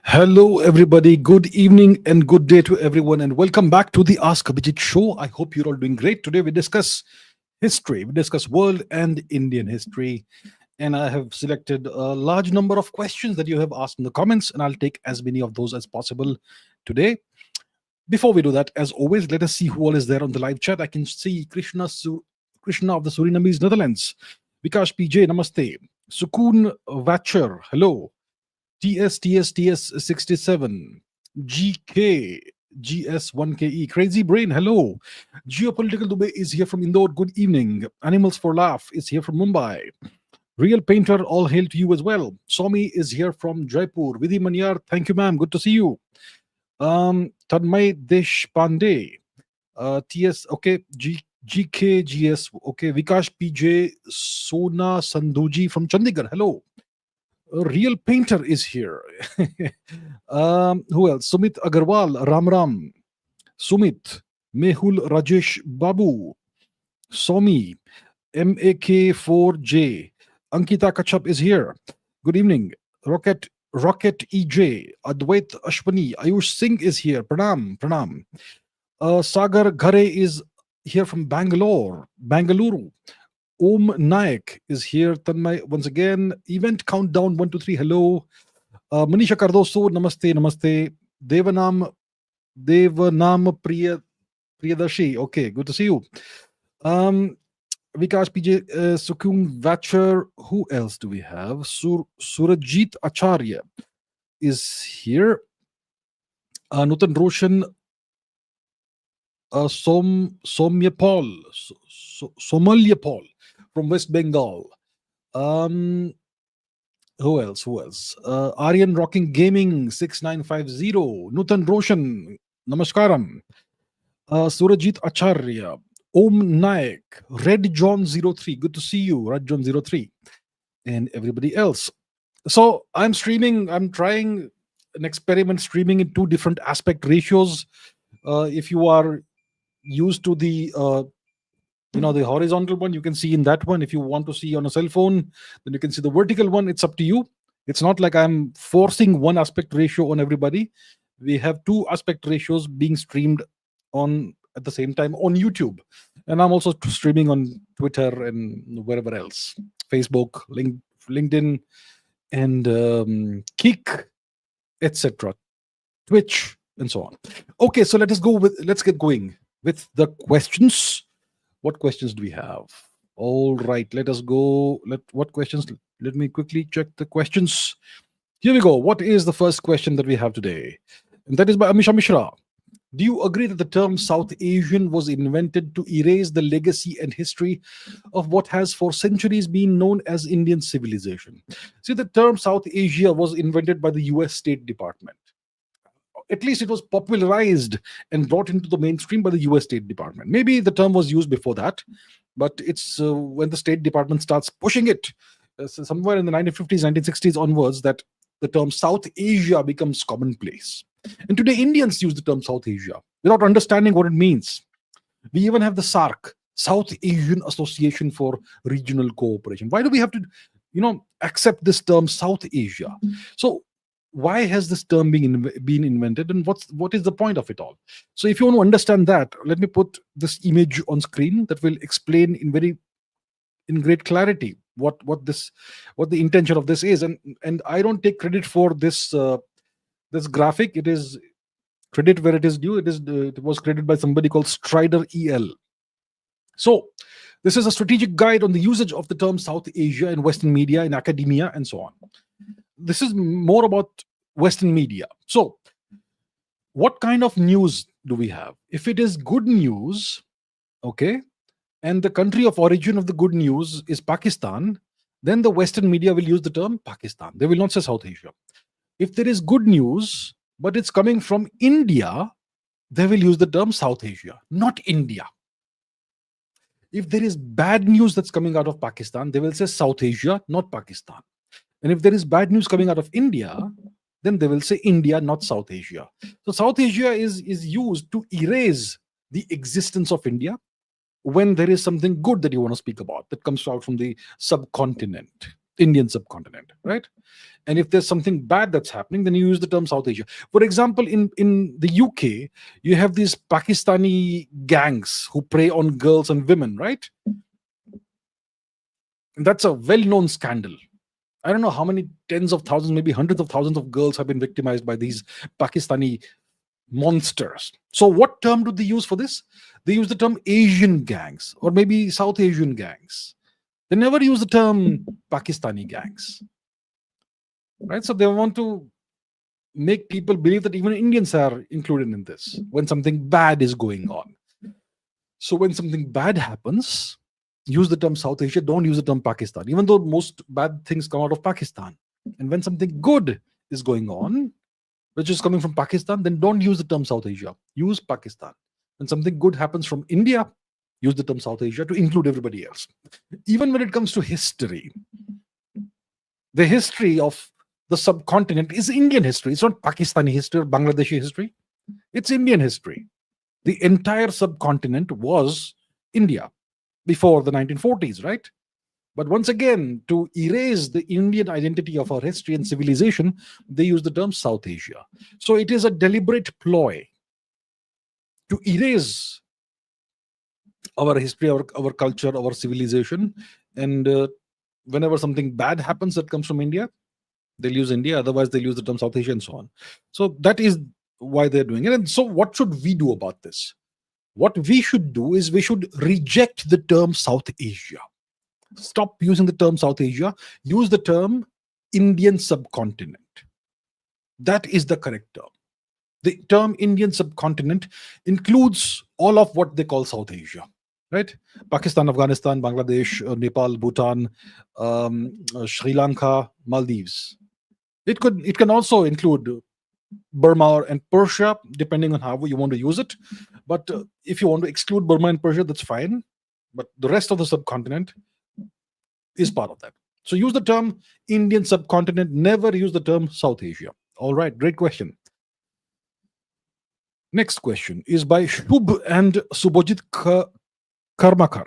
Hello, everybody. Good evening and good day to everyone, and welcome back to the Ask Abhijit show. I hope you're all doing great. Today, we discuss history, we discuss world and Indian history. And I have selected a large number of questions that you have asked in the comments, and I'll take as many of those as possible today. Before we do that, as always, let us see who all is there on the live chat. I can see Krishna of the Surinamese Netherlands, Vikash PJ, namaste. Sukun Vacher, hello. TS 67, GK GS1KE, Crazy Brain, hello. Geopolitical Dubai is here from Indore, good evening. Animals for Laugh is here from Mumbai. Real Painter, all hail to you as well. Somi is here from Jaipur. Vidhi Manyar, thank you, ma'am. Good to see you. Tanmay Deshpande, TS, okay, GKGS, okay. Vikash PJ, Sona Sandhuji from Chandigarh, hello. A real painter is here. Who else? Sumit Agarwal, Ram Ram. Sumit, Mehul Rajesh Babu, Somi, MAK4J. Ankita Kachap is here. Good evening. Rocket EJ, Advait Ashwani, Ayush Singh is here. Pranam, Pranam. Sagar Ghare is here from Bangalore. Om Naik is here. Tanmay, once again. Event countdown 1, 2, 3. Hello. Manisha Cardoso, namaste, namaste. Devanam Priyadarshi. Okay, good to see you. Vikash PJ, Sukun Vacher. Who else do we have? Surajit Acharya is here. Nutan Roshan, Somya Paul, Somalia Paul from West Bengal. Who else? Aryan Rocking Gaming 6950. Nutan Roshan, Namaskaram. Surajit Acharya. Om Naik. Red John 03. Good to see you, Red John 03. And everybody else. So I'm trying an experiment streaming in two different aspect ratios. If you are used to the the horizontal one, you can see in that one. If you want to see on a cell phone, then you can see the vertical one. It's up to you. It's not like I'm forcing one aspect ratio on everybody. We have two aspect ratios being streamed on at the same time on YouTube, and I'm also streaming on Twitter and wherever else, Facebook, LinkedIn, and Kik, etc., Twitch, and so on. Okay, so let's get going with the questions. What questions do we have? All right, let us go. What questions? Let me quickly check the questions. Here we go. What is the first question that we have today? And that is by Amisha Mishra. Do you agree that the term South Asian was invented to erase the legacy and history of what has for centuries been known as Indian civilization? See, the term South Asia was invented by the US State Department. At least it was popularized and brought into the mainstream by the US State Department. Maybe the term was used before that, but it's when the State Department starts pushing it somewhere in the 1950s, 1960s onwards that the term South Asia becomes commonplace. And today, Indians use the term South Asia without understanding what it means. We even have the SARC, South Asian Association for Regional Cooperation. Why do we have to, accept this term South Asia? So, why has this term been invented, and what is the point of it all? So, if you want to understand that, let me put this image on screen that will explain in great clarity what the intention of this is. And I don't take credit for this. This graphic, it is credit where it is due. It was created by somebody called Strider EL. So this is a strategic guide on the usage of the term South Asia in Western media, in academia, and so on. This is more about Western media. So what kind of news do we have? If it is good news, okay, and the country of origin of the good news is Pakistan, then the Western media will use the term Pakistan. They will not say South Asia. If there is good news, but it's coming from India, they will use the term South Asia, not India. If there is bad news that's coming out of Pakistan, they will say South Asia, not Pakistan. And if there is bad news coming out of India, then they will say India, not South Asia. So South Asia is used to erase the existence of India when there is something good that you want to speak about that comes out from the subcontinent. Indian subcontinent, right? And if there's something bad that's happening, then you use the term South Asia. For example, in the UK, you have these Pakistani gangs who prey on girls and women, right? And that's a well-known scandal. I don't know how many tens of thousands, maybe hundreds of thousands of girls have been victimized by these Pakistani monsters. So, what term do they use for this? They use the term Asian gangs or maybe South Asian gangs. They never use the term Pakistani gangs, right? So, they want to make people believe that even Indians are included in this when something bad is going on. So, when something bad happens, use the term South Asia, don't use the term Pakistan, even though most bad things come out of Pakistan. And when something good is going on, which is coming from Pakistan, then don't use the term South Asia. Use Pakistan. When something good happens from India, use the term South Asia to include everybody else. Even when it comes to history, the history of the subcontinent is Indian history. It's not Pakistani history or Bangladeshi history. It's Indian history. The entire subcontinent was India before the 1940s, right? But once again, to erase the Indian identity of our history and civilization, they use the term South Asia. So it is a deliberate ploy to erase our history, our culture, our civilization. And whenever something bad happens that comes from India, they'll use India. Otherwise, they'll use the term South Asia and so on. So that is why they're doing it. And so what should we do about this? What we should do is we should reject the term South Asia. Stop using the term South Asia. Use the term Indian subcontinent. That is the correct term. The term Indian subcontinent includes all of what they call South Asia, right? Pakistan, Afghanistan, Bangladesh, Nepal, Bhutan, Sri Lanka, Maldives. It can also include Burma and Persia, depending on how you want to use it. But if you want to exclude Burma and Persia, that's fine. But the rest of the subcontinent is part of that. So use the term Indian subcontinent, never use the term South Asia. All right, great question. Next question is by Shubh and Subhajit Karmakar.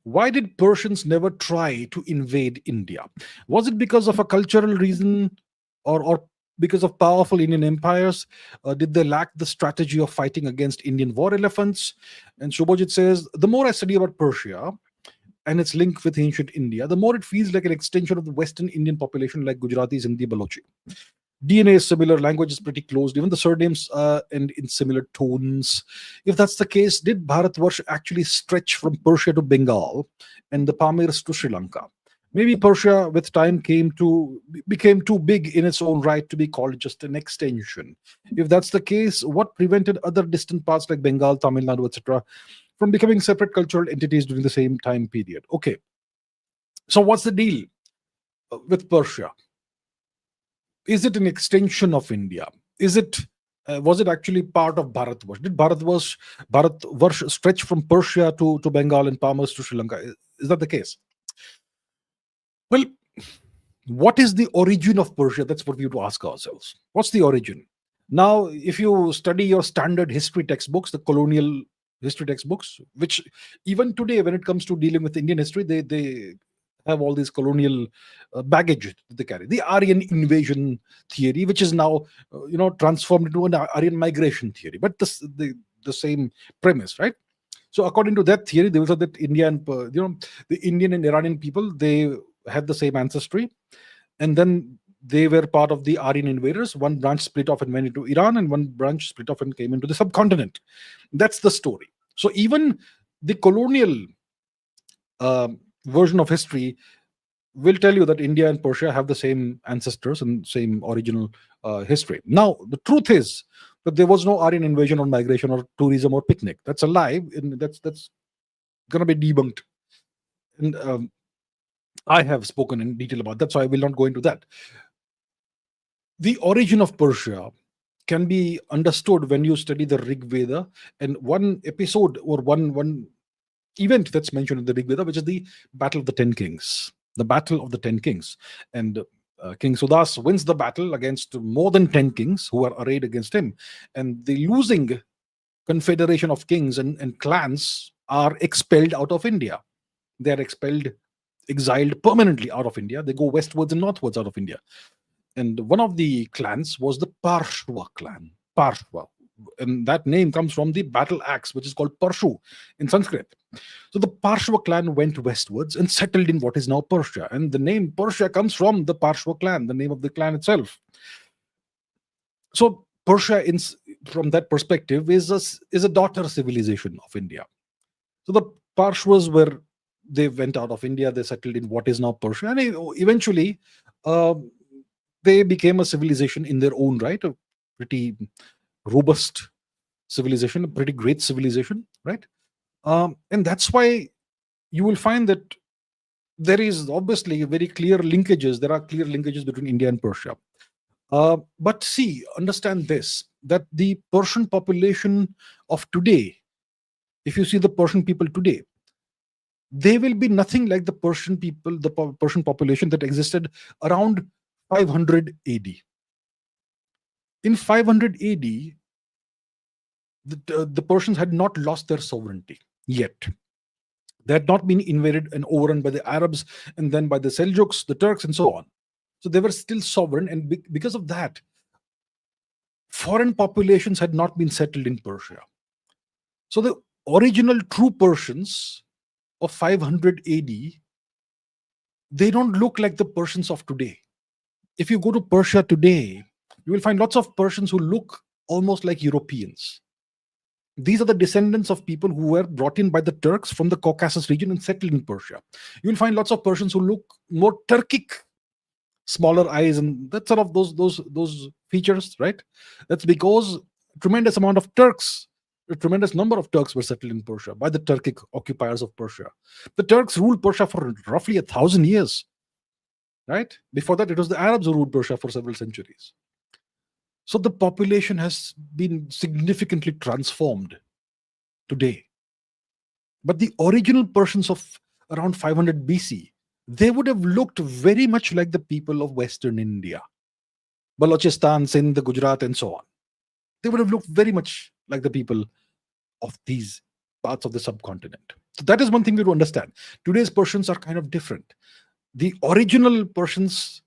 Why did Persians never try to invade India? Was it because of a cultural reason or because of powerful Indian empires? Did they lack the strategy of fighting against Indian war elephants? And Shubhajit says, the more I study about Persia and its link with ancient India, the more it feels like an extension of the Western Indian population like Gujaratis, Hindi, Balochi. DNA is similar, language is pretty close, even the surnames end in similar tones. If that's the case, did Bharatvarsh actually stretch from Persia to Bengal and the Pamirs to Sri Lanka? Maybe Persia with time became too big in its own right to be called just an extension. If that's the case, what prevented other distant parts like Bengal, Tamil Nadu, etc. from becoming separate cultural entities during the same time period? Okay. So what's the deal with Persia? Is it an extension of India? Was it actually part of Bharatvarsh? Did Bharatvarsh stretch from Persia to Bengal and Pamirs to Sri Lanka? Is that the case? Well, what is the origin of Persia? That's what we have to ask ourselves. What's the origin? Now, if you study your standard history textbooks, the colonial history textbooks, which even today, when it comes to dealing with Indian history, they have all this colonial baggage that they carry. The Aryan invasion theory, which is now transformed into an Aryan migration theory, but the same premise, right? So according to that theory, they will say that India and the Indian and Iranian people, they had the same ancestry, and then they were part of the Aryan invaders. One branch split off and went into Iran, and one branch split off and came into the subcontinent. That's the story. So even the colonial version of history will tell you that India and Persia have the same ancestors and same original history. Now, the truth is that there was no Aryan invasion or migration or tourism or picnic. That's a lie, and that's going to be debunked. And I have spoken in detail about that, so I will not go into that. The origin of Persia can be understood when you study the Rig Veda, and one episode or one event that's mentioned in the Rig Veda, which is the Battle of the Ten Kings. The Battle of the Ten Kings. And King Sudas wins the battle against more than 10 kings who are arrayed against him. And the losing confederation of kings and clans are expelled out of India. They are expelled exiled permanently out of India. They go westwards and northwards out of India. And one of the clans was the Parshva clan. Parshva. And that name comes from the battle axe, which is called Parshu in Sanskrit. So the Parshva clan went westwards and settled in what is now Persia. And the name Persia comes from the Parshva clan, the name of the clan itself. So Persia, from that perspective, is a daughter civilization of India. So the Parshvas they went out of India, they settled in what is now Persia, and eventually uh, they became a civilization in their own right, a pretty robust civilization, a pretty great civilization, right? And that's why you will find that there is obviously very clear linkages. There are clear linkages between India and Persia. But see, understand this, that the Persian population of today, if you see the Persian people today, they will be nothing like the Persian people, the Persian population that existed around 500 AD. In 500 AD, the Persians had not lost their sovereignty yet. They had not been invaded and overrun by the Arabs and then by the Seljuks, the Turks, and so on. So they were still sovereign, and because of that, foreign populations had not been settled in Persia. So the original true Persians of 500 AD, they don't look like the Persians of today. If you go to Persia today, you will find lots of Persians who look almost like Europeans. These are the descendants of people who were brought in by the Turks from the Caucasus region and settled in Persia. You will find lots of Persians who look more Turkic, smaller eyes, and that sort of those features, right? That's because a tremendous number of Turks were settled in Persia by the Turkic occupiers of Persia. The Turks ruled Persia for roughly 1,000 years, right? Before that, it was the Arabs who ruled Persia for several centuries. So the population has been significantly transformed today. But the original Persians of around 500 BC, they would have looked very much like the people of Western India, Balochistan, Sindh, Gujarat, and so on. They would have looked very much like the people of these parts of the subcontinent. So that is one thing we have to understand. Today's Persians are kind of different. The original Persians,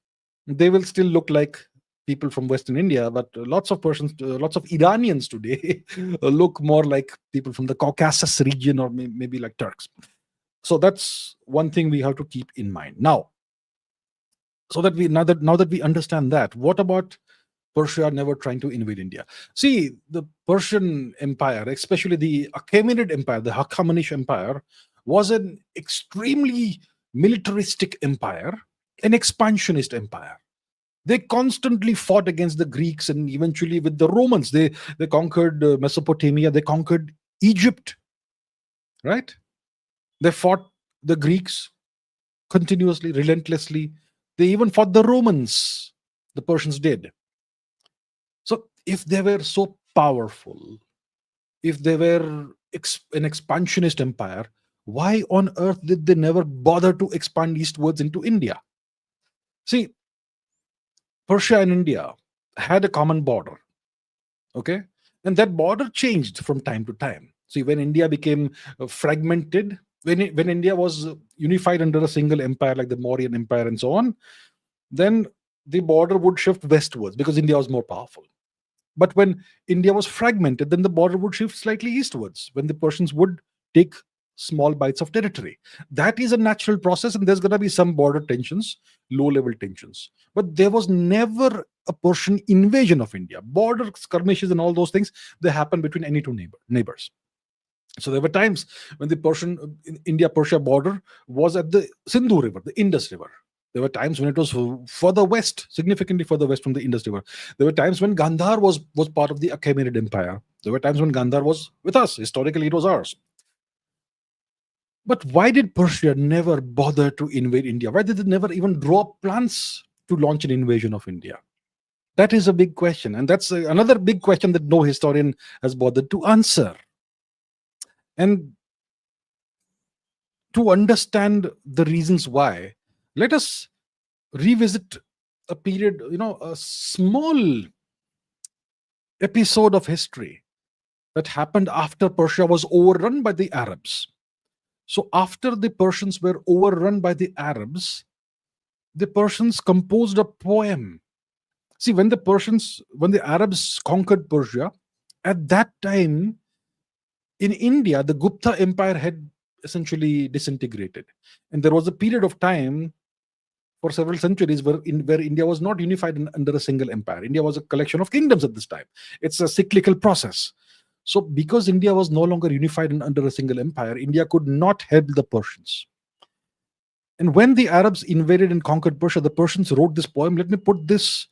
they will still look like people from Western India, but lots of Persians, lots of Iranians today look more like people from the Caucasus region, or maybe like Turks. So that's one thing we have to keep in mind. Now, so that now that we understand that, what about Persia never trying to invade India? See, the Persian Empire, especially the Achaemenid Empire, the Hachemonish Empire, was an extremely militaristic empire, an expansionist empire. They constantly fought against the Greeks, and eventually with the Romans. They conquered Mesopotamia, they conquered Egypt, right? They fought the Greeks continuously, relentlessly. They even fought the Romans, the Persians did. So if they were so powerful, if they were an expansionist empire, why on earth did they never bother to expand eastwards into India? See, Persia and India had a common border, okay? And that border changed from time to time. See, when India became fragmented, when India was unified under a single empire like the Mauryan Empire and so on, then the border would shift westwards because India was more powerful. But when India was fragmented, then the border would shift slightly eastwards when the Persians would take small bites of territory. That is a natural process, and there's going to be some border tensions, low level tensions. But there was never a Persian invasion of India. Border skirmishes and all those things, they happen between any two neighbors. So there were times when the India-Persia border was at the Sindhu River, the Indus River. There were times when it was further west, significantly further west from the Indus River. There were times when Gandhar was part of the Achaemenid Empire. There were times when Gandhar was with us. Historically, it was ours. But why did Persia never bother to invade India? Why did they never even draw up plans to launch an invasion of India? That is a big question. And that's another big question that no historian has bothered to answer. And to understand the reasons why, let us revisit a period, a small episode of history that happened after Persia was overrun by the Arabs. So after the Persians were overrun by the Arabs, the Persians composed a poem. See, when the Arabs conquered Persia, at that time in India, the Gupta Empire had essentially disintegrated. And there was a period of time for several centuries where India was not unified under a single empire. India was a collection of kingdoms at this time. It's a cyclical process. So, because India was no longer unified and under a single empire, India could not help the Persians. And when the Arabs invaded and conquered Persia, the Persians wrote this poem. Let me put this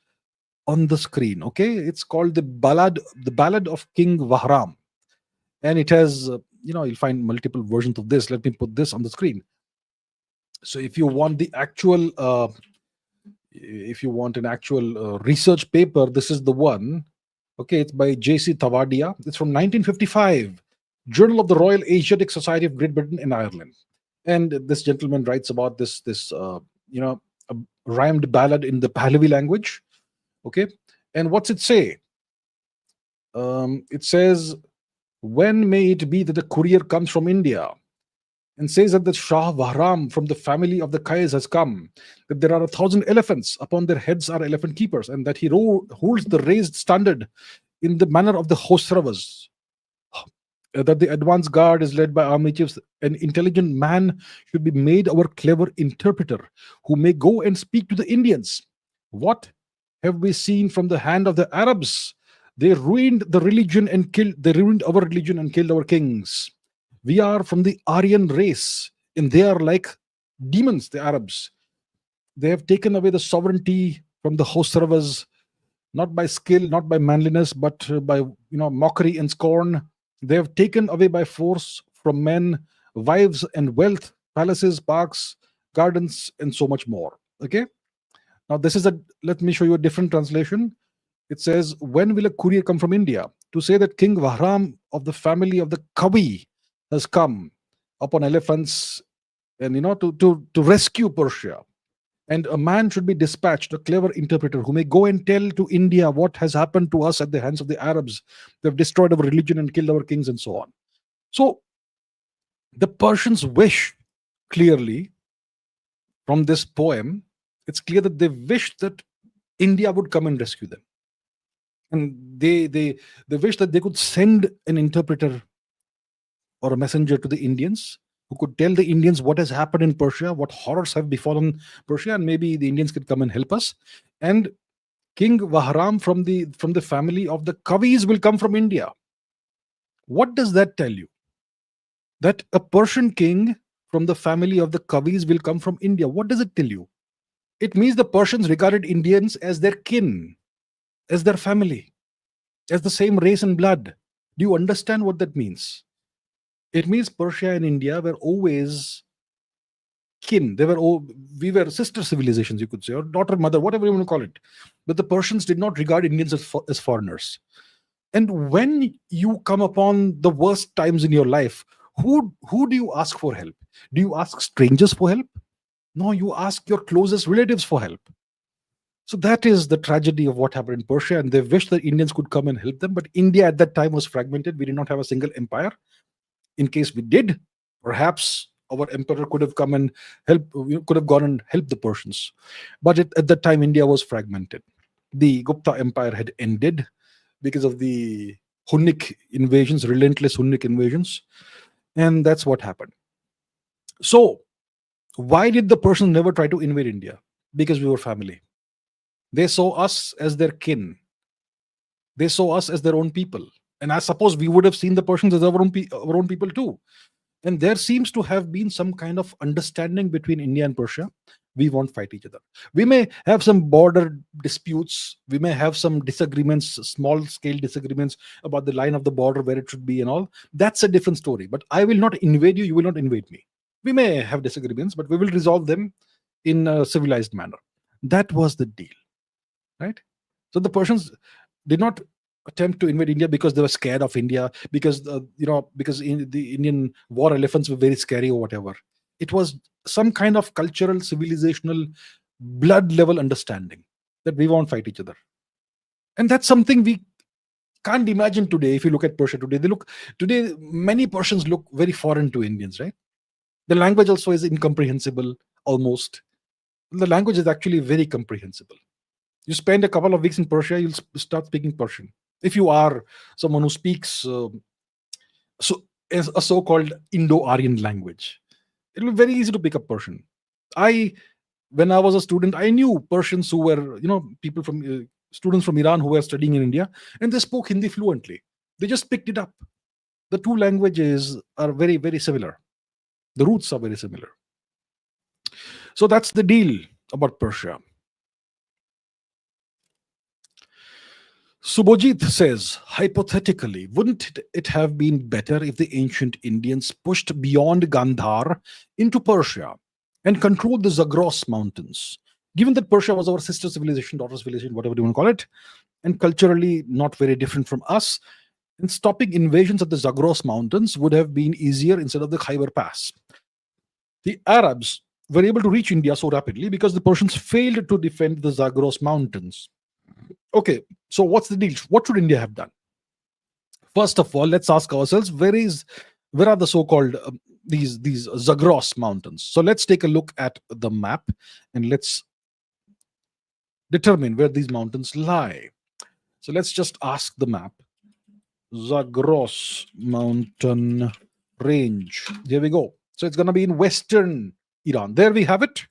on the screen. Okay, it's called the Ballad of King Bahram, and it has you'll find multiple versions of this. Let me put this on the screen. So if you want the actual if you want an actual research paper, this is the one. Okay, it's by J.C. Tavadia. It's from 1955, Journal of the Royal Asiatic Society of Great Britain and Ireland. And this gentleman writes about this a rhymed ballad in the Pahlavi language. Okay, and what's it say? It says, when may it be that the courier comes from India and says that the Shah Bahram from the family of the Qais has come, that there are 1,000 elephants, upon their heads are elephant keepers, and that he holds the raised standard in the manner of the Khosravas, that the advance guard is led by army chiefs. An intelligent man should be made our clever interpreter, who may go and speak to the Indians. What have we seen from the hand of the Arabs? They ruined our religion and killed our kings. We are from the Aryan race, and they are like demons, the Arabs. They have taken away the sovereignty from the Khosravas, not by skill, not by manliness, but by mockery and scorn. They have taken away by force from men wives and wealth, palaces, parks, gardens, and so much more. Okay. Now let me show you a different translation. It says, when will a courier come from India to say that King Bahram of the family of the Kavi has come upon elephants and to rescue Persia? And a man should be dispatched, a clever interpreter, who may go and tell to India what has happened to us at the hands of the Arabs. They've destroyed our religion and killed our kings and so on. So the Persians wish, clearly, from this poem, it's clear that they wish that India would come and rescue them. And they wish that they could send an interpreter or a messenger to the Indians who could tell the Indians what has happened in Persia, what horrors have befallen Persia, and maybe the Indians could come and help us. And King Bahram from the family of the Kavis will come from India. What does that tell you? That a Persian king from the family of the Kavis will come from India. What does it tell you? It means the Persians regarded Indians as their kin, as their family, as the same race and blood. Do you understand what that means? It means Persia and India were always kin. We were sister civilizations, you could say, or daughter, mother, whatever you want to call it. But the Persians did not regard Indians as foreigners. And when you come upon the worst times in your life, who do you ask for help? Do you ask strangers for help? No, you ask your closest relatives for help. So that is the tragedy of what happened in Persia, and they wish that Indians could come and help them. But India at that time was fragmented. We did not have a single empire. In case we did, perhaps our emperor could have come and could have gone and helped the Persians. But at that time, India was fragmented. The Gupta Empire had ended because of the Hunnic invasions, relentless Hunnic invasions. And that's what happened. So, why did the Persians never try to invade India? Because we were family. They saw us as their kin. They saw us as their own people. And I suppose we would have seen the Persians as our own people too. And there seems to have been some kind of understanding between India and Persia. We won't fight each other. We may have some border disputes. We may have some disagreements, small scale disagreements about the line of the border, where it should be and all. That's a different story. But I will not invade you. You will not invade me. We may have disagreements, but we will resolve them in a civilized manner. That was the deal, right? So the Persians did not attempt to invade India because they were scared of India, because the Indian war elephants were very scary or whatever. It was some kind of cultural, civilizational, blood level understanding that we won't fight each other. And that's something we can't imagine today. If you look at Persia today, many Persians look very foreign to Indians, right? The language also is incomprehensible almost. The language is actually very comprehensible. You spend a couple of weeks in Persia, you'll start speaking Persian. If you are someone who speaks so as a so-called Indo-Aryan language, it'll be very easy to pick up Persian. I When I was a student, I knew Persians who were, people from students from Iran who were studying in India, and they spoke Hindi fluently. They just picked it up. The two languages are very, very similar. The roots are very similar. So that's the deal about Persia. Subhojit says, hypothetically, wouldn't it have been better if the ancient Indians pushed beyond Gandhar into Persia and controlled the Zagros mountains? Given that Persia was our sister civilization, daughter civilization, whatever you want to call it, and culturally not very different from us, and stopping invasions of the Zagros mountains would have been easier instead of the Khyber Pass. The Arabs were able to reach India so rapidly because the Persians failed to defend the Zagros mountains. Okay, so what's the deal? What should India have done? First of all, let's ask ourselves, where are the so-called these Zagros mountains? So let's take a look at the map and let's determine where these mountains lie. So let's just ask the map. Zagros mountain range. Here we go. So it's going to be in western Iran. There we have it.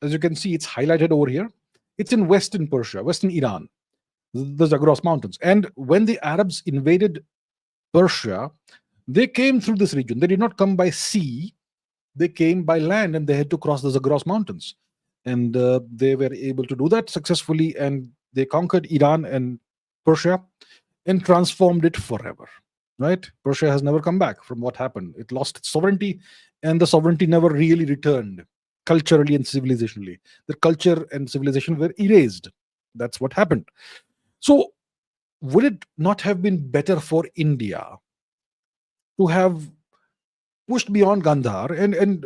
As you can see, it's highlighted over here. It's in western Persia, western Iran, the Zagros mountains. And when the Arabs invaded Persia, they came through this region. They did not come by sea. They came by land, and they had to cross the Zagros mountains. And they were able to do that successfully, and they conquered Iran and Persia and transformed it forever. Right? Persia has never come back from what happened. It lost its sovereignty, and the sovereignty never really returned culturally and civilizationally. The culture and civilization were erased. That's what happened. So, would it not have been better for India to have pushed beyond Gandhar and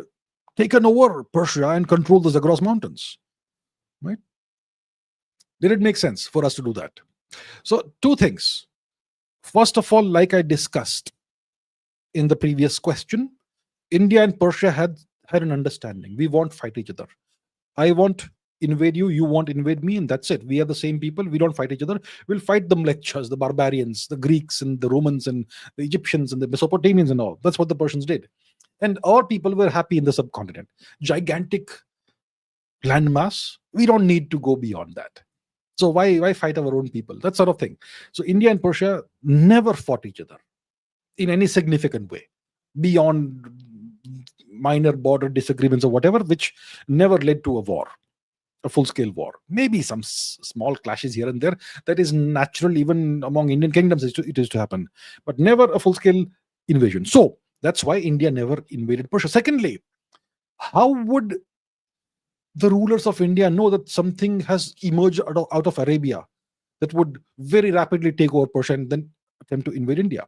taken over Persia and controlled the Zagros mountains? Right? Did it make sense for us to do that? So, two things. First of all, like I discussed in the previous question, India and Persia had an understanding. We won't fight each other. I won't invade you, you won't invade me, and that's it. We are the same people. We don't fight each other. We'll fight the Mlecchas, the barbarians, the Greeks and the Romans and the Egyptians and the Mesopotamians and all. That's what the Persians did. And our people were happy in the subcontinent. Gigantic landmass. We don't need to go beyond that. So why fight our own people? That sort of thing. So India and Persia never fought each other in any significant way, beyond minor border disagreements or whatever, which never led to a war, a full-scale war. Maybe some small clashes here and there. That is natural even among Indian kingdoms. It is to happen, but never a full-scale invasion. So that's why India never invaded Persia. Secondly, how would the rulers of India know that something has emerged out of Arabia that would very rapidly take over Persia and then attempt to invade India?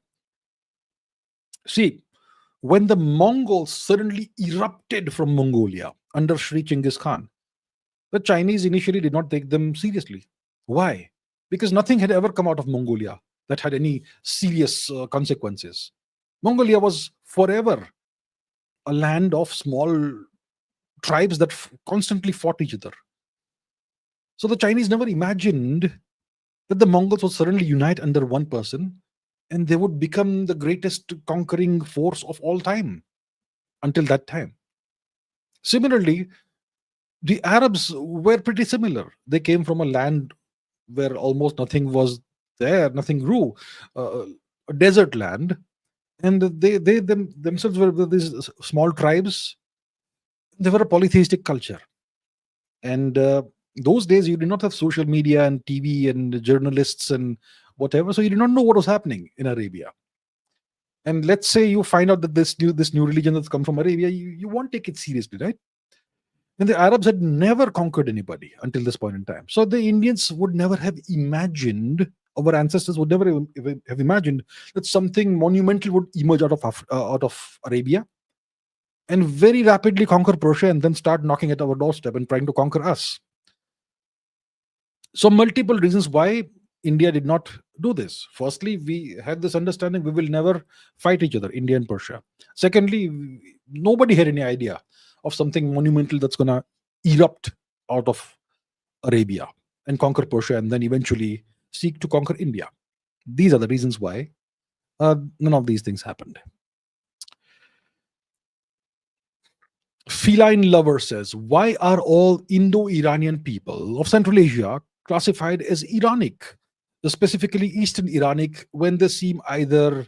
See, when the Mongols suddenly erupted from Mongolia under Sri Chinggis Khan, the Chinese initially did not take them seriously. Why? Because nothing had ever come out of Mongolia that had any serious consequences. Mongolia was forever a land of small tribes that constantly fought each other. So the Chinese never imagined that the Mongols would suddenly unite under one person and they would become the greatest conquering force of all time until that time. Similarly, the Arabs were pretty similar. They came from a land where almost nothing was there, nothing grew, a desert land, and they themselves were these small tribes. They were a polytheistic culture, and those days you did not have social media and TV and journalists and whatever, so you did not know what was happening in Arabia. And let's say you find out that this new religion that's come from Arabia, you won't take it seriously, right? And the Arabs had never conquered anybody until this point in time. So the Indians would never have imagined, our ancestors would never have imagined that something monumental would emerge out of Arabia and very rapidly conquer Persia and then start knocking at our doorstep and trying to conquer us. So multiple reasons why India did not do this. Firstly, we had this understanding we will never fight each other, India and Persia. Secondly, nobody had any idea of something monumental that's going to erupt out of Arabia and conquer Persia and then eventually seek to conquer India. These are the reasons why none of these things happened. Feline Lover says, why are all Indo-Iranian people of Central Asia classified as Iranic, specifically Eastern Iranic, when they either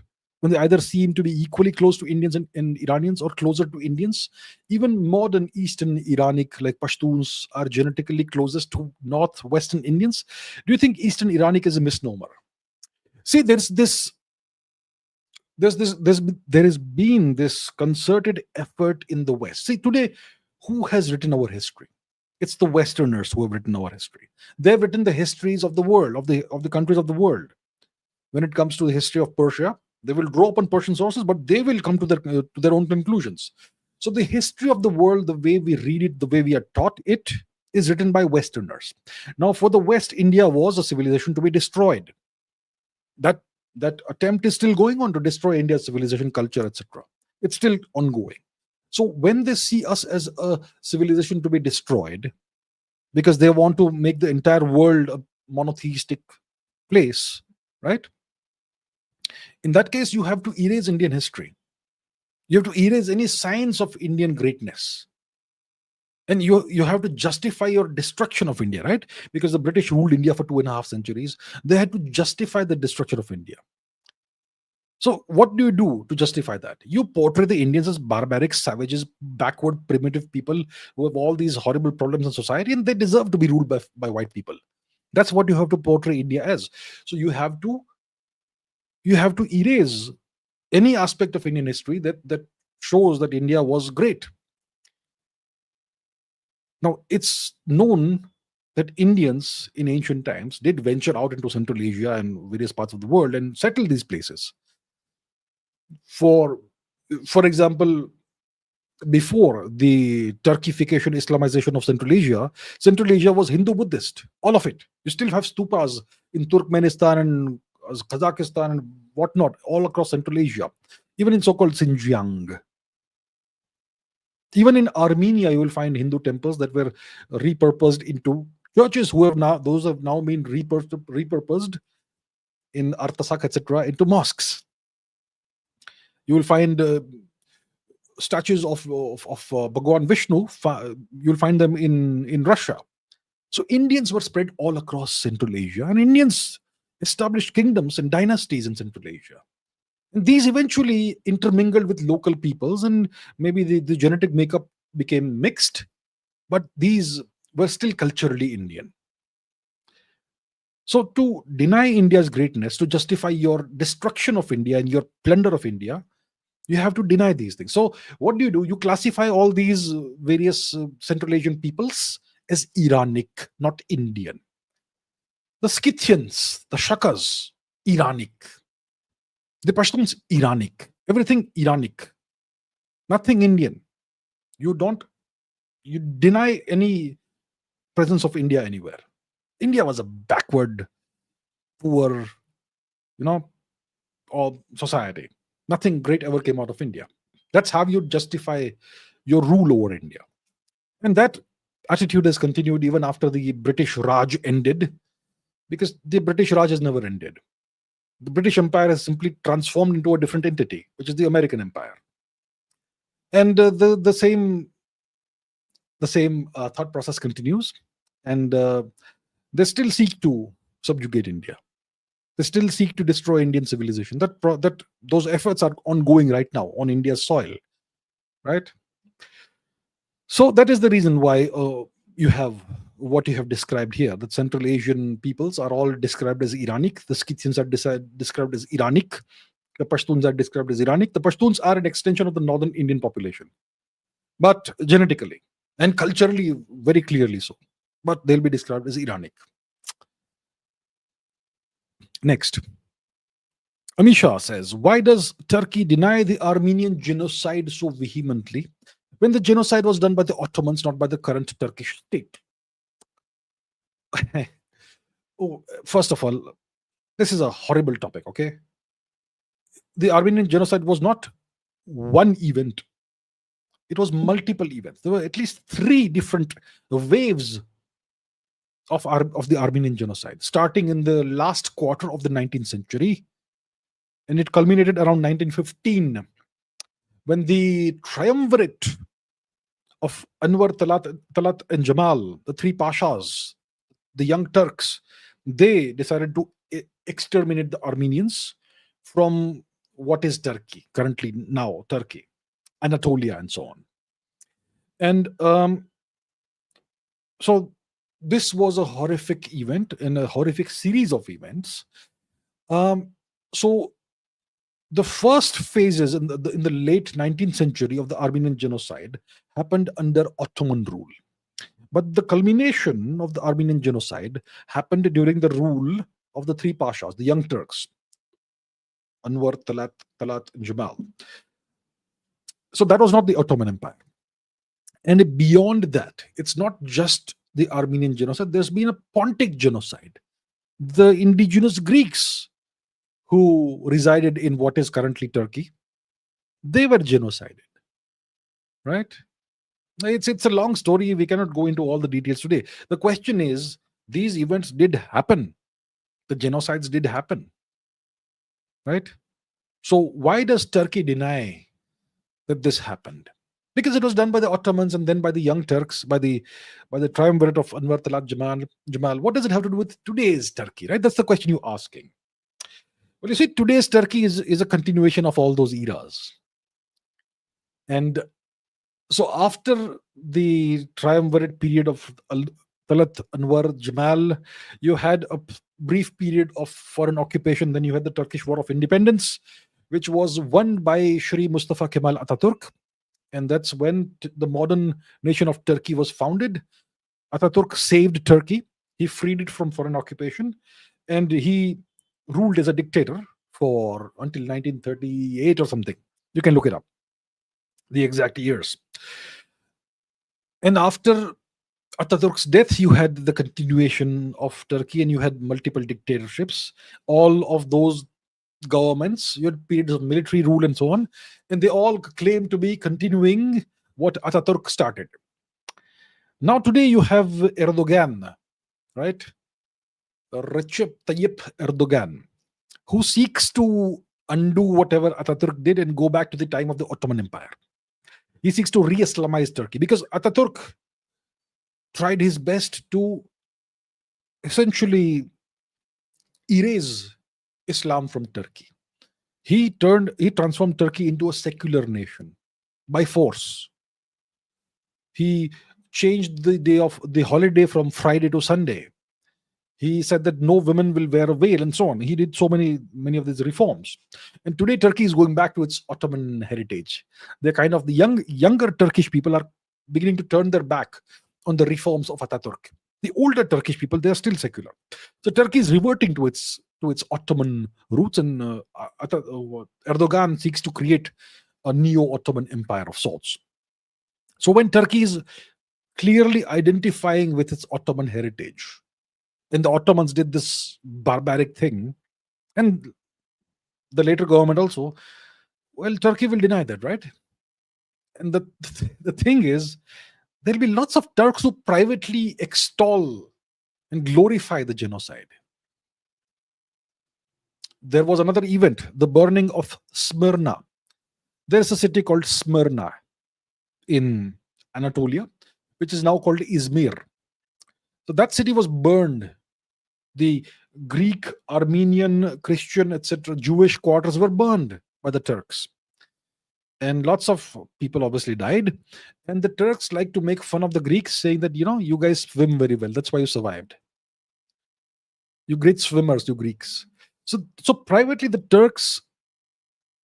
seem to be equally close to Indians and Iranians or closer to Indians? Even modern Eastern Iranic, like Pashtuns, are genetically closest to Northwestern Indians. Do you think Eastern Iranic is a misnomer? See, there has been this concerted effort in the West. See, today, who has written our history? It's the Westerners who have written our history. They've written the histories of the world, of the countries of the world. When it comes to the history of Persia, they will draw upon Persian sources, but they will come to their own conclusions. So the history of the world, the way we read it, the way we are taught it, is written by Westerners. Now, for the West, India was a civilization to be destroyed. That attempt is still going on to destroy India's civilization, culture, etc. It's still ongoing. So when they see us as a civilization to be destroyed, because they want to make the entire world a monotheistic place, right? In that case, you have to erase Indian history. You have to erase any signs of Indian greatness. And you have to justify your destruction of India, right? Because the British ruled India for 2.5 centuries. They had to justify the destruction of India. So what do you do to justify that? You portray the Indians as barbaric, savages, backward, primitive people who have all these horrible problems in society, and they deserve to be ruled by white people. That's what you have to portray India as. So you have to erase any aspect of Indian history that shows that India was great. Now, it's known that Indians in ancient times did venture out into Central Asia and various parts of the world and settle these places. For example, before the Turkification, Islamization of Central Asia was Hindu-Buddhist, all of it. You still have stupas in Turkmenistan and Kazakhstan and whatnot, all across Central Asia, even in so-called Xinjiang. Even in Armenia, you will find Hindu temples that were repurposed into churches have now been repurposed in Artasak, etc., into mosques. You will find statues of Bhagwan Vishnu. You'll find them in Russia. So Indians were spread all across Central Asia, and Indians established kingdoms and dynasties in Central Asia. And these eventually intermingled with local peoples, and maybe the genetic makeup became mixed, but these were still culturally Indian. So to deny India's greatness, to justify your destruction of India and your plunder of India, you have to deny these things. So what do? You classify all these various Central Asian peoples as Iranic, not Indian. The Scythians, the Shakas, Iranic. The Pashtuns, Iranic. Everything Iranic. Nothing Indian. You deny any presence of India anywhere. India was a backward, poor, society. Nothing great ever came out of India. That's how you justify your rule over India. And that attitude has continued even after the British Raj ended, because the British Raj has never ended. The British Empire has simply transformed into a different entity, which is the American Empire. And the same thought process continues, and they still seek to subjugate India. They still seek to destroy Indian civilization. Those efforts are ongoing right now on India's soil, right? So that is the reason why you have what you have described here. That Central Asian peoples are all described as Iranic. The Scythians are described as Iranic. The Pashtuns are described as Iranic. The Pashtuns are an extension of the northern Indian population, but genetically and culturally very clearly so. But they'll be described as Iranic. Next, Amisha says, why does Turkey deny the Armenian genocide so vehemently when the genocide was done by the Ottomans, not by the current Turkish state? First of all, This is a horrible topic, okay? The Armenian genocide was not one event, it was multiple events. There were at least three different waves of the Armenian genocide, starting in the last quarter of the 19th century, and it culminated around 1915 when the triumvirate of Anwar, Talat, and Jamal, the three pashas, the young Turks, they decided to exterminate the Armenians from what is Turkey, currently now Turkey, Anatolia, and so on. And so this was a horrific event and a horrific series of events. So the first phases in the late 19th century of the Armenian genocide happened under Ottoman rule. But the culmination of the Armenian genocide happened during the rule of the three pashas, the young Turks, Anwar, Talat, and Jamal. So that was not the Ottoman Empire. And beyond that, it's not just the Armenian genocide, there's been a Pontic genocide. The indigenous Greeks who resided in what is currently Turkey, they were genocided, right? It's a long story. We cannot go into all the details today. The question is, these events did happen. The genocides did happen, right? So why does Turkey deny that this happened? Because it was done by the Ottomans and then by the young Turks, by the triumvirate of Anwar, Talat, Jamal. What does it have to do with today's Turkey, right? That's the question you're asking. Well, you see, today's Turkey is a continuation of all those eras. And so after the triumvirate period of Talat, Anwar, Jamal, you had a brief period of foreign occupation. Then you had the Turkish War of Independence, which was won by Shri Mustafa Kemal Ataturk. And that's when the modern nation of Turkey was founded. Ataturk saved Turkey. He freed it from foreign occupation. And he ruled as a dictator for until 1938 or something. You can look it up, the exact years. And after Ataturk's death, you had the continuation of Turkey and you had multiple dictatorships. All of those governments, you had periods of military rule and so on, and they all claim to be continuing what Ataturk started. Now today you have Erdogan, right? Recep Tayyip Erdogan, who seeks to undo whatever Ataturk did and go back to the time of the Ottoman Empire. He seeks to re-Islamize Turkey because Ataturk tried his best to essentially erase Islam from Turkey. He transformed Turkey into a secular nation by force. He changed the holiday from Friday to Sunday. He said that no women will wear a veil and so on. He did so many of these reforms. And today Turkey is going back to its Ottoman heritage. They're kind of the younger Turkish people are beginning to turn their back on the reforms of Ataturk. The older Turkish people, they are still secular. So Turkey is reverting to its Ottoman roots, and Erdogan seeks to create a neo-Ottoman empire of sorts. So when Turkey is clearly identifying with its Ottoman heritage, and the Ottomans did this barbaric thing, and the later government also, well, Turkey will deny that, right? And the thing is, there'll be lots of Turks who privately extol and glorify the genocide. There was another event, the burning of Smyrna. There's a city called Smyrna in Anatolia, which is now called Izmir. So that city was burned. The Greek, Armenian, Christian, etc., Jewish quarters were burned by the Turks. And lots of people obviously died. And the Turks like to make fun of the Greeks, saying that, you guys swim very well. That's why you survived. You great swimmers, you Greeks. So privately, the Turks,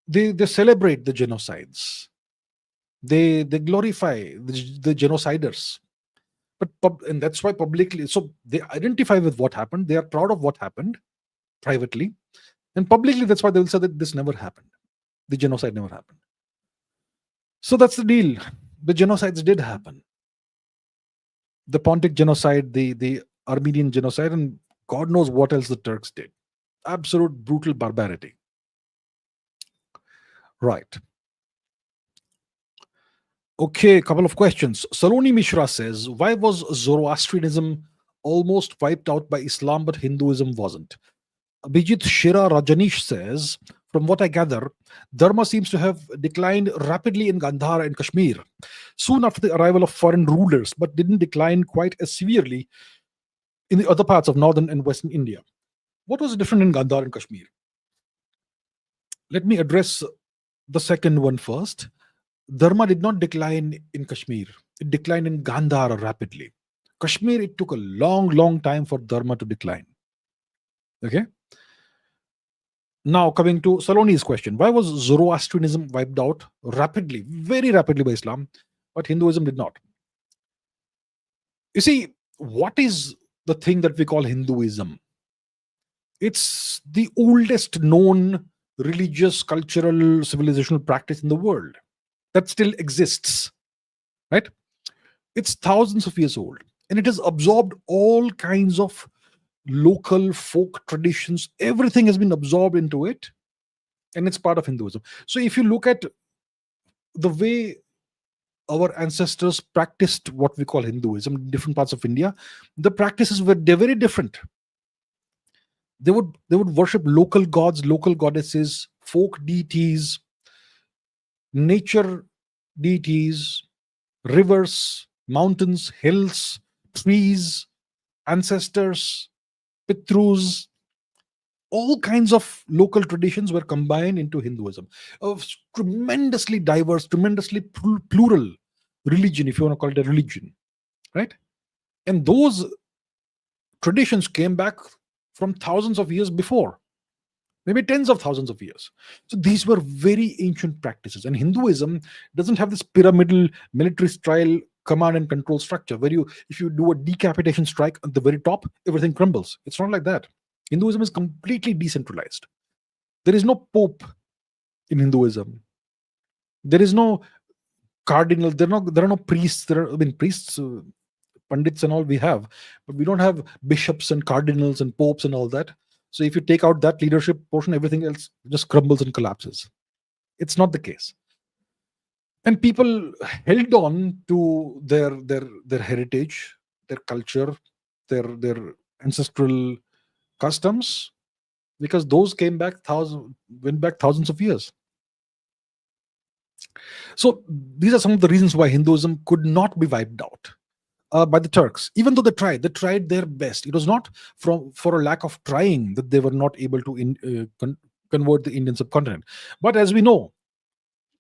they celebrate the genocides. They glorify the genociders. And that's why publicly, so they identify with what happened. They are proud of what happened privately. And publicly, that's why they will say that this never happened. The genocide never happened. So that's the deal. The genocides did happen. The Pontic genocide, the Armenian genocide, and God knows what else the Turks did. Absolute brutal barbarity. Right. Okay, a couple of questions. Saloni Mishra says, why was Zoroastrianism almost wiped out by Islam, but Hinduism wasn't? Abhijit Shira Rajanish says, from what I gather, Dharma seems to have declined rapidly in Gandhara and Kashmir soon after the arrival of foreign rulers, but didn't decline quite as severely in the other parts of northern and western India. What was different in Gandhara and Kashmir? Let me address the second one first. Dharma did not decline in Kashmir, it declined in Gandhara rapidly. Kashmir, it took a long, long time for Dharma to decline. Okay. Now, coming to Saloni's question, why was Zoroastrianism wiped out rapidly, very rapidly by Islam, but Hinduism did not? You see, what is the thing that we call Hinduism? It's the oldest known religious, cultural, civilizational practice in the world that still exists, right? It's thousands of years old, and it has absorbed all kinds of local folk traditions. Everything has been absorbed into it, and it's part of Hinduism. So if you look at the way our ancestors practiced what we call Hinduism in different parts of India, the practices were they're very different. They would worship local gods, local goddesses, folk deities, nature deities, rivers, mountains, hills, trees, ancestors, pitrus. All kinds of local traditions were combined into Hinduism. A tremendously diverse, tremendously plural religion, if you want to call it a religion, right? And those traditions came back from thousands of years before, maybe tens of thousands of years. So these were very ancient practices. And Hinduism doesn't have this pyramidal military style command and control structure where if you do a decapitation strike at the very top, everything crumbles. It's not like that. Hinduism is completely decentralized. There is no pope in Hinduism. There is no cardinal. There are no priests. Priests, pandits, and all we have, but we don't have bishops and cardinals and popes and all that. So if you take out that leadership portion, everything else just crumbles and collapses. It's not the case. And people held on to their heritage, their culture, their ancestral customs, because those went back thousands of years. So these are some of the reasons why Hinduism could not be wiped out by the Turks, even though they tried their best. It was not for a lack of trying that they were not able to convert the Indian subcontinent. But as we know,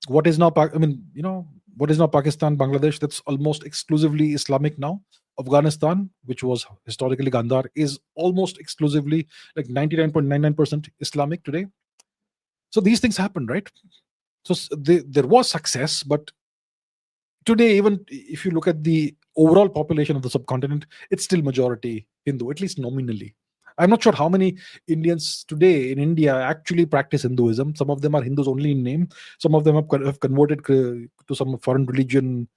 what is now what is now Pakistan, Bangladesh, that's almost exclusively Islamic now. Afghanistan, which was historically Gandhar, is almost exclusively, like 99.99% Islamic today. So these things happen, right? So there was success, but today, even if you look at the overall population of the subcontinent, it's still majority Hindu, at least nominally. I'm not sure how many Indians today in India actually practice Hinduism. Some of them are Hindus only in name. Some of them have converted to some foreign religion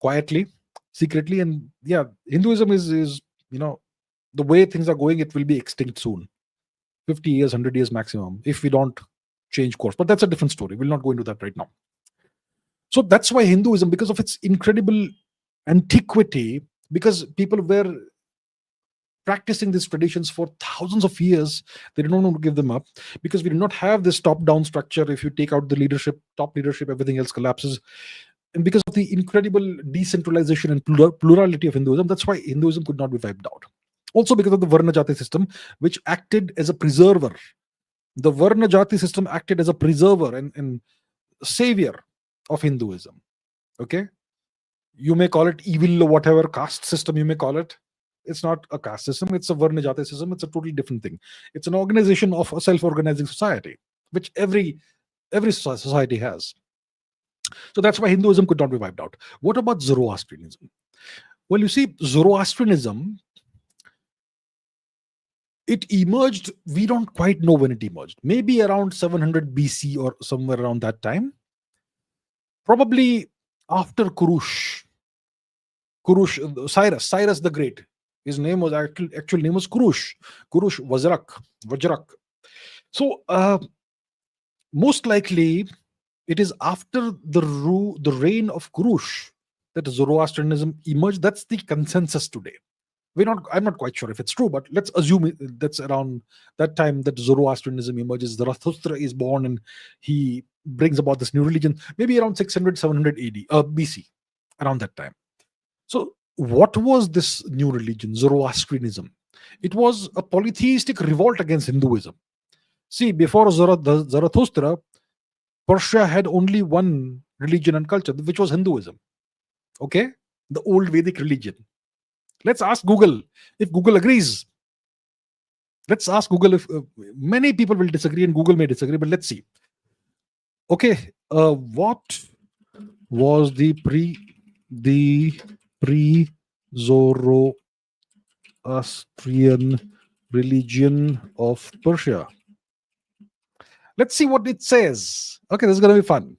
quietly, secretly. And yeah, Hinduism is the way things are going, it will be extinct soon. 50 years, 100 years maximum, if we don't change course. But that's a different story. We'll not go into that right now. So that's why Hinduism, because of its incredible antiquity, because people were practicing these traditions for thousands of years, they didn't want to give them up, because we did not have this top-down structure. If you take out the leadership, top leadership, everything else collapses. And because of the incredible decentralization and plurality of Hinduism, that's why Hinduism could not be wiped out. Also because of the Varna Jati system, which acted as a preserver. The Varna Jati system acted as a preserver and savior of Hinduism. Okay? You may call it evil or whatever caste system you may call it. It's not a caste system. It's a Varna Jati system. It's a totally different thing. It's an organization of a self-organizing society, which every society has. So that's why Hinduism could not be wiped out. What about Zoroastrianism? Well, you see, Zoroastrianism, it emerged, we don't quite know when it emerged. Maybe around 700 BC or somewhere around that time. Probably after Cyrus the Great. His name was actual name was Kurush Vajrak. So most likely it is after the reign of Kurush that Zoroastrianism emerged. That's the consensus today. I'm not quite sure if it's true, but let's assume that's around that time that Zoroastrianism emerges. Zarathustra is born and he brings about this new religion, maybe around 600, 700 AD, BC, around that time. So, what was this new religion, Zoroastrianism? It was a polytheistic revolt against Hinduism. See, before Zarathustra, Persia had only one religion and culture, which was Hinduism. Okay? The old Vedic religion. Let's ask Google if Google agrees. Let's ask Google if many people will disagree and Google may disagree, but let's see. Okay, what was the pre-Zoroastrian religion of Persia? Let's see what it says. Okay, this is going to be fun.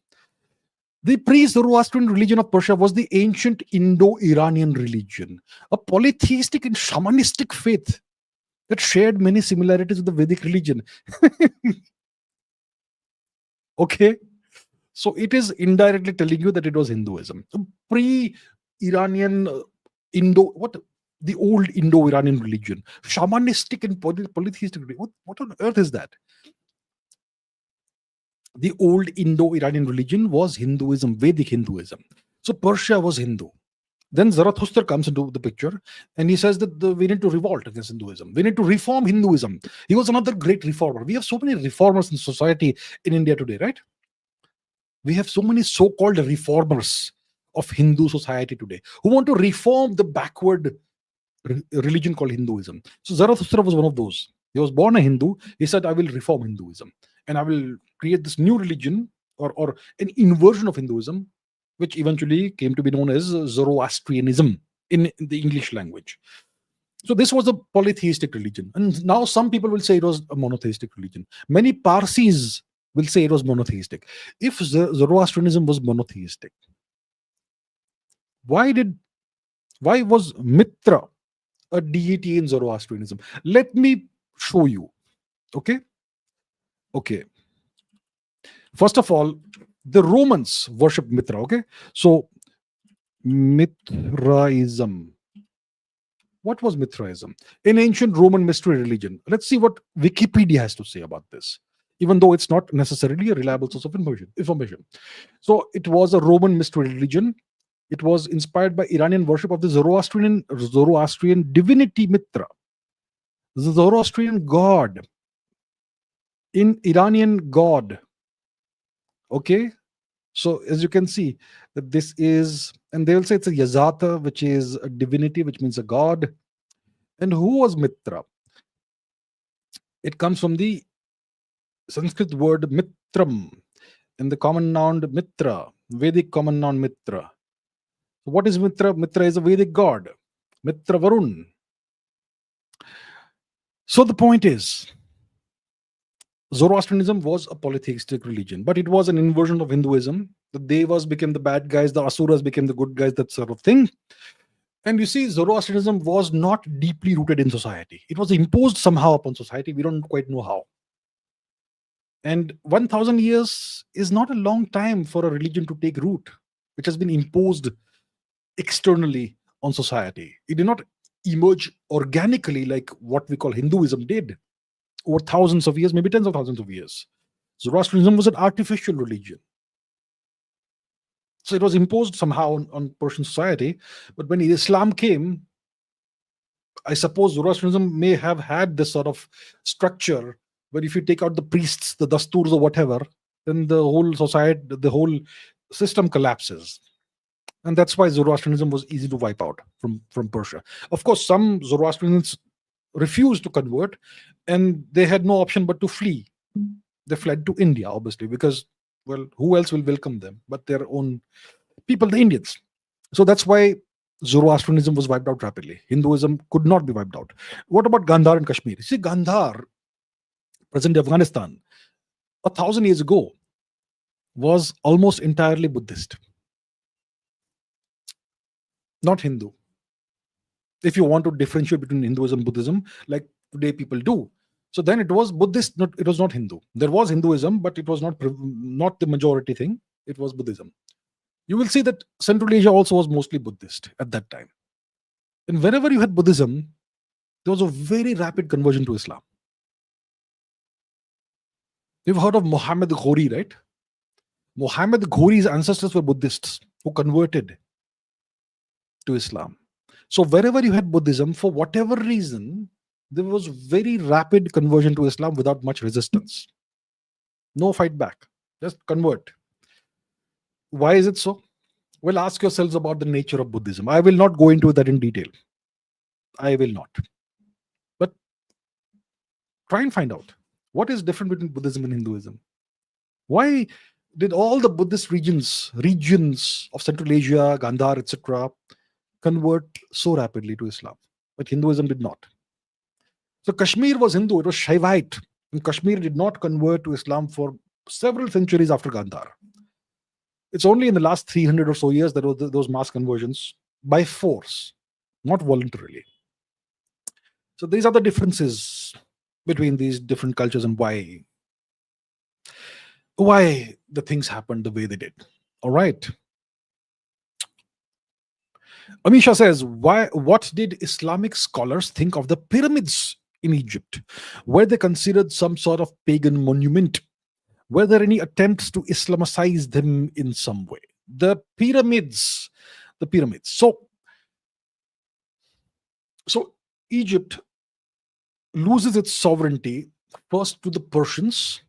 The pre-Zoroastrian religion of Persia was the ancient Indo-Iranian religion, a polytheistic and shamanistic faith that shared many similarities with the Vedic religion. Okay, so it is indirectly telling you that it was Hinduism. Pre-Iranian the old Indo-Iranian religion, shamanistic and polytheistic religion. What on earth is that? The old Indo-Iranian religion was Hinduism, Vedic Hinduism. So Persia was Hindu. Then Zarathustra comes into the picture and he says that we need to revolt against Hinduism. We need to reform Hinduism. He was another great reformer. We have so many reformers in society in India today, right? We have so many so-called reformers of Hindu society today who want to reform the backward religion called Hinduism. So Zarathustra was one of those. He was born a Hindu. He said, I will reform Hinduism and I will create this new religion or an inversion of Hinduism, which eventually came to be known as Zoroastrianism in the English language. So this was a polytheistic religion. And now some people will say it was a monotheistic religion. Many Parsis will say it was monotheistic. If Zoroastrianism was monotheistic, why was Mitra a deity in Zoroastrianism? Let me show you. Okay. First of all, the Romans worship Mitra. Okay, so Mithraism. What was Mithraism? An ancient Roman mystery religion. Let's see what Wikipedia has to say about this, even though it's not necessarily a reliable source of information. So it was a Roman mystery religion. It was inspired by Iranian worship of the Zoroastrian divinity Mitra, the Zoroastrian god, in Iranian god. Okay, so as you can see that this is, and they will say it's a Yazata, which is a divinity, which means a god. And who was Mitra? It comes from the Sanskrit word Mitram, and the common noun Mitra, Vedic common noun Mitra. So what is Mitra? Mitra is a Vedic god, Mitra Varun. So the point is, Zoroastrianism was a polytheistic religion, but it was an inversion of Hinduism. The Devas became the bad guys, the Asuras became the good guys, that sort of thing. And you see, Zoroastrianism was not deeply rooted in society. It was imposed somehow upon society. We don't quite know how. And 1,000 years is not a long time for a religion to take root, which has been imposed externally on society. It did not emerge organically like what we call Hinduism did over thousands of years, maybe tens of thousands of years. Zoroastrianism was an artificial religion. So it was imposed somehow on Persian society. But when Islam came, I suppose Zoroastrianism may have had this sort of structure where if you take out the priests, the dasturs or whatever, then the whole society, the whole system collapses. And that's why Zoroastrianism was easy to wipe out from Persia. Of course, some Zoroastrians refused to convert and they had no option but to flee. They fled to India, obviously, because, well, who else will welcome them but their own people, the Indians? So that's why Zoroastrianism was wiped out rapidly. Hinduism could not be wiped out. What about Gandhar and Kashmir? See, Gandhar, present Afghanistan, 1,000 years ago, was almost entirely Buddhist, not Hindu. If you want to differentiate between Hinduism and Buddhism, like today people do, So then it was Buddhist, not, it was not Hindu. There was Hinduism, but it was not the majority thing. It was Buddhism. You will see that Central Asia also was mostly Buddhist at that time. And wherever you had Buddhism, there was a very rapid conversion to Islam. You've heard of Muhammad Ghori, right? Muhammad Ghori's ancestors were Buddhists who converted to Islam. So wherever you had Buddhism, for whatever reason, there was very rapid conversion to Islam without much resistance. No fight back. Just convert. Why is it so? Well, ask yourselves about the nature of Buddhism. I will not go into that in detail. I will not. But try and find out what is different between Buddhism and Hinduism. Why did all the Buddhist regions of Central Asia, Gandhar, etc., convert so rapidly to Islam, but Hinduism did not? So Kashmir was Hindu, it was Shaivite, and Kashmir did not convert to Islam for several centuries after Gandhar. It's only in the last 300 or so years that were those mass conversions by force, not voluntarily. So these are the differences between these different cultures and why the things happened the way they did. All right. Amisha says, what did Islamic scholars think of the pyramids in Egypt? Were they considered some sort of pagan monument? Were there any attempts to Islamicize them in some way? The pyramids. So Egypt loses its sovereignty first to the Persians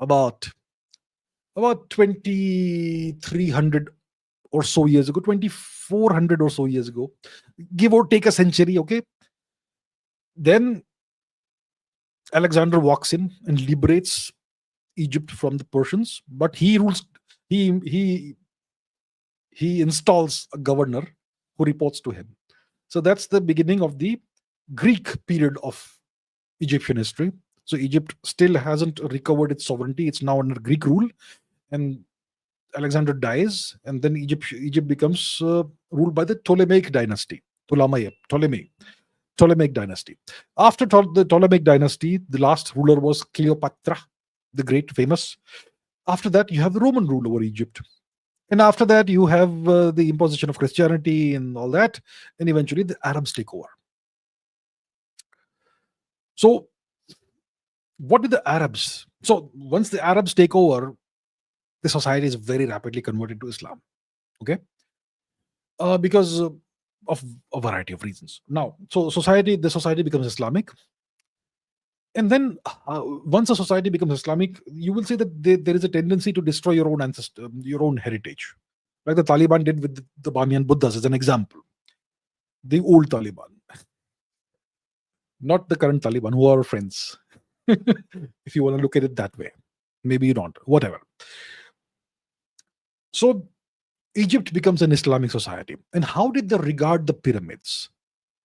about 2300 or so years ago, 2400 or so years ago, give or take a century. Okay, then Alexander walks in and liberates Egypt from the Persians, but he installs a governor who reports to him. So that's the beginning of the Greek period of Egyptian history. So Egypt still hasn't recovered its sovereignty. It's now under Greek rule, and Alexander dies, and then Egypt becomes ruled by the Ptolemaic dynasty. Ptolemaic dynasty. After the Ptolemaic dynasty, the last ruler was Cleopatra, the great, famous. After that, you have the Roman rule over Egypt. And after that, you have the imposition of Christianity and all that. And eventually, the Arabs take over. So, what did the Arabs? So, once the Arabs take over, the society is very rapidly converted to Islam. Okay? Because of a variety of reasons. Now, so the society becomes Islamic. And then once a society becomes Islamic, you will see that there is a tendency to destroy your own ancestor, your own heritage, like the Taliban did with the Bamiyan Buddhas as an example. The old Taliban, not the current Taliban, who are friends. If you want to look at it that way, maybe you don't. Whatever. So Egypt becomes an Islamic society, and how did they regard the pyramids?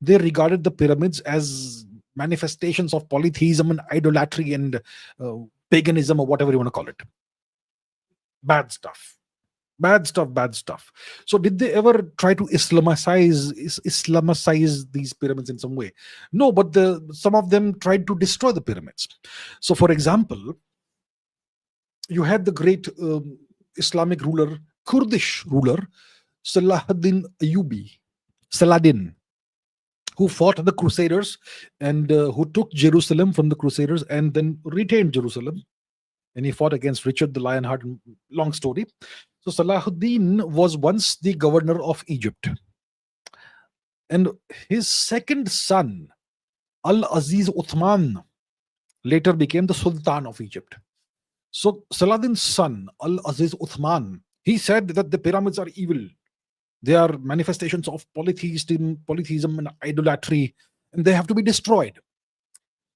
They regarded the pyramids as manifestations of polytheism and idolatry and paganism, or whatever you want to call it. Bad stuff. So did they ever try to Islamicize these pyramids in some way? No, but some of them tried to destroy the pyramids. So for example, you had the great Islamic ruler, Kurdish ruler, Saladin Ayyubi, Saladin, who fought the Crusaders and who took Jerusalem from the Crusaders and then retained Jerusalem. And he fought against Richard the Lionheart. Long story. So Salahuddin was once the governor of Egypt. And his second son, Al-Aziz Uthman, later became the Sultan of Egypt. So Saladin's son, Al-Aziz Uthman, he said that the pyramids are evil. They are manifestations of polytheism and idolatry, and they have to be destroyed.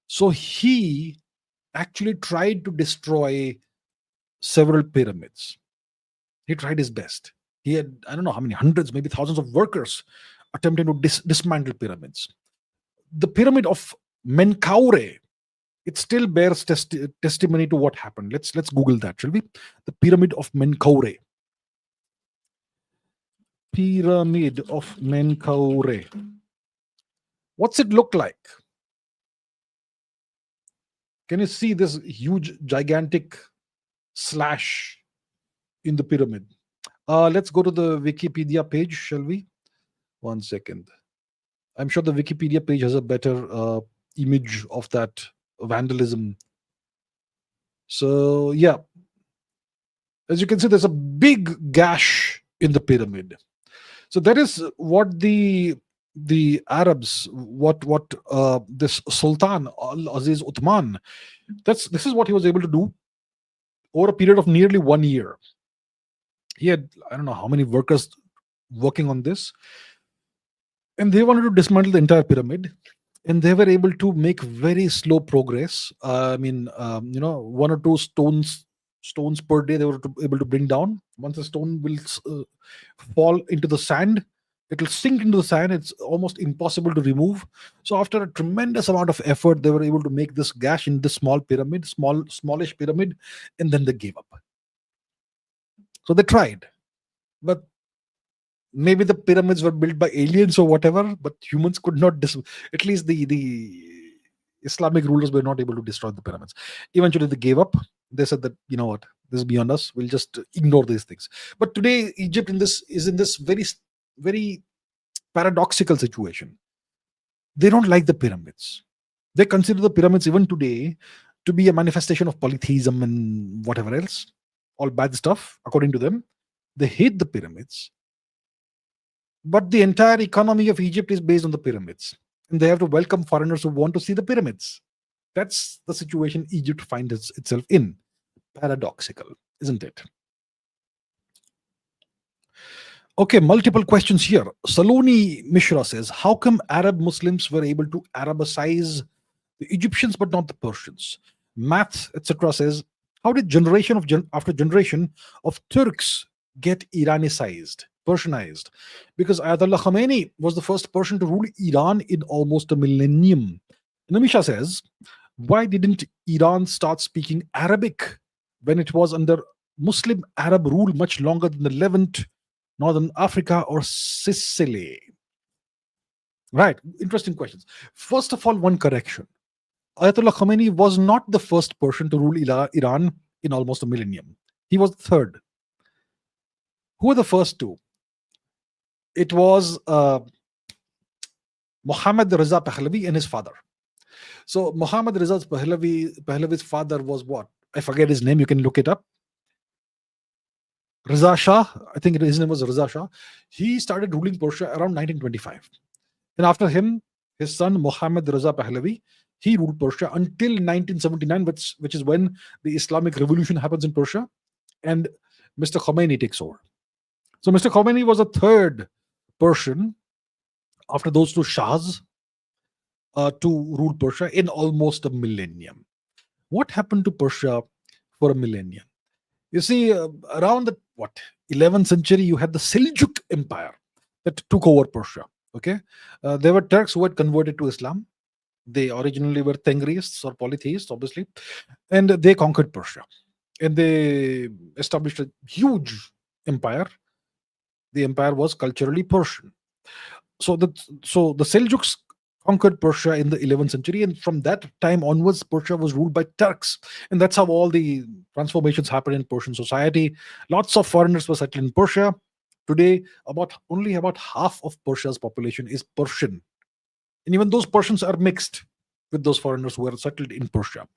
So he actually tried to destroy several pyramids. He tried his best. He had, I don't know how many, hundreds, maybe thousands of workers attempting to dismantle pyramids. The pyramid of Menkaure, it still bears testimony to what happened. Let's Google that, shall we? The pyramid of Menkaure. Pyramid of Menkaure. What's it look like? Can you see this huge, gigantic slash in the pyramid? Let's go to the Wikipedia page, shall we? One second. I'm sure the Wikipedia page has a better image of that vandalism. So, yeah, as you can see, there's a big gash in the pyramid. So that is what the Arabs, what this Sultan Al Aziz Uthman, this is what he was able to do over a period of nearly 1 year. He had, I don't know how many workers working on this, and they wanted to dismantle the entire pyramid, and they were able to make very slow progress. I mean, one or two stones per day they were able to bring down. Once a stone will fall into the sand, it will sink into the sand. It's almost impossible to remove. So after a tremendous amount of effort, they were able to make this gash in this smallish pyramid, and then they gave up. So they tried, but maybe the pyramids were built by aliens or whatever, but humans could not at least the Islamic rulers were not able to destroy the pyramids. Eventually they gave up. They said that, you know what, this is beyond us, we'll just ignore these things. But today Egypt is in this very paradoxical situation. They don't like the pyramids. They consider the pyramids even today to be a manifestation of polytheism and whatever else, all bad stuff according to them. They hate the pyramids, but the entire economy of Egypt is based on the pyramids, and they have to welcome foreigners who want to see the pyramids. That's the situation Egypt finds itself in. Paradoxical, isn't it? Okay, multiple questions here. Saloni Mishra says, how come Arab Muslims were able to Arabicize the Egyptians but not the Persians? Math, etc. says, how did after generation of Turks get Iranicized, Persianized? Because Ayatollah Khamenei was the first Persian to rule Iran in almost a millennium. Namisha says, why didn't Iran start speaking Arabic when it was under Muslim Arab rule much longer than the Levant, Northern Africa, or Sicily? Right, interesting questions. First of all, one correction. Ayatollah Khamenei was not the first Persian to rule Iran in almost a millennium. He was the third. Who were the first two? It was Muhammad Reza Pahlavi and his father. So Muhammad Reza Pahlavi's father was what? I forget his name. You can look it up. Reza Shah. I think his name was Reza Shah. He started ruling Persia around 1925. And after him, his son Muhammad Reza Pahlavi, he ruled Persia until 1979, which is when the Islamic Revolution happens in Persia, and Mr. Khomeini takes over. So Mr. Khomeini was a third Persian after those two Shahs to rule Persia in almost a millennium. What happened to Persia for a millennium? You see, around the 11th century, you had the Seljuk Empire that took over Persia. Okay, there were Turks who had converted to Islam. They originally were Tengriists or polytheists, obviously, and they conquered Persia, and they established a huge empire. The empire was culturally Persian. So the Seljuks conquered Persia in the 11th century, and from that time onwards, Persia was ruled by Turks, and that's how all the transformations happened in Persian society. Lots of foreigners were settled in Persia. Today, only about half of Persia's population is Persian, and even those Persians are mixed with those foreigners who are settled in Persia.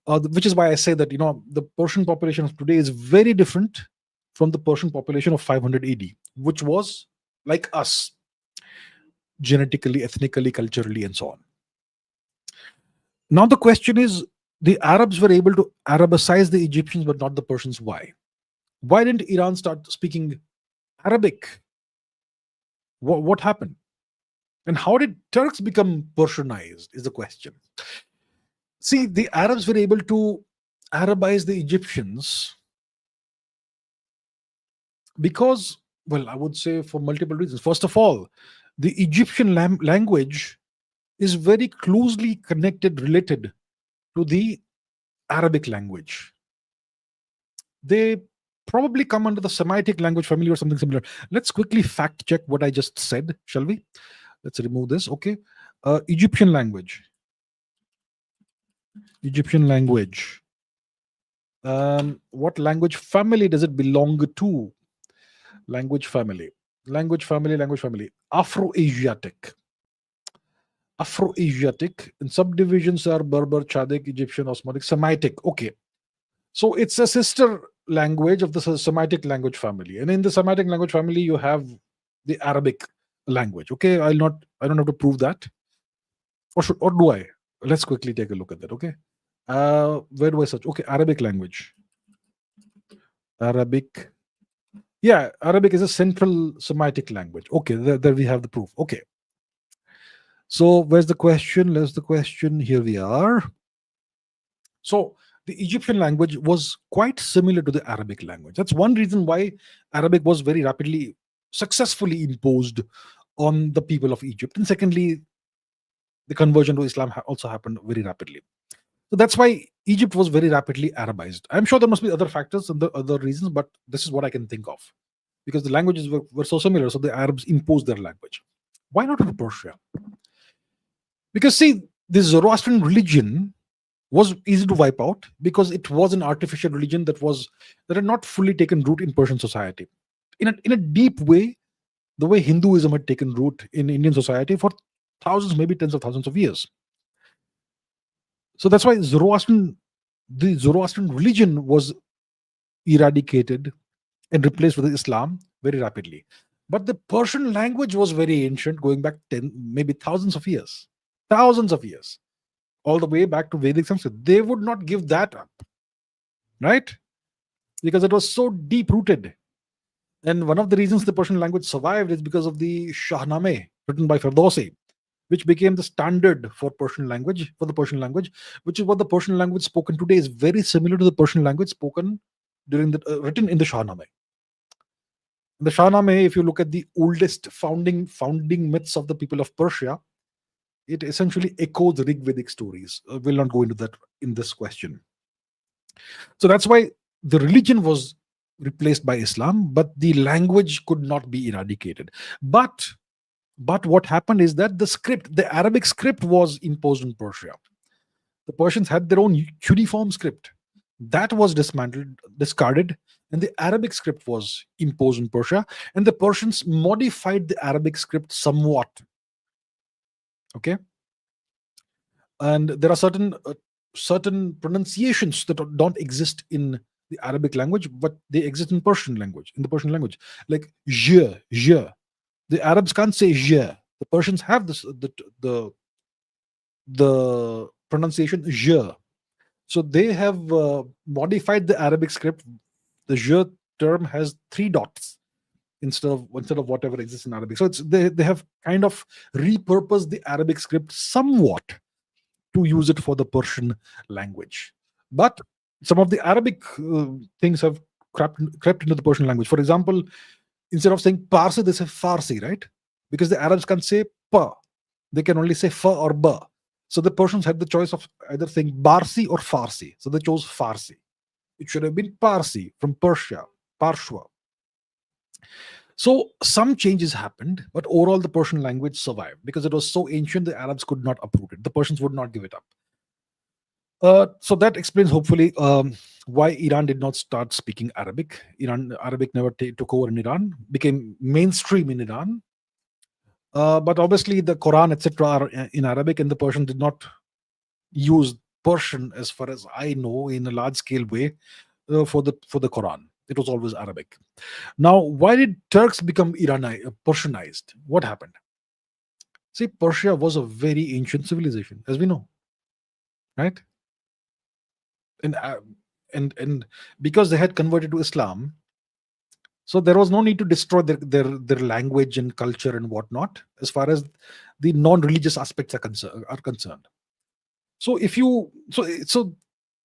Which is why I say that the Persian population of today is very different from the Persian population of 500 AD, which was like us, genetically, ethnically, culturally, and so on. Now the question is, the Arabs were able to Arabicize the Egyptians but not the Persians. Why? Why didn't Iran start speaking Arabic? What happened? And how did Turks become Persianized is the question. See, the Arabs were able to Arabize the Egyptians because, well, I would say for multiple reasons. First of all, the Egyptian language is very closely related to the Arabic language. They probably come under the Semitic language family or something similar. Let's quickly fact check what I just said, shall we? Let's remove this. Okay. Egyptian language. Egyptian language. What language family does it belong to? Language family. Language family. Language family. Afro-Asiatic. Afro-Asiatic. And subdivisions are Berber, Chadic, Egyptian, Osmanli, Semitic. Okay. So it's a sister language of the Semitic language family. And in the Semitic language family, you have the Arabic language. Okay. I don't have to prove that. Or do I? Let's quickly take a look at that. Okay. Where do I search? Okay. Arabic language. Arabic. Yeah. Arabic is a central Semitic language. Okay. There we have the proof. Okay. So where's the question? Here's the question. Here we are. So the Egyptian language was quite similar to the Arabic language. That's one reason why Arabic was very rapidly, successfully imposed on the people of Egypt. And secondly, the conversion to Islam also happened very rapidly. So that's why Egypt was very rapidly Arabized. I'm sure there must be other factors and the other reasons, but this is what I can think of. Because the languages were so similar, so the Arabs imposed their language. Why not to Persia? Because see, the Zoroastrian religion was easy to wipe out because it was an artificial religion that had not fully taken root in Persian society. In a deep way, the way Hinduism had taken root in Indian society for thousands, maybe tens of thousands of years. So that's why the Zoroastrian religion was eradicated and replaced with Islam very rapidly. But the Persian language was very ancient, going back maybe thousands of years. Thousands of years. All the way back to Vedic Sanskrit. They would not give that up. Right? Because it was so deep rooted. And one of the reasons the Persian language survived is because of the Shahnameh written by Ferdowsi, which became the standard for the Persian language, which is what the Persian language spoken today is very similar to the Persian language spoken during written in the Shahnameh. The Shahnameh, if you look at the oldest founding myths of the people of Persia, it essentially echoes Rig Vedic stories. We'll not go into that in this question. So that's why the religion was replaced by Islam, but the language could not be eradicated. But what happened is that the Arabic script was imposed in Persia. The Persians had their own cuneiform script. That was discarded, and the Arabic script was imposed in Persia, and the Persians modified the Arabic script somewhat. Okay, and there are certain pronunciations that don't exist in the Arabic language, but they exist in the Persian language, like je. The Arabs can't say je. The Persians have this the pronunciation je. So they have modified the Arabic script. The je term has 3 dots instead of whatever exists in Arabic. So they have kind of repurposed the Arabic script somewhat to use it for the Persian language. But some of the Arabic things have crept into the Persian language. For example, instead of saying Parsi, they say Farsi, right? Because the Arabs can't say pa. They can only say fa or ba. So the Persians had the choice of either saying Barsi or Farsi. So they chose Farsi. It should have been Parsi from Persia, Parshwa. So some changes happened, but overall the Persian language survived because it was so ancient the Arabs could not uproot it. The Persians would not give it up. So that explains hopefully why Iran did not start speaking Arabic. Arabic never took over in Iran, became mainstream in Iran. But obviously the Quran, etc., are in Arabic, and the Persians did not use Persian, as far as I know, in a large scale way for the Quran. It was always Arabic. Now, why did Turks become Persianized? What happened? See, Persia was a very ancient civilization, as we know, right? And because they had converted to Islam, so there was no need to destroy their language and culture and whatnot, as far as the non-religious aspects are concerned. So so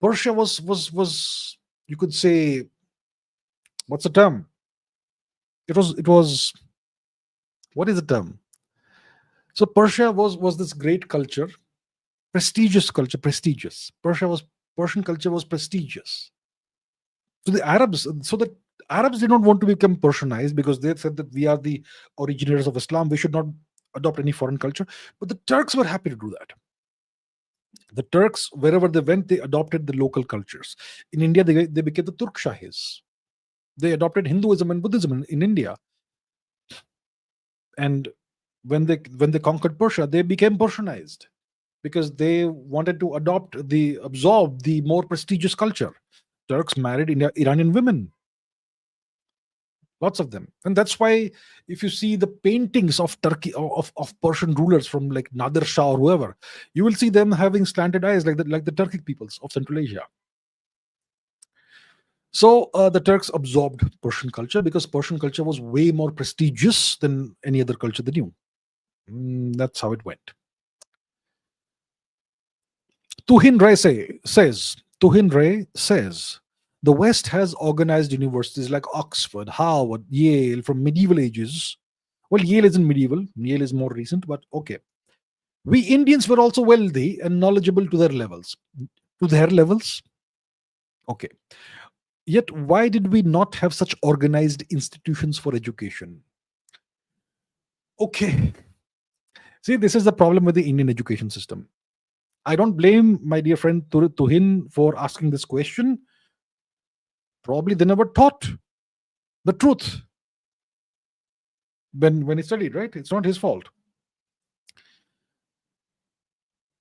Persia was you could say, what's the term? It was what is the term? So Persia was this great culture, prestigious culture, prestigious. Persian culture was prestigious. So the Arabs did not want to become Persianized because they said that we are the originators of Islam. We should not adopt any foreign culture. But the Turks were happy to do that. The Turks, wherever they went, they adopted the local cultures. In India, they became the Turkshahis. They adopted Hinduism and Buddhism in India. And when they conquered Persia, they became Persianized because they wanted to absorb the more prestigious culture. Turks married Iranian women, lots of them, and that's why if you see the paintings of Turkey of Persian rulers from like Nadir Shah or whoever, you will see them having slanted eyes like the Turkic peoples of Central Asia. So the Turks absorbed Persian culture because Persian culture was way more prestigious than any other culture they knew. That's how it went. Tuhin Ray says, the West has organized universities like Oxford, Harvard, Yale from medieval ages. Well, Yale isn't medieval, Yale is more recent, but okay. We Indians were also wealthy and knowledgeable to their levels. To their levels? Okay. Yet, why did we not have such organized institutions for education? Okay. See, this is the problem with the Indian education system. I don't blame my dear friend Tuhin for asking this question. Probably they never taught the truth when he studied, right? It's not his fault.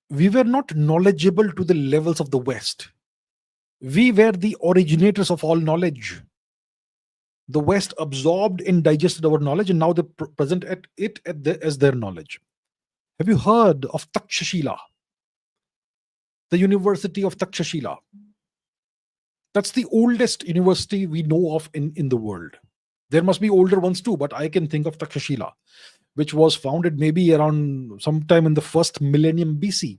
We were not knowledgeable to the levels of the West. We were the originators of all knowledge. The West absorbed and digested our knowledge, and now they present as their knowledge. Have you heard of Takshashila? The University of Takshashila. That's the oldest university we know of in the world. There must be older ones too, but I can think of Takshashila, which was founded maybe around sometime in the first millennium BC.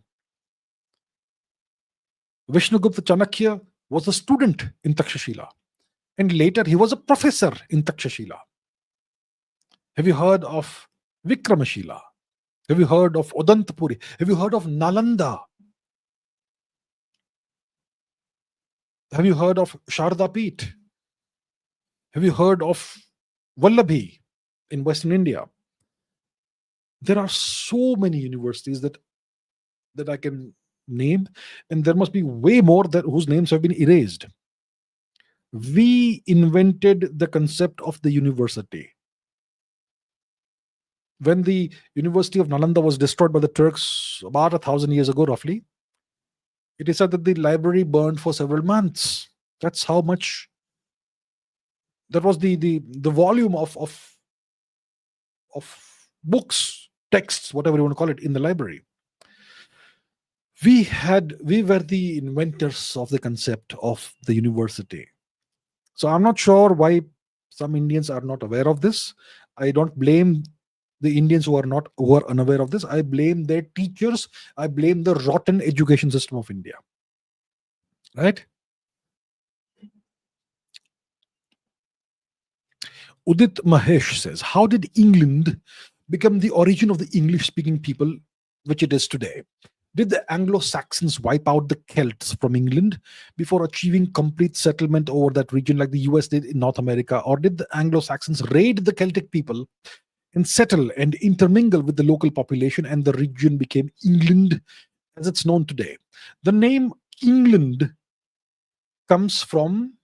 Vishnugupta Chanakya was a student in Takshashila, and later he was a professor in Takshashila. Have you heard of Vikramashila? Have you heard of Odantapuri? Have you heard of Nalanda? Have you heard of Sharda Peeth? Have you heard of Vallabhi in Western India? There are so many universities that I can name, and there must be way more whose names have been erased. We invented the concept of the university. When the University of Nalanda was destroyed by the Turks about 1,000 years ago, roughly, it is said that the library burned for several months. That's how much. That was the volume of books, texts, whatever you want to call it, in the library. We were the inventors of the concept of the university. So I'm not sure why some Indians are not aware of this. I don't blame the Indians who are unaware of this. I blame their teachers. I blame the rotten education system of India. Right? Udit Mahesh says, how did England become the origin of the English-speaking people, which it is today? Did the Anglo-Saxons wipe out the Celts from England before achieving complete settlement over that region like the US did in North America? Or did the Anglo-Saxons raid the Celtic people and settle and intermingle with the local population, and the region became England as it's known today? The name England comes from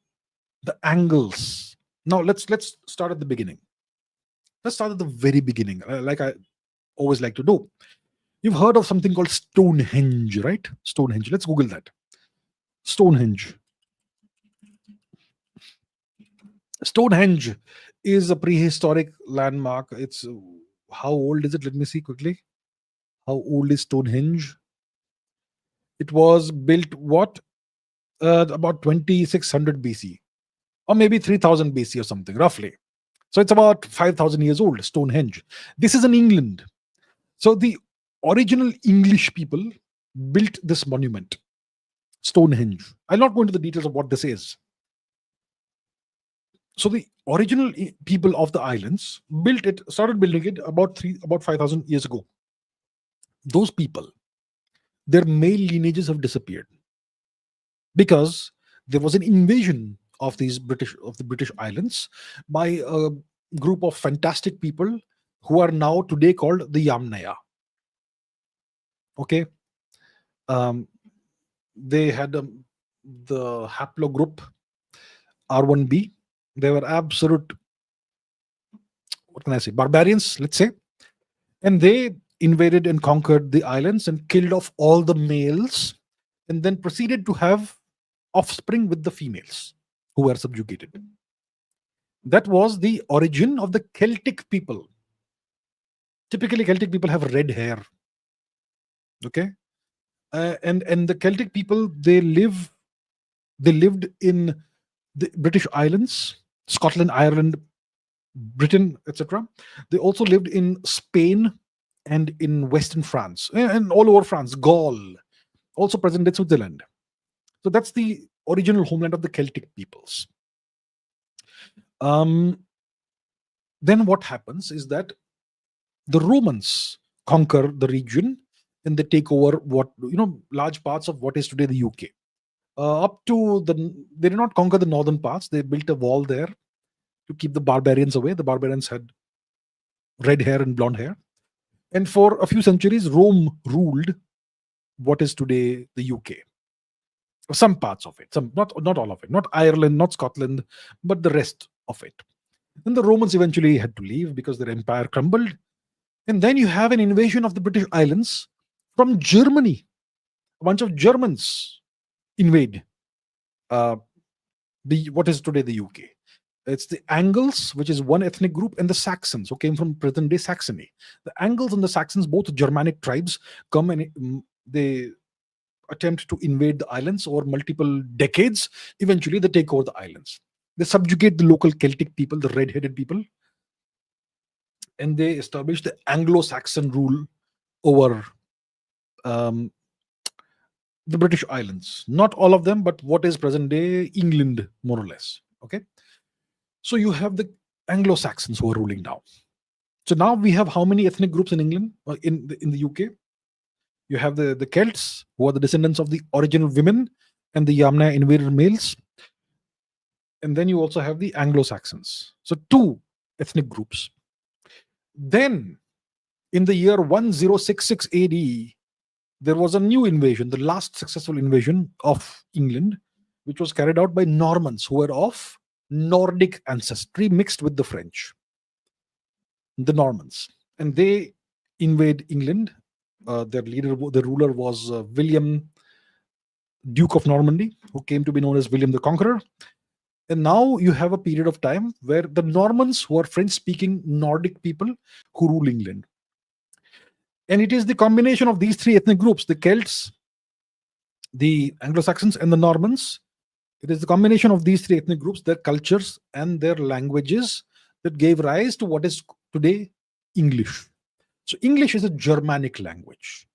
the Angles. Now let's start at the beginning. Let's start at the very beginning, like I always like to do. You've heard of something called Stonehenge, right? Stonehenge. Let's Google that. Stonehenge. Stonehenge is a prehistoric landmark. It's how old is it? Let me see quickly. How old is Stonehenge? It was built about 2600 BC, or maybe 3000 BC or something, roughly. So it's about 5000 years old. Stonehenge. This is in England. So the original English people built this monument, Stonehenge. I'll not go into the details of what this is. So the original people of the islands started building it about 5,000 years ago. Those people, their male lineages have disappeared because there was an invasion of the British islands by a group of fantastic people who are now today called the Yamnaya. Okay. They had the haplogroup R1b. They were absolute, what can I say, barbarians, let's say. And they invaded and conquered the islands and killed off all the males, and then proceeded to have offspring with the females who were subjugated. That was the origin of the Celtic people. Typically, Celtic people have red hair. Okay, and the Celtic people, they lived in the British Islands, Scotland, Ireland, Britain, etc. They also lived in Spain and in Western France and all over France, Gaul, also present day Switzerland. So that's the original homeland of the Celtic peoples. Um, then what happens is that the Romans conquer the region and they take over large parts of what is today the UK. Up to they did not conquer the northern parts. They built a wall there to keep the barbarians away. The barbarians had red hair and blonde hair. And for a few centuries, Rome ruled what is today the UK. Some parts of it, some not all of it, not Ireland, not Scotland, but the rest of it. And the Romans eventually had to leave because their empire crumbled. And then you have an invasion of the British Islands from Germany. A bunch of Germans invade what is today the UK. It's the Angles, which is one ethnic group, and the Saxons, who came from present-day Saxony. The Angles and the Saxons, both Germanic tribes, come and they attempt to invade the islands over multiple decades. Eventually, they take over the islands. They subjugate the local Celtic people, the red-headed people, and they establish the Anglo-Saxon rule over the British Islands. Not all of them, but what is present-day England, more or less. Okay. So you have the Anglo-Saxons who are ruling now. So now we have how many ethnic groups in England, in the UK? You have the Celts, who are the descendants of the original women and the Yamna invaded males. And then you also have the Anglo-Saxons. So two ethnic groups. Then in the year 1066 AD, there was a new invasion, the last successful invasion of England, which was carried out by Normans who were of Nordic ancestry mixed with the French, the Normans. And they invade England. Their ruler was William, Duke of Normandy, who came to be known as William the Conqueror. And now you have a period of time where the Normans, who are French-speaking Nordic people, who rule England. And it is the combination of these three ethnic groups, the Celts, the Anglo-Saxons, and the Normans. It is the combination of these three ethnic groups, their cultures and their languages, that gave rise to what is today English. So English is a Germanic language.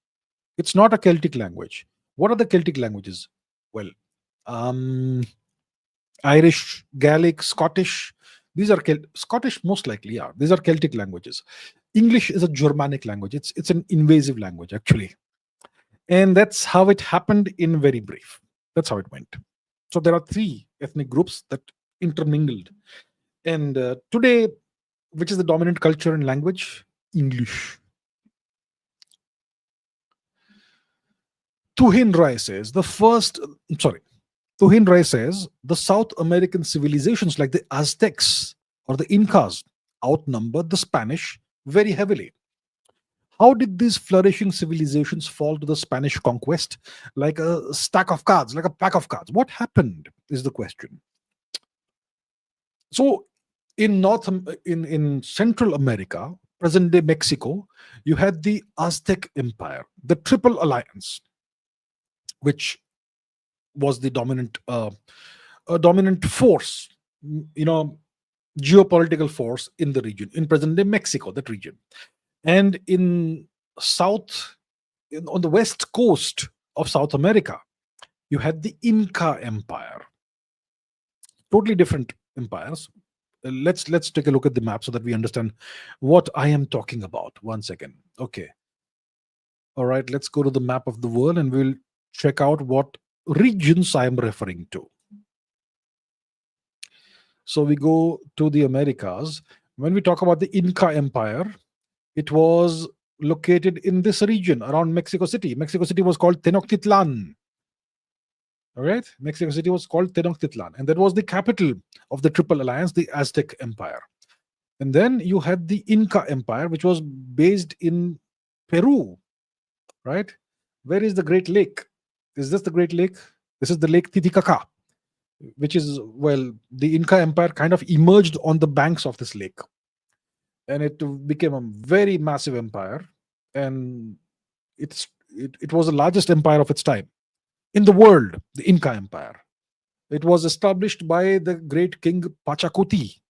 It's not a Celtic language. What are the Celtic languages? Well, Irish, Gaelic, Scottish. These are Scottish, most likely, yeah. These are Celtic languages. English is a Germanic language. It's an invasive language, actually. And that's how it happened in very brief. That's how it went. So there are three ethnic groups that intermingled. And today, which is the dominant culture and language? English. Tuhin Rai says, Tuhin Rai says, the South American civilizations like the Aztecs or the Incas outnumbered the Spanish very heavily. How did these flourishing civilizations fall to the Spanish conquest like a stack of cards, like a pack of cards? What happened is the question. So in Central America, present-day Mexico, you had the Aztec Empire, the Triple Alliance, which was the dominant force, geopolitical force in the region, in present-day Mexico, that region. And on the west coast of South America, you had the Inca Empire. Totally different empires. Let's take a look at the map so that we understand what I am talking about. 1 second. Okay. All right, let's go to the map of the world and we'll check out what regions I am referring to. So we go to the Americas. When we talk about the Inca Empire, it was located in this region around Mexico City. Mexico City was called Tenochtitlan. All right, Mexico City was called Tenochtitlan, and that was the capital of the Triple Alliance, the Aztec Empire. And then you had the Inca Empire, which was based in Peru, right? Where is the Great Lake? Is this the Great Lake? This is the Lake Titicaca, which is, well, the Inca Empire kind of emerged on the banks of this lake, and it became a very massive empire. And it was the largest empire of its time in the world, the Inca Empire. It was established by the great king Pachacuti.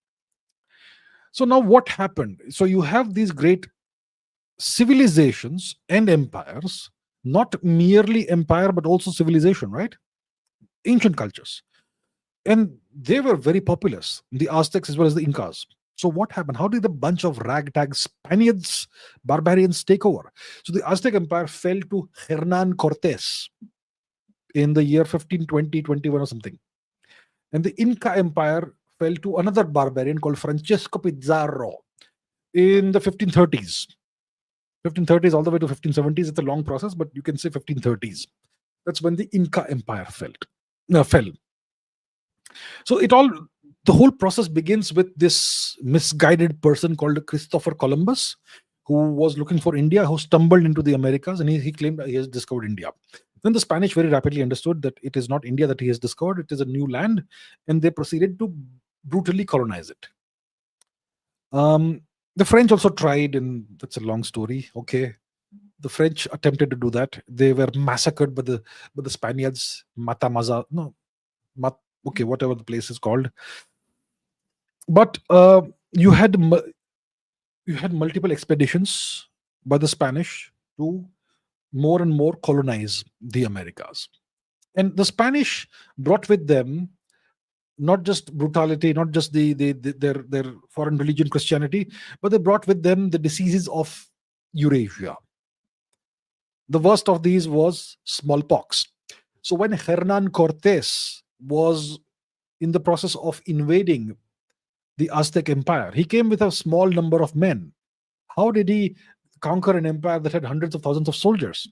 So now what happened? So you have these great civilizations and empires, not merely empire, but also civilization, right? Ancient cultures. And they were very populous, the Aztecs as well as the Incas. So what happened? How did a bunch of ragtag Spaniards, barbarians take over? So the Aztec Empire fell to Hernan Cortes in the year 1520, 21 or something. And the Inca Empire fell to another barbarian called Francesco Pizarro in the 1530s. 1530s all the way to 1570s. It's a long process, but you can say 1530s. That's when the Inca Empire fell. So the whole process begins with this misguided person called Christopher Columbus, who was looking for India, who stumbled into the Americas, and he claimed that he has discovered India. Then the Spanish very rapidly understood that it is not India that he has discovered, it is a new land, and they proceeded to brutally colonize it. The French also tried, and that's a long story. Okay, the French attempted to do that. They were massacred by the Spaniards. Matamaza, no, okay, whatever the place is called. But you had multiple expeditions by the Spanish to more and more colonize the Americas, and the Spanish brought with them not just brutality, not just their foreign religion Christianity, but they brought with them the diseases of Eurasia. The worst of these was smallpox. So when Hernan Cortes was in the process of invading the Aztec Empire, he came with a small number of men. How did he conquer an empire that had hundreds of thousands of soldiers?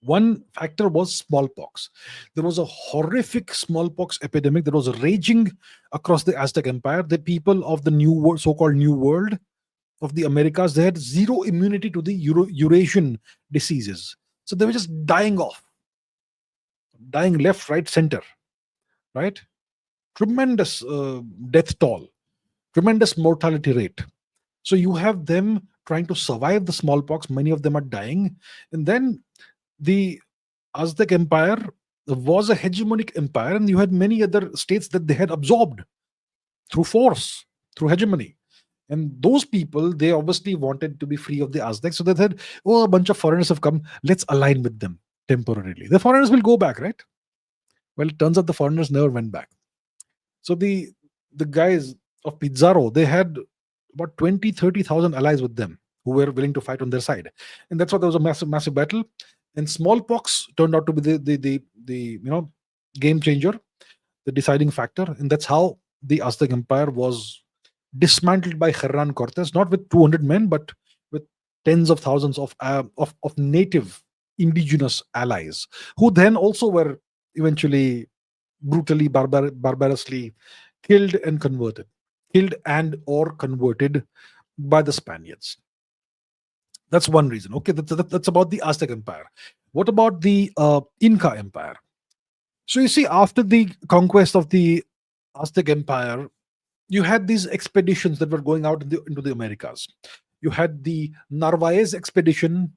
One factor was smallpox. There was a horrific smallpox epidemic that was raging across the Aztec Empire. The people of the New World, so-called New World of the Americas, they had zero immunity to the Eurasian diseases. So they were just dying off, dying left, right, center, right? Tremendous death toll, tremendous mortality rate. So you have them trying to survive the smallpox. Many of them are dying. And then the Aztec Empire was a hegemonic empire, and you had many other states that they had absorbed through force, through hegemony. And those people, they obviously wanted to be free of the Aztecs. So they said, oh, a bunch of foreigners have come. Let's align with them temporarily. The foreigners will go back, right? Well, it turns out the foreigners never went back. So the guys of Pizarro, they had about 20,000-30,000 allies with them who were willing to fight on their side. And that's why there was a massive battle. And smallpox turned out to be the game changer, the deciding factor. And that's how the Aztec Empire was dismantled by Hernan Cortes, not with 200 men, but with tens of thousands of native indigenous allies, who then also were eventually brutally, barbarously killed and or converted by the Spaniards. That's one reason. Okay, that's about the Aztec Empire. What about the Inca Empire? So you see, after the conquest of the Aztec Empire, you had these expeditions that were going out into the Americas. You had the Narvaez expedition,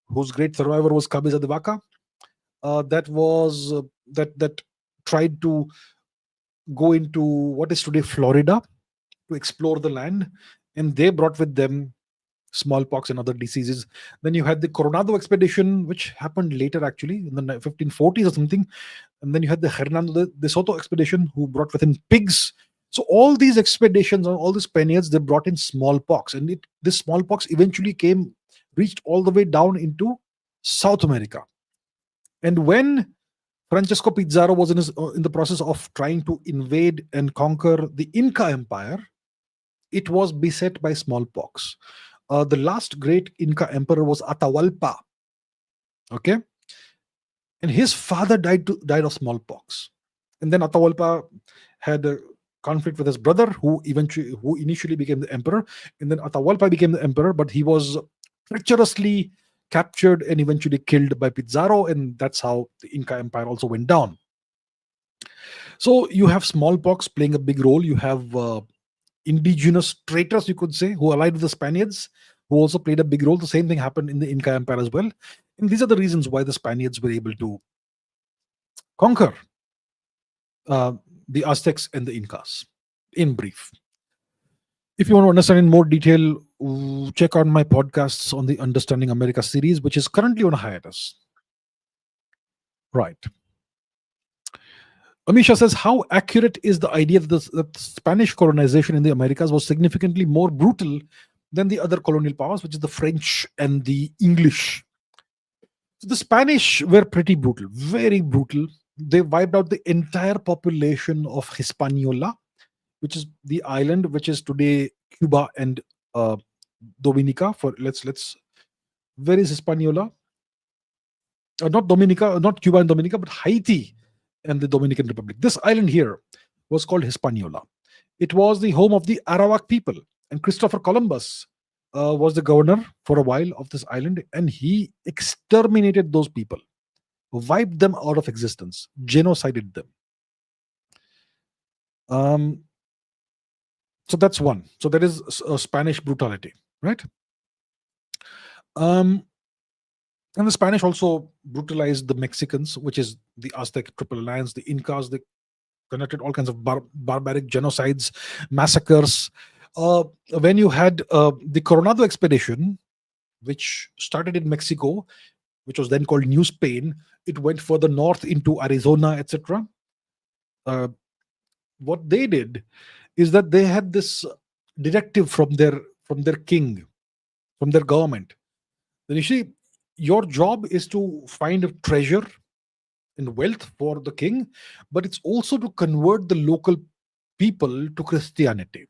whose great survivor was Cabeza de Vaca. That tried to go into what is today Florida to explore the land, and they brought with them smallpox and other diseases. Then you had the Coronado expedition, which happened later, actually in the 1540s or something. And then you had the Hernando de Soto expedition, who brought with him pigs. So all these expeditions, all the Spaniards, they brought in smallpox, and this smallpox eventually reached all the way down into South America. And when Francesco Pizarro was in the process of trying to invade and conquer the Inca Empire, it was beset by smallpox. The last great Inca emperor was Atahualpa. Okay, and his father died of smallpox. And then Atahualpa had a conflict with his brother, who initially became the emperor, and then Atahualpa became the emperor, but he was treacherously captured and eventually killed by Pizarro, and that's how the Inca Empire also went down. So you have smallpox playing a big role. You have indigenous traitors, you could say, who allied with the Spaniards, who also played a big role. The same thing happened in the Inca Empire as well. And these are the reasons why the Spaniards were able to conquer uh, the Aztecs and the Incas, in brief. If you want to understand in more detail, check out my podcasts on the Understanding America series, which is currently on hiatus. Right. Amisha says, how accurate is the idea that Spanish colonization in the Americas was significantly more brutal than the other colonial powers, which is the French and the English? So the Spanish were pretty brutal, very brutal. They wiped out the entire population of Hispaniola, which is the island which is today Cuba and uh, Dominica. Where is Hispaniola? Not Dominica, not Cuba and Dominica, but Haiti and the Dominican Republic. This island here was called Hispaniola. It was the home of the Arawak people, and Christopher Columbus was the governor for a while of this island, and he exterminated those people, wiped them out of existence, genocided them. So that's one. So there is Spanish brutality, right? And the Spanish also brutalized the Mexicans, which is the Aztec Triple Alliance, the Incas. They conducted all kinds of barbaric genocides, massacres. When you had the Coronado expedition, which started in Mexico, which was then called New Spain, it went further north into Arizona, etc. What they did is that they had this directive from their king, from their government. Then you see, your job is to find a treasure and wealth for the king, but it's also to convert the local people to Christianity.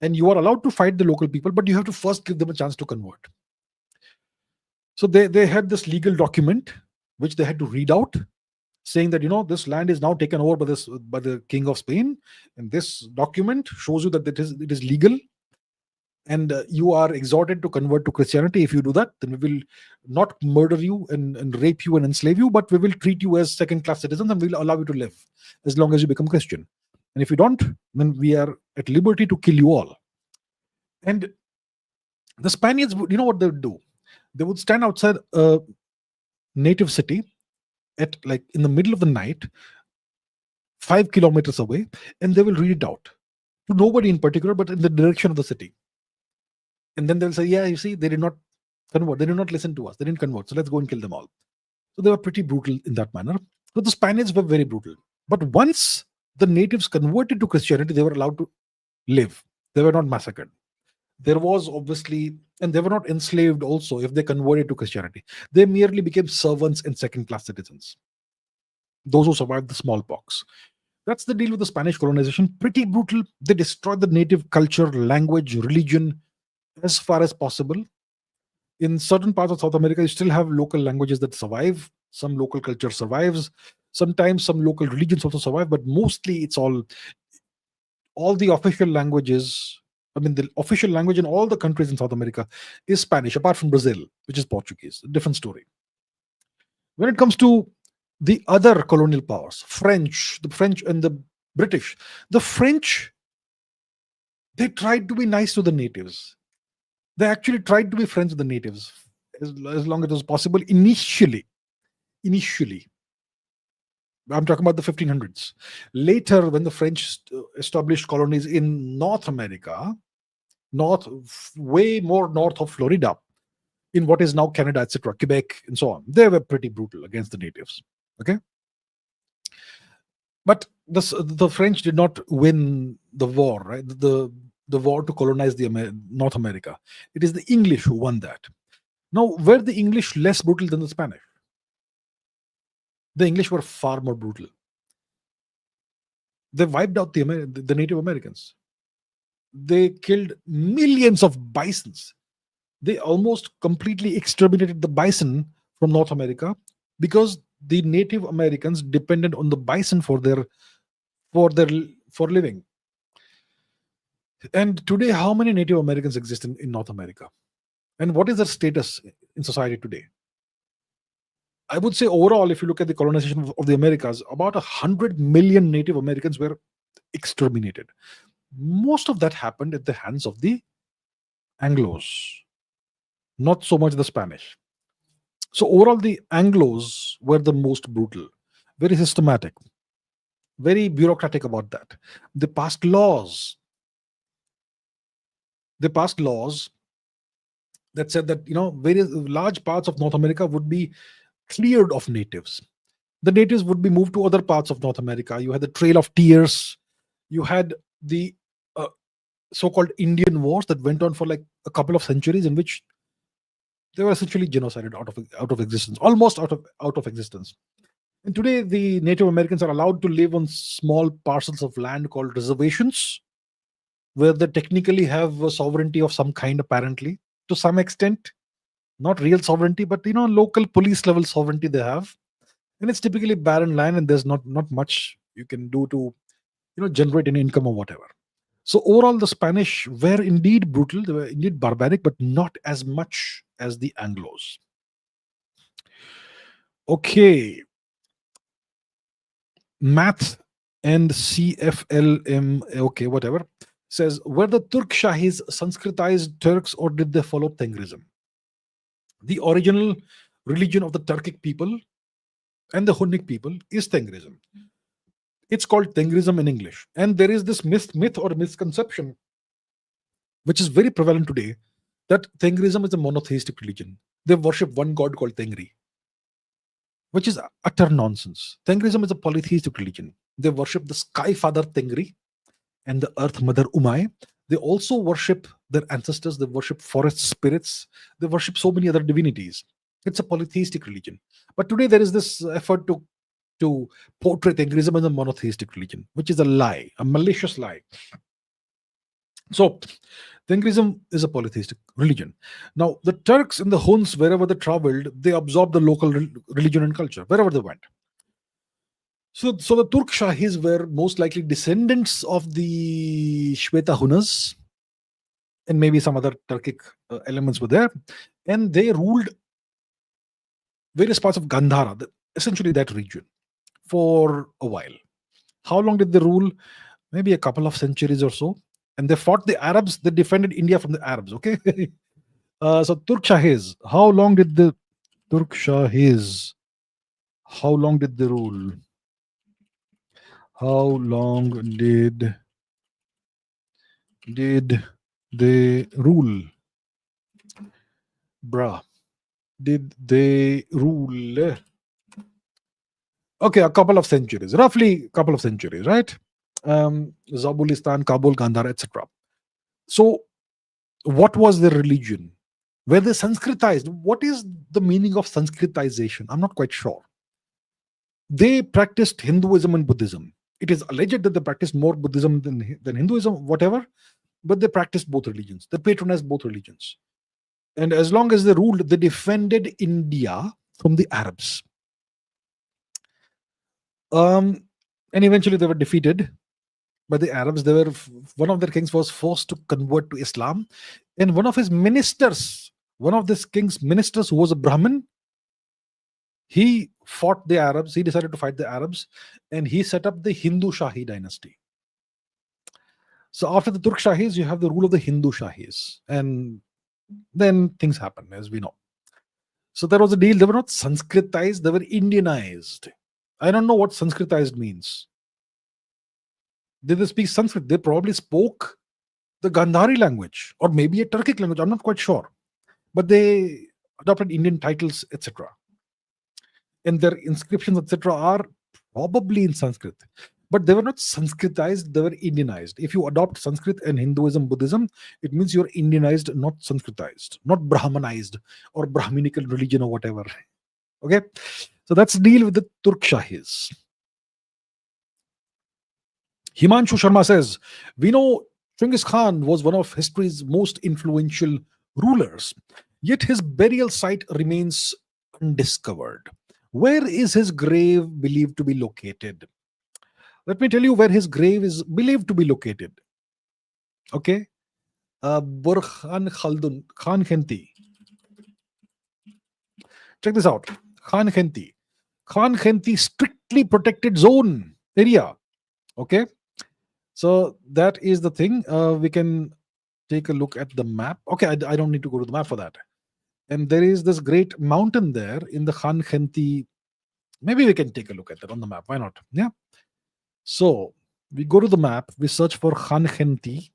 And you are allowed to fight the local people, but you have to first give them a chance to convert. So they had this legal document which they had to read out, saying that this land is now taken over by the king of Spain, and this document shows you that it is legal, and you are exhorted to convert to Christianity. If you do that, then we will not murder you and rape you and enslave you, but we will treat you as second-class citizens, and we'll allow you to live as long as you become Christian. And if you don't, then we are at liberty to kill you all. And the Spaniards, what they would do? They would stand outside a native city at in the middle of the night, 5 kilometers away, and they will read it out to nobody in particular, but in the direction of the city. And then they'll say, yeah, you see, they did not convert. They did not listen to us. They didn't convert. So let's go and kill them all. So they were pretty brutal in that manner. So the Spaniards were very brutal. But once the natives converted to Christianity, they were allowed to live. They were not massacred. There was obviously, and they were not enslaved also if they converted to Christianity. They merely became servants and second-class citizens. Those who survived the smallpox. That's the deal with the Spanish colonization. Pretty brutal. They destroyed the native culture, language, religion as far as possible. In certain parts of South America, you still have local languages that survive. Some local culture survives. Sometimes some local religions also survive, but mostly it's all the official languages. I mean, the official language in all the countries in South America is Spanish, apart from Brazil, which is Portuguese. A different story. When it comes to the other colonial powers, the French and the British, the French, they tried to be nice to the natives. They actually tried to be friends with the natives as long as it was possible initially. I'm talking about the 1500s. Later, when the French established colonies in North America, way more north of Florida, in what is now Canada, etc., Quebec, and so on, they were pretty brutal against the natives. Okay, but the French did not win the war, right? The war to colonize North America. It is the English who won that. Now, were the English less brutal than the Spanish? The English were far more brutal. They wiped out the Native Americans. They killed millions of bisons. They almost completely exterminated the bison from North America because the Native Americans depended on the bison for their for living. And today, how many Native Americans exist in North America? And what is their status in society today? I would say overall, if you look at the colonization of the Americas, about 100 million Native Americans were exterminated. Most of that happened at the hands of the Anglos, not so much the Spanish. So overall, the Anglos were the most brutal, very systematic, very bureaucratic about that. They passed laws. They passed laws that said that various large parts of North America would be cleared of natives. The natives would be moved to other parts of North America. You had the Trail of Tears. You had the so-called Indian Wars that went on for like a couple of centuries, in which they were essentially genocided out of existence, almost out of existence. And today, the Native Americans are allowed to live on small parcels of land called reservations, where they technically have a sovereignty of some kind, apparently, to some extent. Not real sovereignty, but local police level sovereignty they have. And it's typically barren land, and there's not much you can do to generate an income or whatever. So overall, the Spanish were indeed brutal, they were indeed barbaric, but not as much as the Anglos. Okay. Math and CFLM, okay, whatever, says, were the Turk Shahis Sanskritized Turks, or did they follow Tengrism? The original religion of the Turkic people and the Hunnic people is Tengrism. It's called Tengrism in English. And there is this myth or misconception, which is very prevalent today, that Tengrism is a monotheistic religion. They worship one god called Tengri, which is utter nonsense. Tengrism is a polytheistic religion. They worship the sky father Tengri and the earth mother Umay. They also worship their ancestors. They worship forest spirits. They worship so many other divinities. It's a polytheistic religion. But today there is this effort to portray Tengrism as a monotheistic religion, which is a lie, a malicious lie. So Tengrism is a polytheistic religion. Now, the Turks and the Huns, wherever they traveled, they absorbed the local religion and culture, wherever they went. So the Turk Shahis were most likely descendants of the Shweta Hunas, and maybe some other Turkic elements were there, and they ruled various parts of Gandhara, essentially that region, for a while. How long did they rule? Maybe a couple of centuries or so. And they fought the Arabs. They defended India from the Arabs. Okay. So Turk Shahis, how long did the Turk Shahis? How long did they rule? How long did they rule? Bruh. Did they rule? Okay, a couple of centuries, roughly a couple of centuries, right? Zabulistan, Kabul, Gandhara, etc. So, what was their religion? Were they Sanskritized? What is the meaning of Sanskritization? I'm not quite sure. They practiced Hinduism and Buddhism. It is alleged that they practiced more Buddhism than Hinduism, whatever, but they practiced both religions. They patronized both religions. And as long as they ruled, they defended India from the Arabs. And eventually they were defeated by the Arabs. One of their kings was forced to convert to Islam, and one of this king's ministers, who was a Brahmin, he fought the Arabs. He decided to fight the Arabs, and he set up the Hindu Shahi dynasty. So after the Turk Shahis, you have the rule of the Hindu Shahis, and then things happen, as we know. So there was a deal. They were not Sanskritized, they were Indianized. I don't know what Sanskritized means. Did they speak Sanskrit? They probably spoke the Gandhari language, or maybe a Turkic language. I'm not quite sure. But they adopted Indian titles, etc. And their inscriptions, etc., are probably in Sanskrit. But they were not Sanskritized, they were Indianized. If you adopt Sanskrit and Hinduism, Buddhism, it means you're Indianized, not Sanskritized, not Brahmanized or Brahminical religion or whatever. Okay? So that's the deal with the Turk Shahis. Himanshu Sharma says, we know Genghis Khan was one of history's most influential rulers, yet his burial site remains undiscovered. Where is his grave believed to be located? Let me tell you where his grave is believed to be located. Okay. Burkhan Khaldun, Khan Khenti. Check this out. Khan Khenti. Khan Khenti strictly protected zone area. Okay. So that is the thing. We can take a look at the map. Okay, I don't need to go to the map for that. And there is this great mountain there in the Khan Khenti. Maybe we can take a look at that on the map. Why not? Yeah. So we go to the map, we search for Khan Khenti,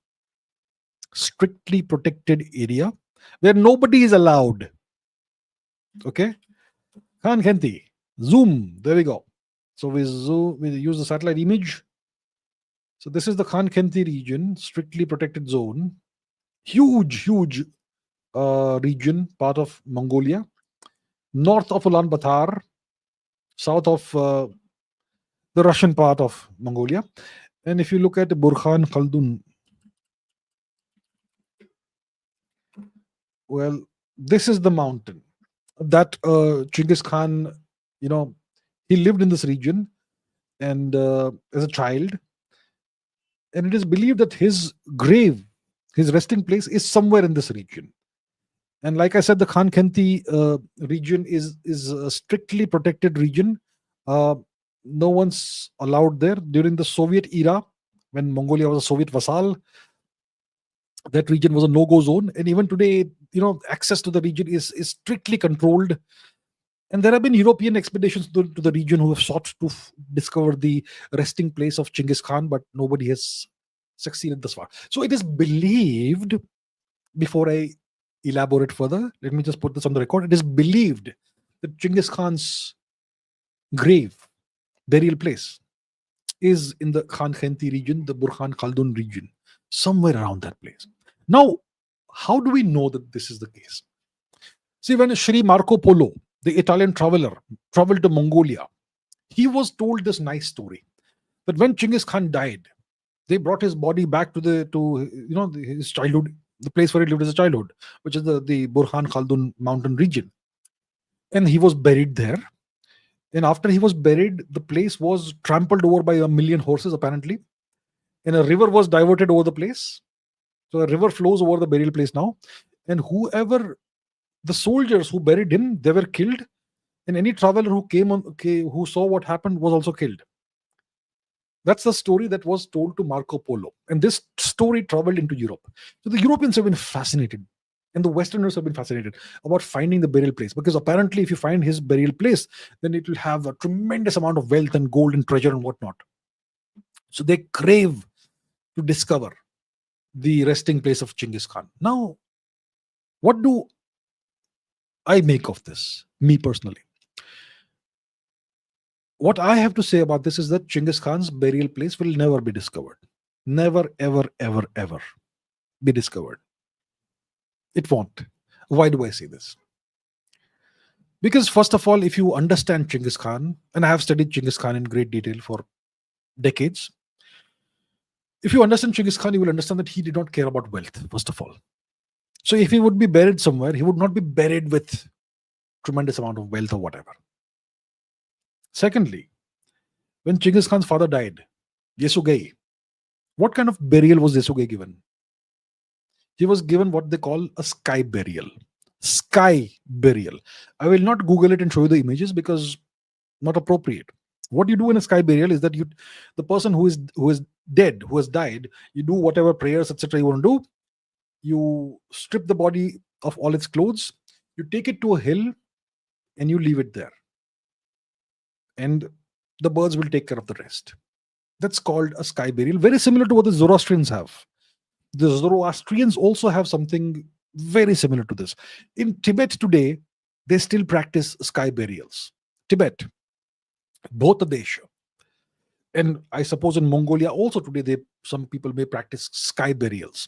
strictly protected area where nobody is allowed. Okay. Khan Khenti. Zoom. There we go. So we zoom, we use the satellite image. So this is the Khan Khenti region, strictly protected zone. Huge region, part of Mongolia, north of Ulaanbaatar, south of the Russian part of Mongolia. And if you look at Burkhan Khaldun, well, this is the mountain that Genghis Khan, he lived in this region and as a child. And it is believed that his grave, his resting place, is somewhere in this region. And like I said, the Khan Khenti region is a strictly protected region. No one's allowed there. During the Soviet era, when Mongolia was a Soviet vassal, that region was a no-go zone. And even today, access to the region is strictly controlled. And there have been European expeditions to the region who have sought to discover the resting place of Genghis Khan, but nobody has succeeded thus far. So it is believed, before I elaborate further, let me just put this on the record. It is believed that Genghis Khan's grave, burial place, is in the Khan Khenti region, the Burkhan Khaldun region, somewhere around that place. Now, how do we know that this is the case? See, when Sri Marco Polo, the Italian traveler, traveled to Mongolia, he was told this nice story that when Genghis Khan died, they brought his body back to his childhood, the place where he lived as a childhood, which is the Burkhan Khaldun mountain region. And he was buried there. And after he was buried, the place was trampled over by 1,000,000 horses, apparently. And a river was diverted over the place. So a river flows over the burial place now. And the soldiers who buried him, they were killed. And any traveler who saw what happened was also killed. That's the story that was told to Marco Polo. And this story traveled into Europe. So the Europeans have been fascinated, and the Westerners have been fascinated about finding the burial place. Because apparently, if you find his burial place, then it will have a tremendous amount of wealth and gold and treasure and whatnot. So they crave to discover the resting place of Genghis Khan. Now, what do I make of this, me personally? What I have to say about this is that Genghis Khan's burial place will never be discovered. Never, ever, ever, ever be discovered. It won't. Why do I say this? Because first of all, if you understand Genghis Khan, and I have studied Genghis Khan in great detail for decades, if you understand Genghis Khan, you will understand that he did not care about wealth, first of all. So if he would be buried somewhere, he would not be buried with tremendous amount of wealth or whatever. Secondly, when Genghis Khan's father died, Yesugei, what kind of burial was Yesugei given? He was given what they call a sky burial. Sky burial. I will not Google it and show you the images because not appropriate. What you do in a sky burial is that the person who is dead, who has died, you do whatever prayers, etc. you want to do. You strip the body of all its clothes, you take it to a hill, and you leave it there. And the birds will take care of the rest. That's called a sky burial, very similar to what the Zoroastrians have. The Zoroastrians also have something very similar to this. In Tibet today, they still practice sky burials. Tibet, both Desha. And I suppose in Mongolia also today, some people may practice sky burials.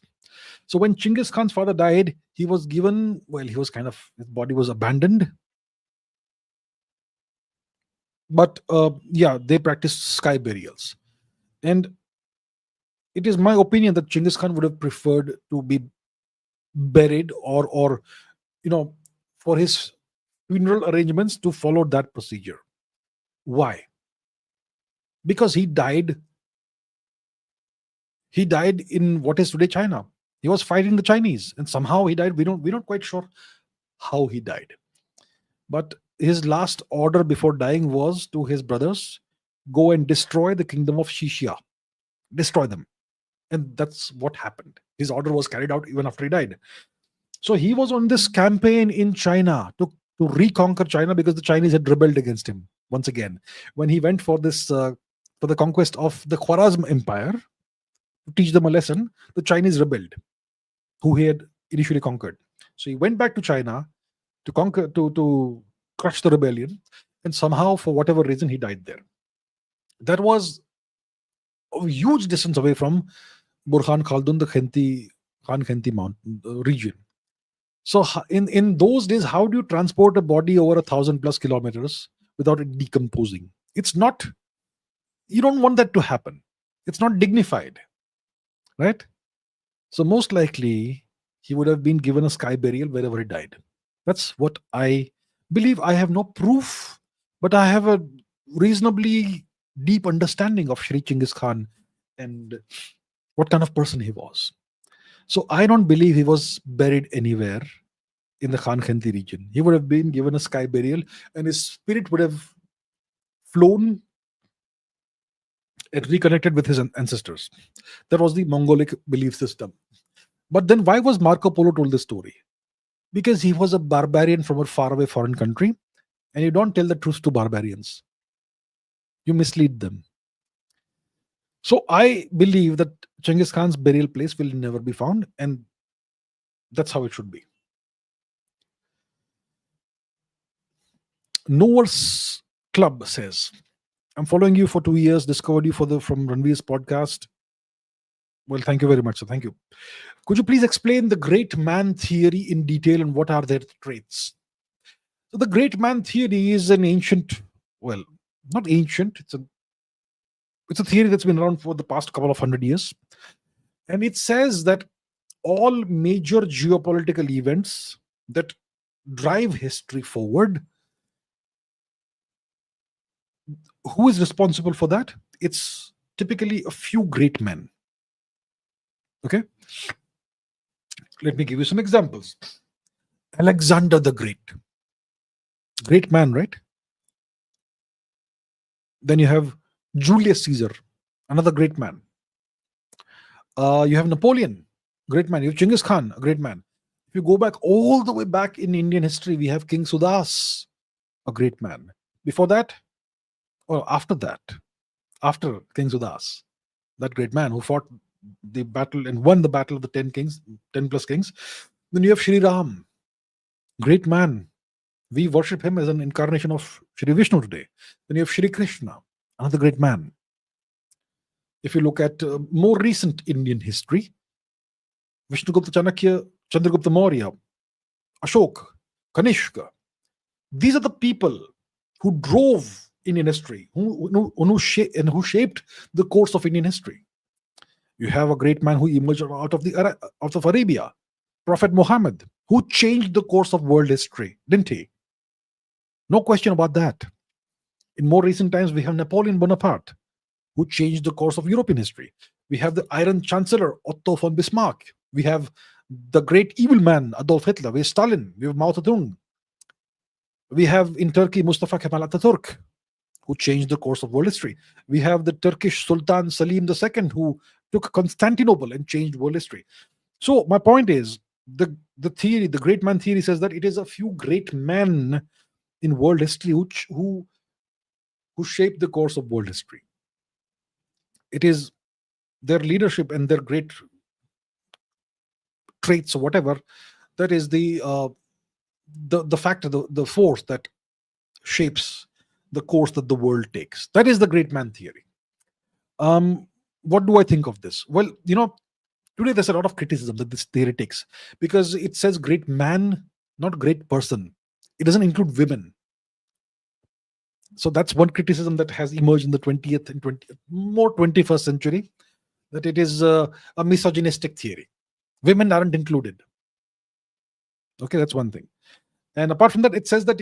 So when Genghis Khan's father died, he was given, his body was abandoned. But they practiced sky burials. And it is my opinion that Genghis Khan would have preferred to be buried or for his funeral arrangements to follow that procedure. Why? Because he died in what is today China. He was fighting the Chinese, and somehow he died. We're not quite sure how he died. But his last order before dying was to his brothers, go and destroy the kingdom of Shishia. Destroy them. And that's what happened. His order was carried out even after he died. So he was on this campaign in China to reconquer China because the Chinese had rebelled against him once again. When he went for this for the conquest of the Khwarazm Empire to teach them a lesson, the Chinese rebelled, who he had initially conquered. So he went back to China to conquer to crush the rebellion, and somehow, for whatever reason, he died there. That was a huge distance away from Burhan Khaldun, the Khan Khenti mountain region. So in those days, how do you transport a body over 1,000+ kilometers without it decomposing? It's not. You don't want that to happen. It's not dignified, right? So most likely he would have been given a sky burial wherever he died. That's what I believe. I have no proof, but I have a reasonably deep understanding of Shri Chinggis Khan and what kind of person he was. So I don't believe he was buried anywhere in the Khan Khenti region. He would have been given a sky burial, and his spirit would have flown and reconnected with his ancestors. That was the Mongolic belief system. But then why was Marco Polo told this story? Because he was a barbarian from a faraway foreign country, and you don't tell the truth to barbarians. You mislead them. So I believe that Genghis Khan's burial place will never be found, and that's how it should be. Noah's Club says, I'm following you for 2 years, discovered you from Ranveer's podcast. Well, thank you very much. So thank you. Could you please explain the great man theory in detail and what are their traits? So the great man theory is an ancient, well, not ancient, it's a theory that's been around for the past couple of 100 years. And it says that all major geopolitical events that drive history forward, who is responsible for that? It's typically a few great men. Okay? Let me give you some examples. Alexander the Great. Great man, right? Then you have Julius Caesar, another great man. You have Napoleon, great man. You have Genghis Khan, a great man. If you go back all the way back in Indian history, we have King Sudas, a great man. Before that, or after that, after King Sudas, that great man who fought the battle and won the battle of the 10 kings, 10 plus kings. Then you have Shri Ram, great man. We worship him as an incarnation of Shri Vishnu today. Then you have Shri Krishna, another great man. If you look at more recent Indian history, Vishnugupta Chanakya, Chandragupta Maurya, Ashok, Kanishka, these are the people who drove Indian history, who shaped the course of Indian history. You have a great man who emerged out of Arabia, Prophet Muhammad, who changed the course of world history, didn't he? No question about that. In more recent times, we have Napoleon Bonaparte, who changed the course of European history. We have the Iron Chancellor, Otto von Bismarck. We have the great evil man, Adolf Hitler. We have Stalin. We have Mao Zedong. We have in Turkey, Mustafa Kemal Atatürk, who changed the course of world history. We have the Turkish Sultan Salim II, who took Constantinople and changed world history. So my point is, the theory, the great man theory, says that it is a few great men in world history who shaped the course of world history. It is their leadership and their great traits or whatever that is the factor, the force that shapes the course that the world takes. That is the great man theory. What do I think of this? Well, today there's a lot of criticism that this theory takes because it says great man, not great person. It doesn't include women. So that's one criticism that has emerged in the 20th and 21st century, that it is a misogynistic theory. Women aren't included. Okay, that's one thing. And apart from that, it says that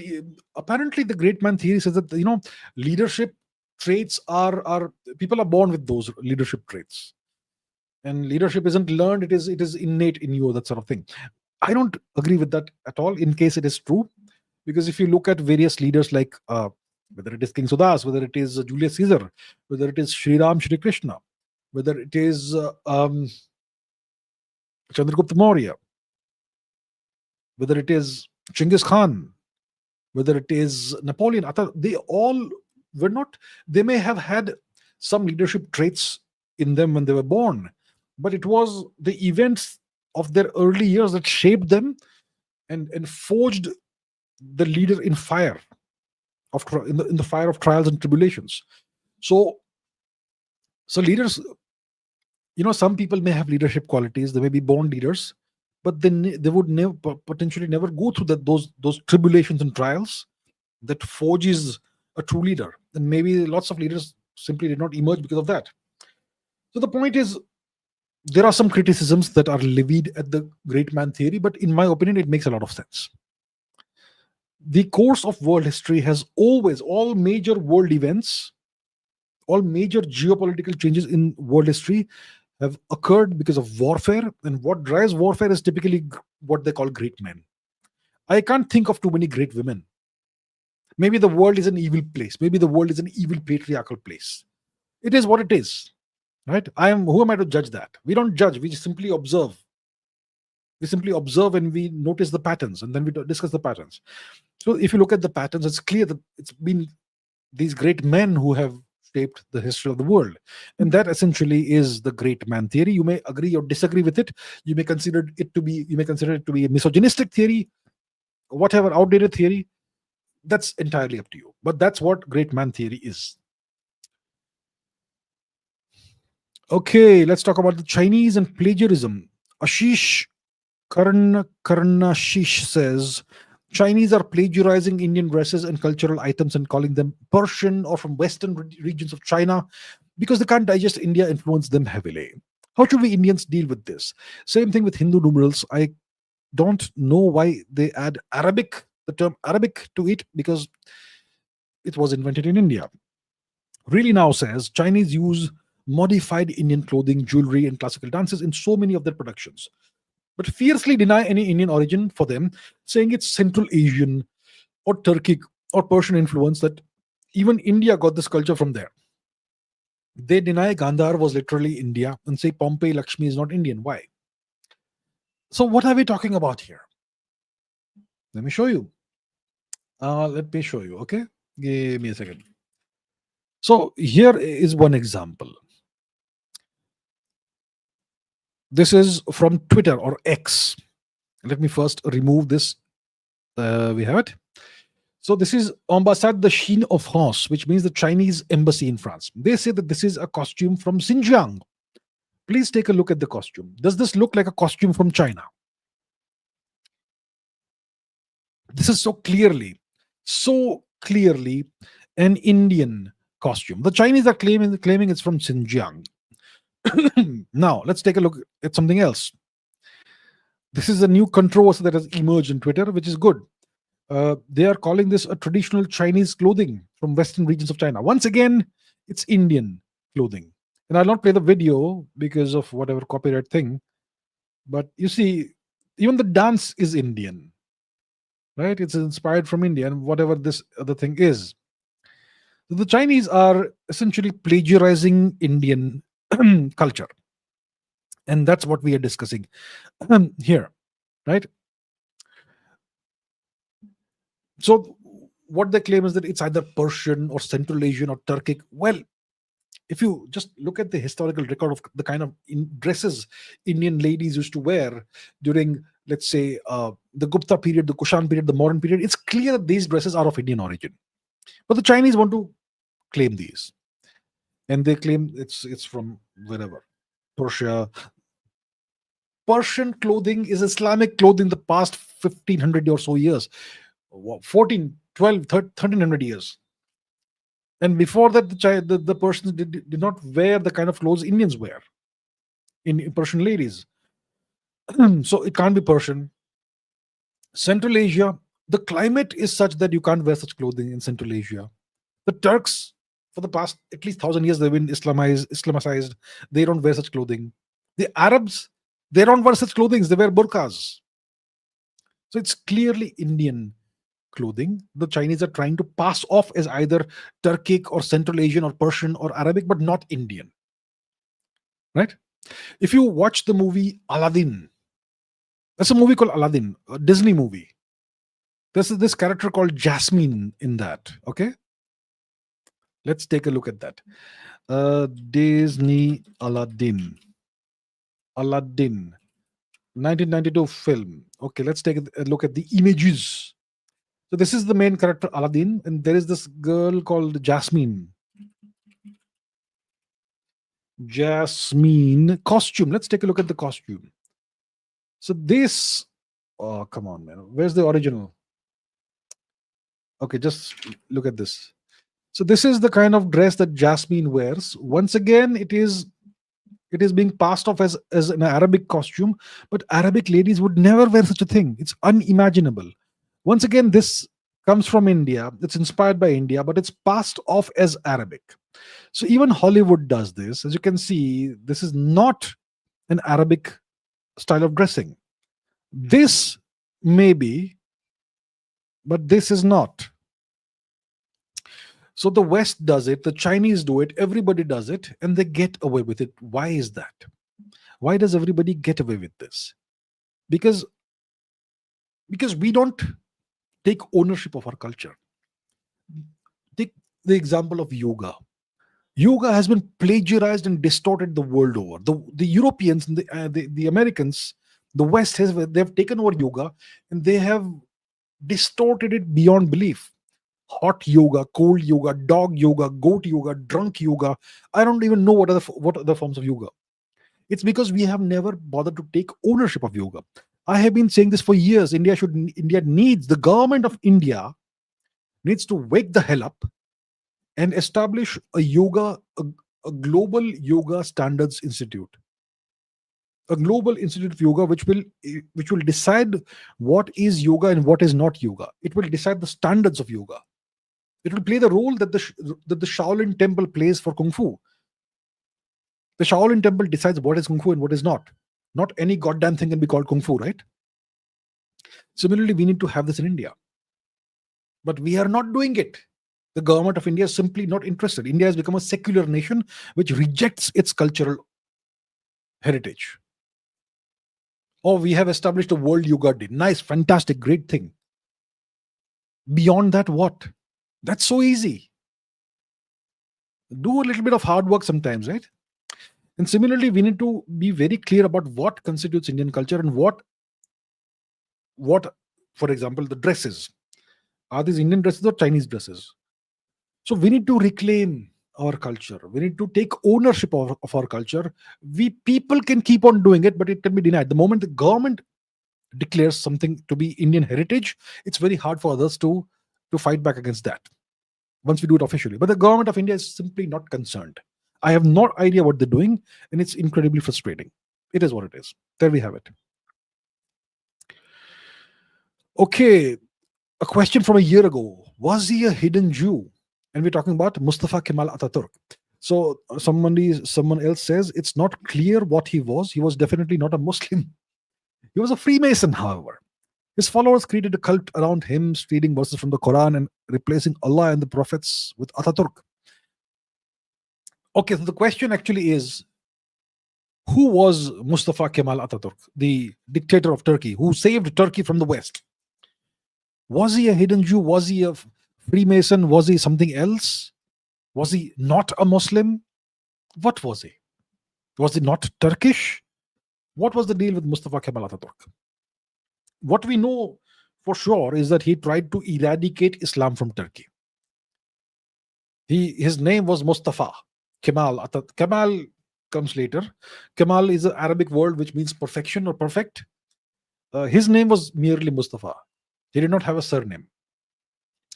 apparently the great man theory says that leadership traits are people are born with those leadership traits, and leadership isn't learned; it is innate in you, that sort of thing. I don't agree with that at all. In case it is true, because if you look at various leaders like whether it is King Sudas, whether it is Julius Caesar, whether it is Sri Ram, Shri Krishna, whether it is Chandragupta Maurya, whether it is Chinggis Khan, whether it is Napoleon, they all were not, they may have had some leadership traits in them when they were born, but it was the events of their early years that shaped them and forged the leader in fire in the fire of trials and tribulations. So leaders, some people may have leadership qualities, they may be born leaders, but then they would never potentially never go through those tribulations and trials that forges a true leader. And maybe lots of leaders simply did not emerge because of that. So the point is, there are some criticisms that are levied at the great man theory, but in my opinion, it makes a lot of sense. The course of world history has always, all major world events, all major geopolitical changes in world history have occurred because of warfare, and what drives warfare is typically what they call great men. I can't think of too many great women. Maybe the world is an evil place. Maybe the world is an evil patriarchal place. It is what it is, right? Who am I to judge that? We don't judge. We just simply observe. We simply observe and we notice the patterns, and then we discuss the patterns. So if you look at the patterns, it's clear that it's been these great men who have shaped the history of the world. And that essentially is the great man theory. You may agree or disagree with it. You may consider it to be a misogynistic theory, whatever, outdated theory. That's entirely up to you. But that's what great man theory is. Okay, let's talk about the Chinese and plagiarism. Ashish Karnashish says Chinese are plagiarizing Indian dresses and cultural items and calling them Persian or from Western regions of China because they can't digest India influence them heavily. How should we Indians deal with this? Same thing with Hindu numerals. I don't know why they add Arabic, the term Arabic, to it, because it was invented in India. Really Now says Chinese use modified Indian clothing, jewelry, and classical dances in so many of their productions, but fiercely deny any Indian origin for them, saying it's Central Asian or Turkic or Persian influence, that even India got this culture from there. They deny Gandhar was literally India and say Pompeii Lakshmi is not Indian. Why? So what are we talking about here? Let me show you. Okay? Give me a second. So here is one example. This is from Twitter or X. Let me first remove this. We have it. So this is Ambassade de Chine of France, which means the Chinese embassy in France. They say that this is a costume from Xinjiang. Please take a look at the costume. Does this look like a costume from China? This is so clearly an Indian costume. The Chinese are claiming it's from Xinjiang. Now, let's take a look at something else. This is a new controversy that has emerged in Twitter, which is good. They are calling this a traditional Chinese clothing from Western regions of China. Once again, it's Indian clothing. And I'll not play the video because of whatever copyright thing. But you see, even the dance is Indian, right? It's inspired from India and whatever this other thing is. So the Chinese are essentially plagiarizing Indian culture. And that's what we are discussing here, right? So what they claim is that it's either Persian or Central Asian or Turkic. Well, if you just look at the historical record of the kind of dresses Indian ladies used to wear during, let's say, the Gupta period, the Kushan period, the modern period, it's clear that these dresses are of Indian origin. But the Chinese want to claim these. And they claim it's from wherever, Persia. Persian clothing is Islamic clothing the past 1500 or so years, 14, 12, 1300 years. And before that, the Persians did not wear the kind of clothes Indians wear in Persian ladies. So it can't be Persian. Central Asia, The climate is such that you can't wear such clothing in Central Asia. The Turks, for the past at least 1,000 years, they've been Islamicized. They don't wear such clothing. The Arabs, they don't wear such clothing. They wear burqas. So it's clearly Indian clothing. The Chinese are trying to pass off as either Turkic or Central Asian or Persian or Arabic, but not Indian. Right? If you watch the movie Aladdin, there's a movie called Aladdin, a Disney movie. There's this character called Jasmine in that. Okay, let's take a look at that. Disney Aladdin, 1992 film. Okay, let's take a look at the images. So this is the main character Aladdin, and there is this girl called Jasmine. Jasmine costume. Let's take a look at the costume. So this, oh come on, man, where's the original? Okay, just look at this. So this is the kind of dress that Jasmine wears. Once again, it is being passed off as an Arabic costume, but Arabic ladies would never wear such a thing. It's unimaginable. Once again, this comes from India. It's inspired by India, but it's passed off as Arabic. So even Hollywood does this. As you can see, this is not an Arabic style of dressing. This may be, but this is not. So the West does it, the Chinese do it, everybody does it, and they get away with it. Why is that? Why does everybody get away with this? Because we don't take ownership of our culture. Take the example of yoga. Yoga has been plagiarized and distorted the world over. The Europeans and the Americans, the West they've taken over yoga and they have distorted it beyond belief. Hot yoga, cold yoga, dog yoga, goat yoga, drunk yoga. I don't even know what other forms of yoga. It's because we have never bothered to take ownership of yoga. I have been saying this for years. The government of India needs to wake the hell up and establish a global yoga standards institute. A global institute of yoga which will decide what is yoga and what is not yoga. It will decide the standards of yoga. It will play the role that the Shaolin temple plays for Kung Fu. The Shaolin temple decides what is Kung Fu and what is not. Not any goddamn thing can be called Kung Fu, right? Similarly, we need to have this in India. But we are not doing it. The government of India is simply not interested. India has become a secular nation which rejects its cultural heritage. Oh, we have established a World Yoga Day. Nice, fantastic, great thing. Beyond that, what? That's so easy. Do a little bit of hard work sometimes, right? And similarly, we need to be very clear about what constitutes Indian culture and what, for example, the dresses. Are these Indian dresses or Chinese dresses? So we need to reclaim our culture. We need to take ownership of our culture. People can keep on doing it, but it can be denied. The moment the government declares something to be Indian heritage, it's very hard for others to fight back against that once we do it officially. But the government of India is simply not concerned. I have no idea what they're doing, and it's incredibly frustrating. It is what it is. There we have it. Okay, a question from a year ago. Was he a hidden Jew? And we're talking about Mustafa Kemal Ataturk. So someone else says it's not clear what he was. He was definitely not a Muslim. He was a Freemason, however. His followers created a cult around him, stealing verses from the Quran and replacing Allah and the prophets with Ataturk. Okay, so the question actually is, who was Mustafa Kemal Ataturk, the dictator of Turkey, who saved Turkey from the West? Was he a hidden Jew? Was he a Freemason? Was he something else? Was he not a Muslim? What was he? Was he not Turkish? What was the deal with Mustafa Kemal Ataturk? What we know for sure is that he tried to eradicate Islam from Turkey. His name was Mustafa Kemal Ataturk. Kemal comes later. Kemal is an Arabic word which means perfection or perfect. His name was merely Mustafa. He did not have a surname.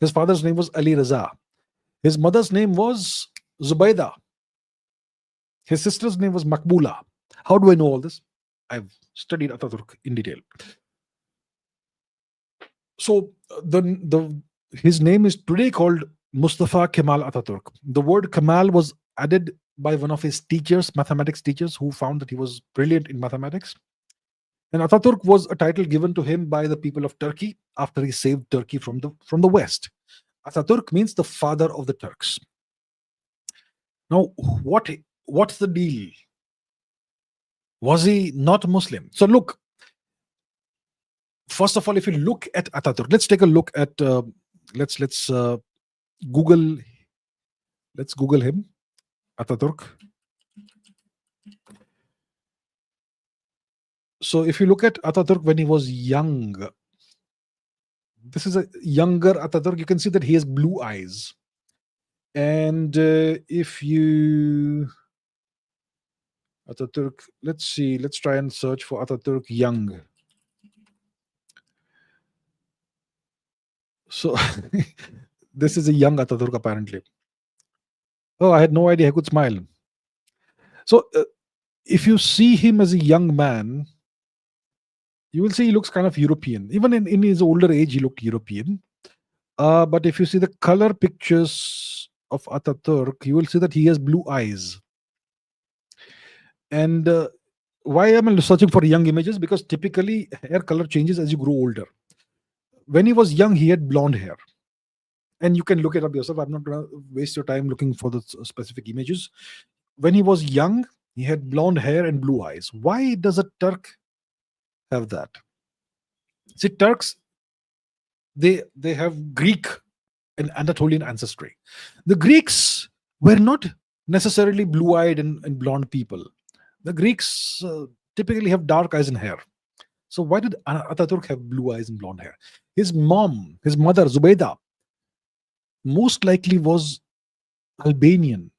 His father's name was Ali Raza. His mother's name was Zubayda. His sister's name was Makbula. How do I know all this? I've studied Ataturk in detail. So The his name is today called Mustafa Kemal Ataturk. The word Kemal was added by one of his teachers, mathematics teachers, who found that he was brilliant in mathematics. And Ataturk was a title given to him by the people of Turkey after he saved Turkey from the West. Ataturk means the father of the Turks. Now, what's the deal? Was he not Muslim? So look, first of all, if you look at Ataturk, let's take a look at let's Google Google him, Ataturk. So if you look at Ataturk when he was young, this is a younger Ataturk. You can see that he has blue eyes. And if you Ataturk, let's see, let's try and search for Ataturk young. So this is a young Ataturk apparently. Oh, I had no idea he could smile. So if you see him as a young man, you will see he looks kind of European. Even in his older age, he looked European. But if you see the color pictures of Ataturk, you will see that he has blue eyes. And why am I searching for young images? Because typically hair color changes as you grow older. When he was young, he had blonde hair. And you can look it up yourself. I'm not going to waste your time looking for the specific images. When he was young, he had blonde hair and blue eyes. Why does a Turk have that? See, Turks, they have Greek and Anatolian ancestry. The Greeks were not necessarily blue-eyed and blonde people. The Greeks typically have dark eyes and hair. So why did Ataturk have blue eyes and blonde hair? His mother, Zubaydah, most likely was Albanian.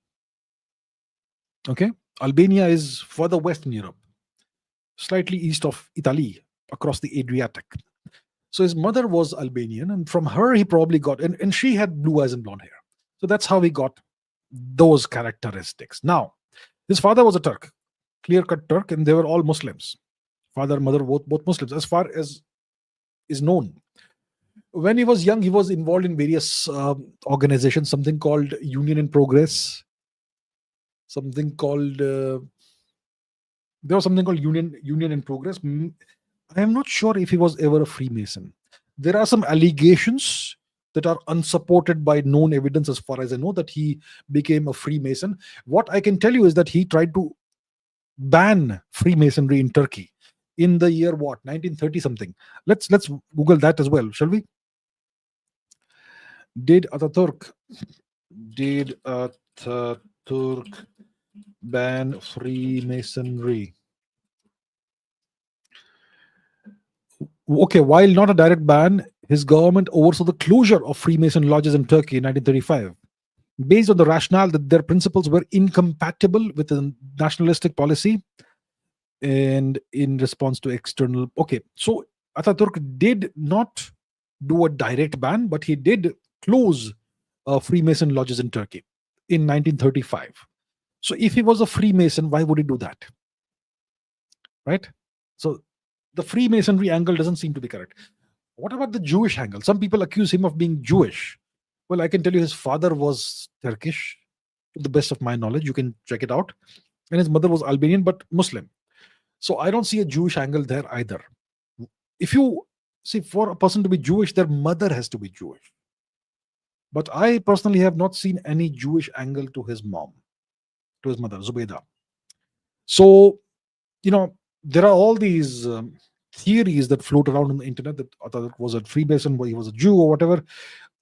Okay? Albania is further west in Europe, slightly east of Italy, across the Adriatic. So his mother was Albanian, and from her he probably got, and she had blue eyes and blonde hair. So that's how he got those characteristics. Now, his father was a Turk, clear-cut Turk, and they were all Muslims. Father, mother, both Muslims, as far as is known. When he was young, he was involved in various organizations, something called Union in Progress, something called there was something called Union in Progress. I am not sure if he was ever a Freemason. There are some allegations that are unsupported by known evidence, as far as I know, that he became a Freemason. What I can tell you is that he tried to ban Freemasonry in Turkey in the year 1930 something. Let's Google that as well, shall we? Did Ataturk ban Freemasonry? Okay, while not a direct ban, his government oversaw the closure of Freemason lodges in Turkey in 1935, based on the rationale that their principles were incompatible with a nationalistic policy and in response to external. Okay, so Ataturk did not do a direct ban, but he did close Freemason lodges in Turkey in 1935. So if he was a Freemason, why would he do that? Right? So the Freemasonry angle doesn't seem to be correct. What about the Jewish angle? Some people accuse him of being Jewish. Well, I can tell you his father was Turkish, to the best of my knowledge. You can check it out. And his mother was Albanian, but Muslim. So I don't see a Jewish angle there either. If you see, for a person to be Jewish, their mother has to be Jewish. But I personally have not seen any Jewish angle to his mom, to his mother, Zubaydah. So, there are all these theories that float around on the internet that Ataturk was a Freemason, he was a Jew or whatever.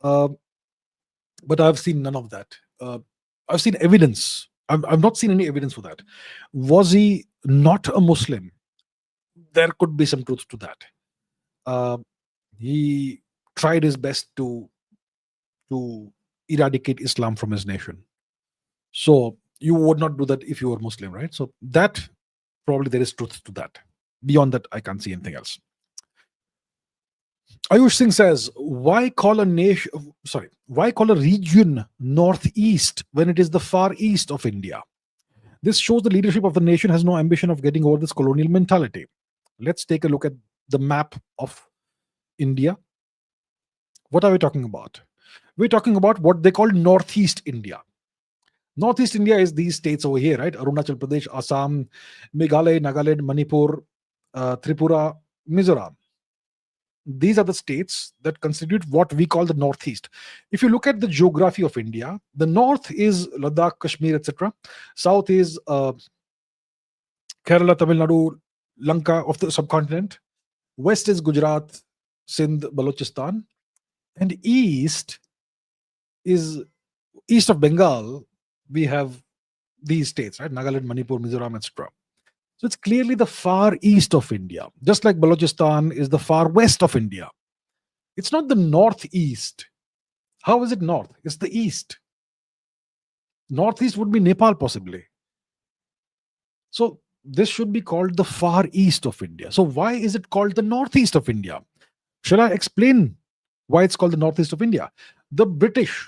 But I've seen none of that. I've seen evidence. I've not seen any evidence for that. Was he not a Muslim? There could be some truth to that. He tried his best to eradicate Islam from his nation. So you would not do that if you were Muslim, right? So that probably there is truth to that. Beyond that, I can't see anything else. Ayush Singh says, why call a region northeast when it is the far east of India? This shows the leadership of the nation has no ambition of getting over this colonial mentality. Let's take a look at the map of India. What are we talking about? We're talking about what they call Northeast India. Northeast India is these states over here, right? Arunachal Pradesh, Assam, Meghalaya, Nagaland, Manipur, Tripura, Mizoram. These are the states that constitute what we call the Northeast. If you look at the geography of India, the north is Ladakh, Kashmir, etc. South is Kerala, Tamil Nadu, Lanka of the subcontinent. West is Gujarat, Sindh, Balochistan. And is east of Bengal. We have these states, right? Nagaland, Manipur, Mizoram, etc. So it's clearly the far east of India, just like Balochistan is the far west of India. It's not the northeast. How is it north? It's the east. Northeast would be Nepal, possibly. So this should be called the far east of India. So why is it called the northeast of India? Shall I explain why it's called the northeast of India? The British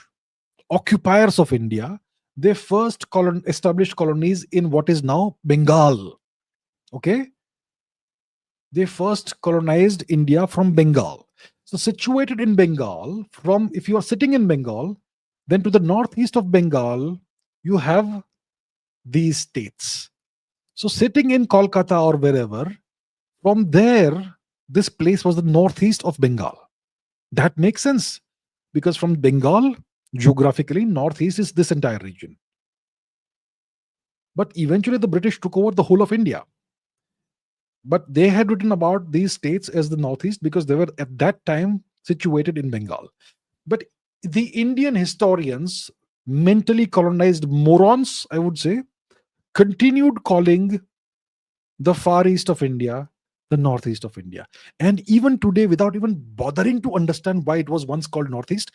occupiers of India, they first established colonies in what is now Bengal. Okay? They first colonized India from Bengal. So situated in Bengal, if you are sitting in Bengal, then to the northeast of Bengal, you have these states. So sitting in Kolkata or wherever, from there, this place was the northeast of Bengal. That makes sense, because from Bengal, geographically, northeast is this entire region. But eventually the British took over the whole of India. But they had written about these states as the northeast because they were at that time situated in Bengal. But the Indian historians, mentally colonized morons, I would say, continued calling the far east of India the northeast of India. And even today, without even bothering to understand why it was once called northeast,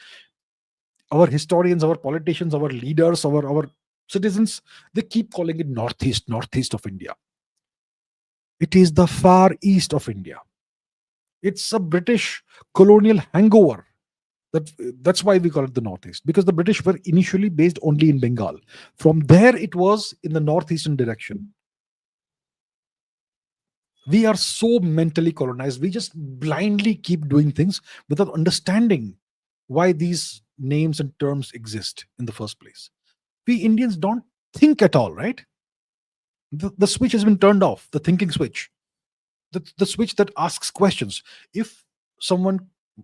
our historians, our politicians, our leaders, our citizens, they keep calling it northeast of India. It is the far east of India. It's a British colonial hangover. That's why we call it the northeast, because the British were initially based only in Bengal. From there, it was in the northeastern direction. We are so mentally colonized. We just blindly keep doing things without understanding why these names and terms exist in the first place. We Indians don't think at all, right? The switch has been turned off, the thinking switch, the switch that asks questions. If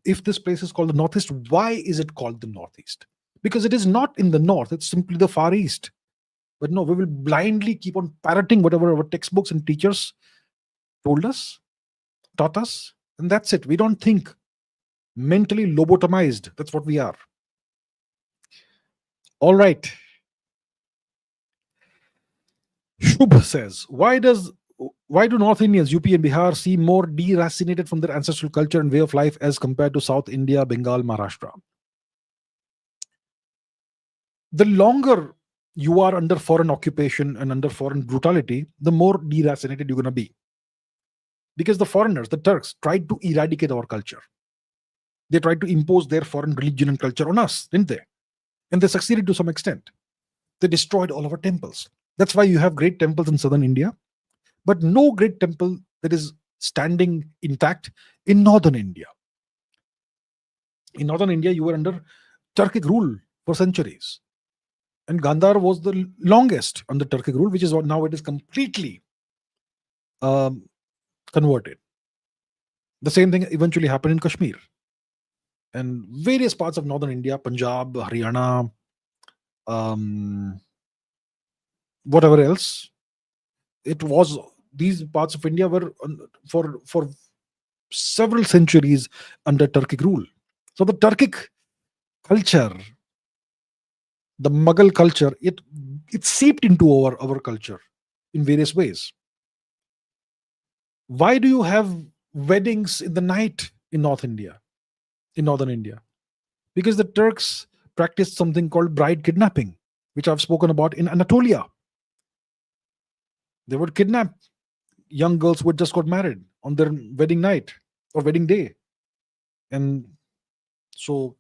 this place is called the northeast, why is it called the northeast? Because it is not in the north, it's simply the far east. But no, we will blindly keep on parroting whatever our textbooks and teachers told us, taught us, and that's it. We don't think. Mentally lobotomized, that's what we are. All right. Shubh says, why do North Indians, UP and Bihar, seem more deracinated from their ancestral culture and way of life as compared to South India, Bengal, Maharashtra? The longer you are under foreign occupation and under foreign brutality, the more deracinated you're going to be. Because the foreigners, the Turks, tried to eradicate our culture. They tried to impose their foreign religion and culture on us, didn't they? And they succeeded to some extent. They destroyed all our temples. That's why you have great temples in southern India, but no great temple that is standing intact in northern India. In northern India, you were under Turkic rule for centuries. And Gandhar was the longest under Turkic rule, which is what now it is completely converted. The same thing eventually happened in Kashmir and various parts of northern India, Punjab, Haryana, whatever else. It was, these parts of India were for several centuries under Turkic rule. So the Turkic culture, the Mughal culture, it seeped into our culture in various ways. Why do you have weddings in the night in northern India? Because the Turks practiced something called bride kidnapping, which I've spoken about in Anatolia. They would kidnap young girls who had just got married on their wedding night or wedding day. And so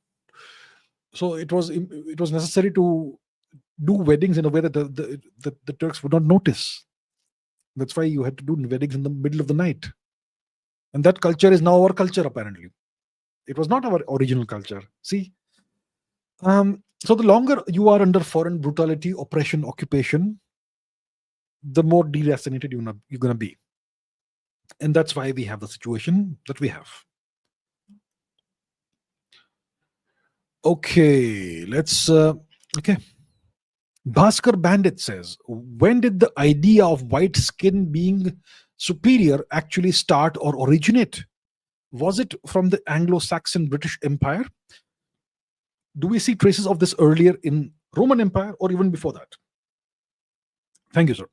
it was necessary to do weddings in a way that the Turks would not notice. That's why you had to do weddings in the middle of the night. And that culture is now our culture, apparently. It was not our original culture. See, so the longer you are under foreign brutality, oppression, occupation, the more deracinated you're gonna be, and that's why we have the situation that we have. Okay, let's. Okay, Bhaskar Bandit says, when did the idea of white skin being superior actually start or originate? Was it from the Anglo-Saxon British Empire? Do we see traces of this earlier in Roman Empire or even before that? Thank you, sir.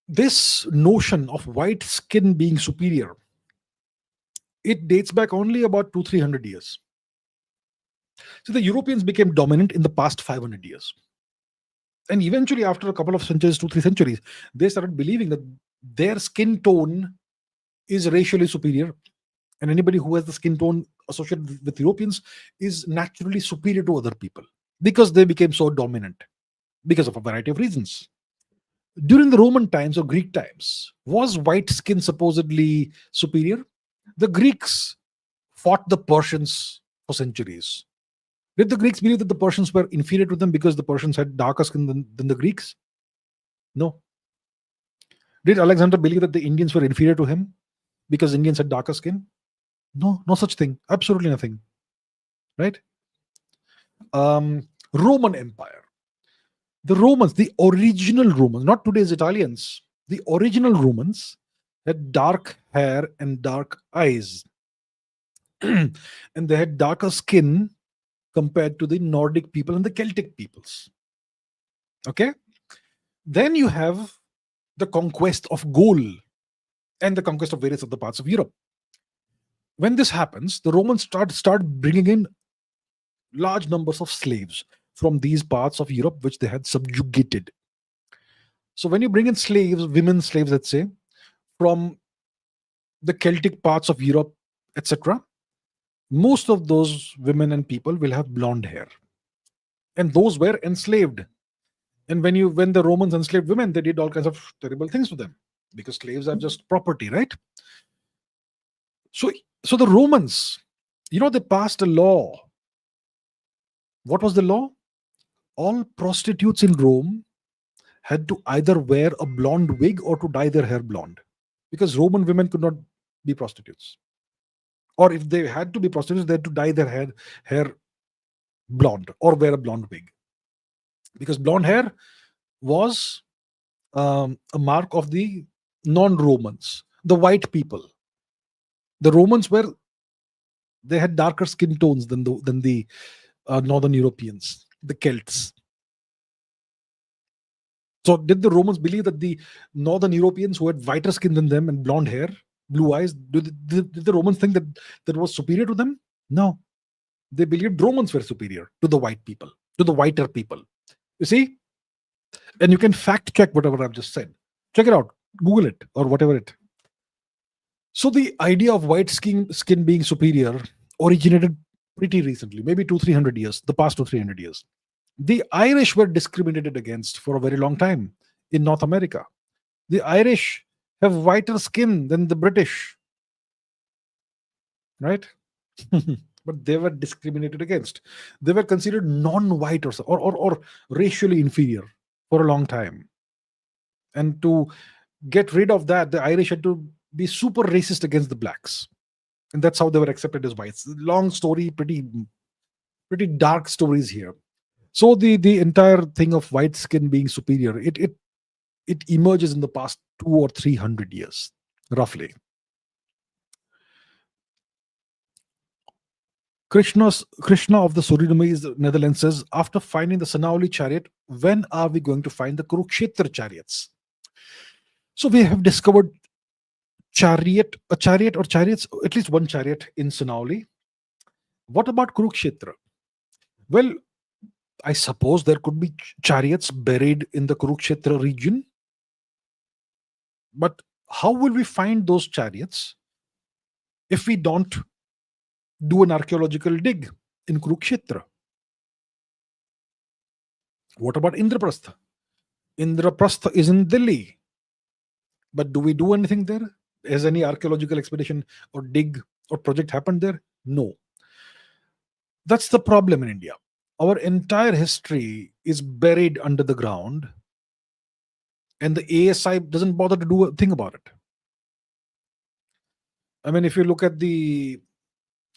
This notion of white skin being superior, it dates back only about 200-300 years. So the Europeans became dominant in the past 500 years. And eventually, after a couple of centuries, 2-3 centuries, they started believing that their skin tone is racially superior. And anybody who has the skin tone associated with Europeans is naturally superior to other people because they became so dominant because of a variety of reasons. During the Roman times or Greek times, was white skin supposedly superior? The Greeks fought the Persians for centuries. Did the Greeks believe that the Persians were inferior to them because the Persians had darker skin than the Greeks? No. Did Alexander believe that the Indians were inferior to him because Indians had darker skin? No, no such thing. Absolutely nothing. Right? Roman Empire. The Romans, the original Romans, not today's Italians, the original Romans had dark hair and dark eyes. And they had darker skin compared to the Nordic people and the Celtic peoples. Okay? Then you have the conquest of Gaul and the conquest of various other parts of Europe. When this happens, the Romans start bringing in large numbers of slaves from these parts of Europe which they had subjugated. So when you bring in slaves, women slaves, let's say, from the Celtic parts of Europe, etc., most of those women and people will have blonde hair. And those were enslaved. And when the Romans enslaved women, they did all kinds of terrible things to them because slaves are just property, right? So the Romans, they passed a law. What was the law? All prostitutes in Rome had to either wear a blonde wig or to dye their hair blonde because Roman women could not be prostitutes. Or if they had to be prostitutes, they had to dye their hair blonde or wear a blonde wig. Because blonde hair was a mark of the non-Romans, the white people. The Romans they had darker skin tones than the Northern Europeans, the Celts. So did the Romans believe that the Northern Europeans who had whiter skin than them and blonde hair, blue eyes, did the Romans think that was superior to them? No. They believed Romans were superior to the white people, to the whiter people. You see? And you can fact check whatever I've just said. Check it out. Google it or whatever it. So the idea of white skin being superior originated pretty recently, maybe 200-300 years, the past 200-300 years. The Irish were discriminated against for a very long time in North America. The Irish have whiter skin than the British, right? But they were discriminated against. They were considered non-white or racially inferior for a long time. And to get rid of that, the Irish had to be super racist against the blacks. And that's how they were accepted as whites. Long story, pretty dark stories here. So the entire thing of white skin being superior, it emerges in the past 200 or 300 years, roughly. Krishna of the Surinamese Netherlands says, after finding the Sanauli chariot, when are we going to find the Kurukshetra chariots? So we have discovered a chariot or chariots, at least one chariot in Sanauli. What about Kurukshetra? Well, I suppose there could be chariots buried in the Kurukshetra region. But how will we find those chariots if we don't do an archaeological dig in Kurukshetra? What about Indraprastha? Indraprastha is in Delhi. But do we do anything there? Has any archaeological expedition or dig or project happened there? No. That's the problem in India. Our entire history is buried under the ground, and the ASI doesn't bother to do a thing about it. I mean, if you look at the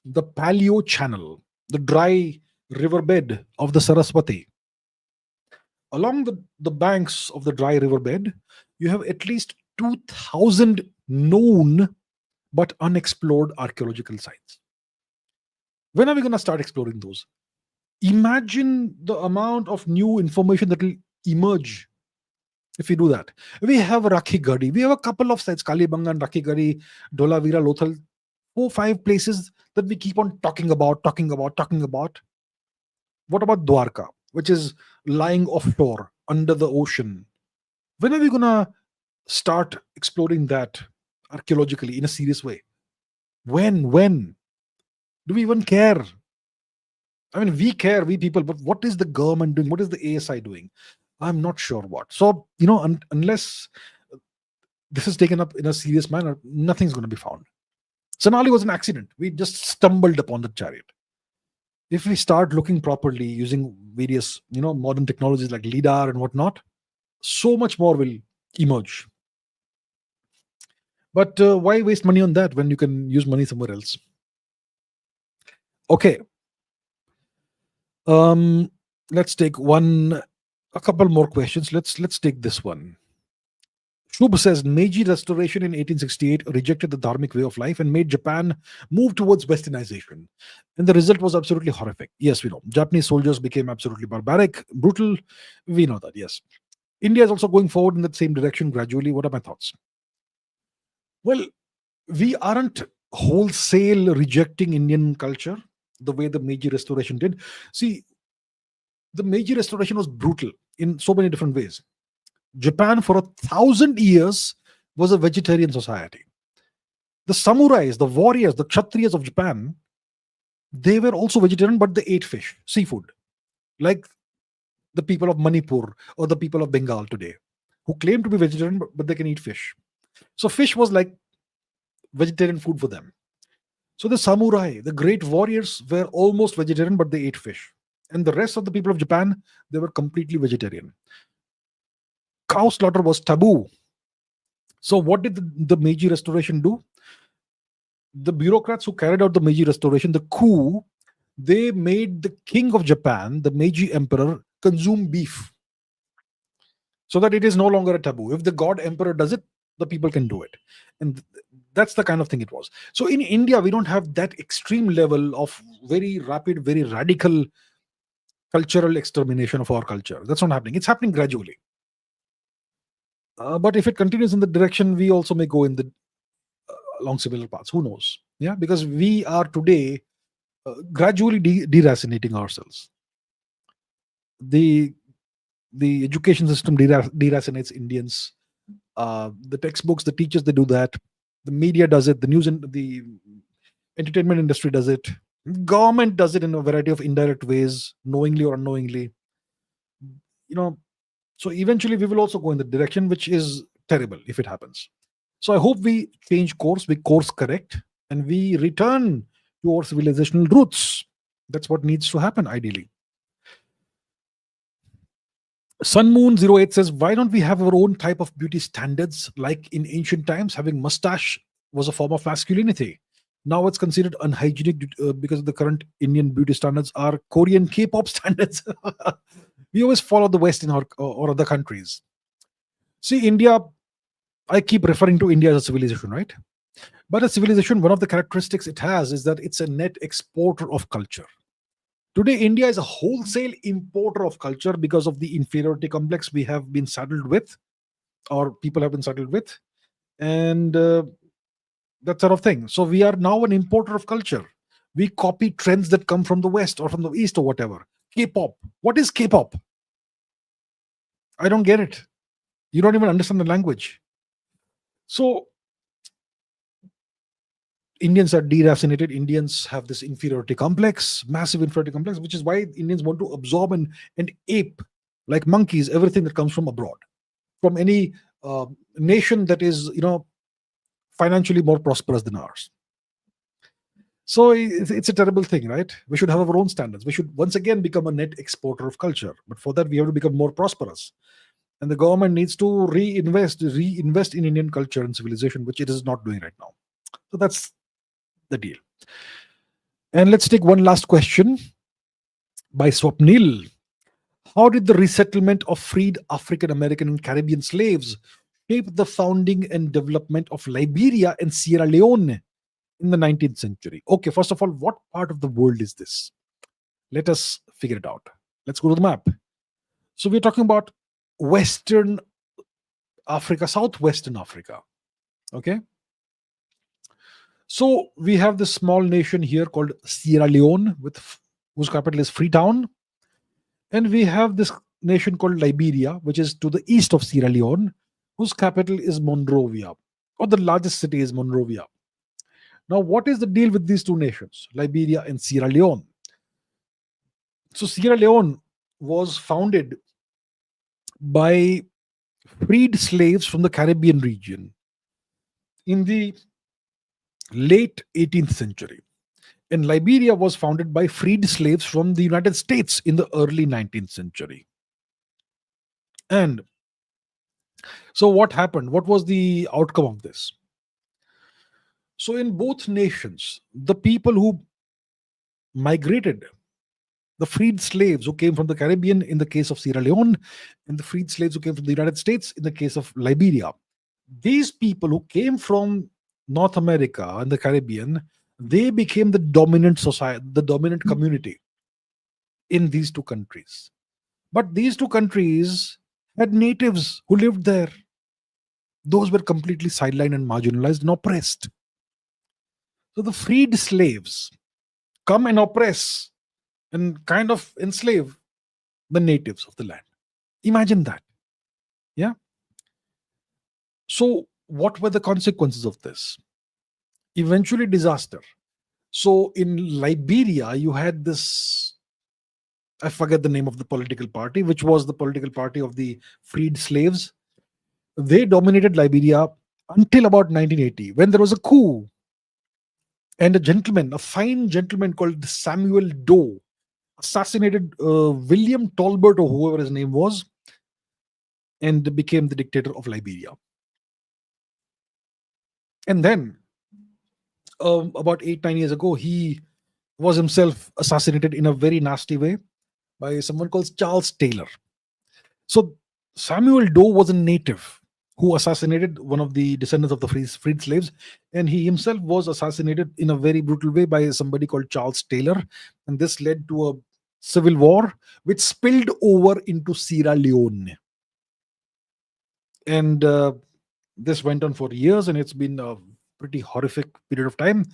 Paleo Channel, the dry riverbed of the Saraswati, along the banks of the dry riverbed, you have at least 2,000 known but unexplored archaeological sites. When are we going to start exploring those? Imagine the amount of new information that will emerge if we do that. We have Rakhi Gadi. We have a couple of sites, Kalibangan, Rakhi Gadi, Dholavira, Lothal, 4-5 places that we keep on talking about. What about Dwarka, which is lying offshore under the ocean? When are we going to start exploring that archaeologically in a serious way? When? Do we even care? I mean, we care, we people, but what is the government doing? What is the ASI doing? I'm not sure what. So, unless this is taken up in a serious manner, nothing's going to be found. Sonali was an accident. We just stumbled upon the chariot. If we start looking properly using various, modern technologies like LIDAR and whatnot, so much more will emerge. But why waste money on that when you can use money somewhere else? Okay. Let's take a couple more questions. Let's take this one. Shubh says Meiji Restoration in 1868 rejected the dharmic way of life and made Japan move towards westernization. And the result was absolutely horrific. Yes, we know. Japanese soldiers became absolutely barbaric, brutal. We know that, yes. India is also going forward in that same direction gradually. What are my thoughts? Well, we aren't wholesale rejecting Indian culture the way the Meiji Restoration did. See, the Meiji Restoration was brutal in so many different ways. Japan for 1,000 years was a vegetarian society. The samurais, the warriors, the kshatriyas of Japan, they were also vegetarian, but they ate fish, seafood, like the people of Manipur or the people of Bengal today, who claim to be vegetarian, but they can eat fish. So fish was like vegetarian food for them. So the samurai, the great warriors, were almost vegetarian, but they ate fish. And the rest of the people of Japan, they were completely vegetarian. Cow slaughter was taboo. So what did the Meiji Restoration do? The bureaucrats who carried out the Meiji Restoration, the coup, they made the king of Japan, the Meiji emperor, consume beef, so that it is no longer a taboo. If the god emperor does it, the people can do it. And that's the kind of thing it was. So in India, we don't have that extreme level of very rapid, very radical cultural extermination of our culture. That's not happening. It's happening gradually. But if it continues in the direction, we also may go in the along similar paths. Who knows? Yeah, because we are today gradually deracinating ourselves. The education system deracinates Indians. The textbooks, the teachers, they do that. The media does it. The news and the entertainment industry does it. Government does it in a variety of indirect ways, knowingly or unknowingly. So eventually we will also go in the direction which is terrible if it happens. So I hope we change course, we course correct, and we return to our civilizational roots. That's what needs to happen ideally. Sunmoon08 says, why don't we have our own type of beauty standards? Like in ancient times, having mustache was a form of masculinity. Now it's considered unhygienic because the current Indian beauty standards are Korean K-pop standards. We always follow the West in our or other countries. See, India, I keep referring to India as a civilization, right? But a civilization, one of the characteristics it has is that it's a net exporter of culture. Today, India is a wholesale importer of culture because of the inferiority complex we have been saddled with, or people have been saddled with, and that sort of thing. So we are now an importer of culture. We copy trends that come from the West or from the East or whatever. K-pop. What is K-pop? I don't get it. You don't even understand the language. So Indians are deracinated. Indians have this inferiority complex, massive inferiority complex, which is why Indians want to absorb and ape, like monkeys, everything that comes from abroad, from any nation that is, financially more prosperous than ours. So it's a terrible thing, right? We should have our own standards. We should once again become a net exporter of culture. But for that, we have to become more prosperous. And the government needs to reinvest in Indian culture and civilization, which it is not doing right now. So that's the deal. And let's take one last question by Swapnil. How did the resettlement of freed African American and Caribbean slaves shape the founding and development of Liberia and Sierra Leone in the 19th century? Okay, first of all, what part of the world is this? Let us figure it out. Let's go to the map. So we're talking about Western Africa, Southwestern Africa. Okay. So we have this small nation here called Sierra Leone, whose capital is Freetown. And we have this nation called Liberia, which is to the east of Sierra Leone, whose capital is Monrovia, or the largest city is Monrovia. Now, what is the deal with these two nations, Liberia and Sierra Leone? So Sierra Leone was founded by freed slaves from the Caribbean region in the late 18th century. And Liberia was founded by freed slaves from the United States in the early 19th century. And so what happened? What was the outcome of this? So in both nations, the people who migrated, the freed slaves who came from the Caribbean in the case of Sierra Leone, and the freed slaves who came from the United States in the case of Liberia, these people who came from North America and the Caribbean, they became the dominant society, the dominant community in these two countries. But these two countries had natives who lived there. Those were completely sidelined and marginalized and oppressed. So the freed slaves come and oppress and kind of enslave the natives of the land. Imagine that. Yeah. So what were the consequences of this? Eventually disaster. So in Liberia, you had this, I forget the name of the political party, which was the political party of the freed slaves. They dominated Liberia until about 1980, when there was a coup. And a fine gentleman called Samuel Doe, assassinated William Talbot, or whoever his name was, and became the dictator of Liberia. And then, about 8-9 years ago, he was himself assassinated in a very nasty way by someone called Charles Taylor. So Samuel Doe was a native who assassinated one of the descendants of the freed slaves, and he himself was assassinated in a very brutal way by somebody called Charles Taylor. And this led to a civil war which spilled over into Sierra Leone. And this went on for years, and it's been a pretty horrific period of time.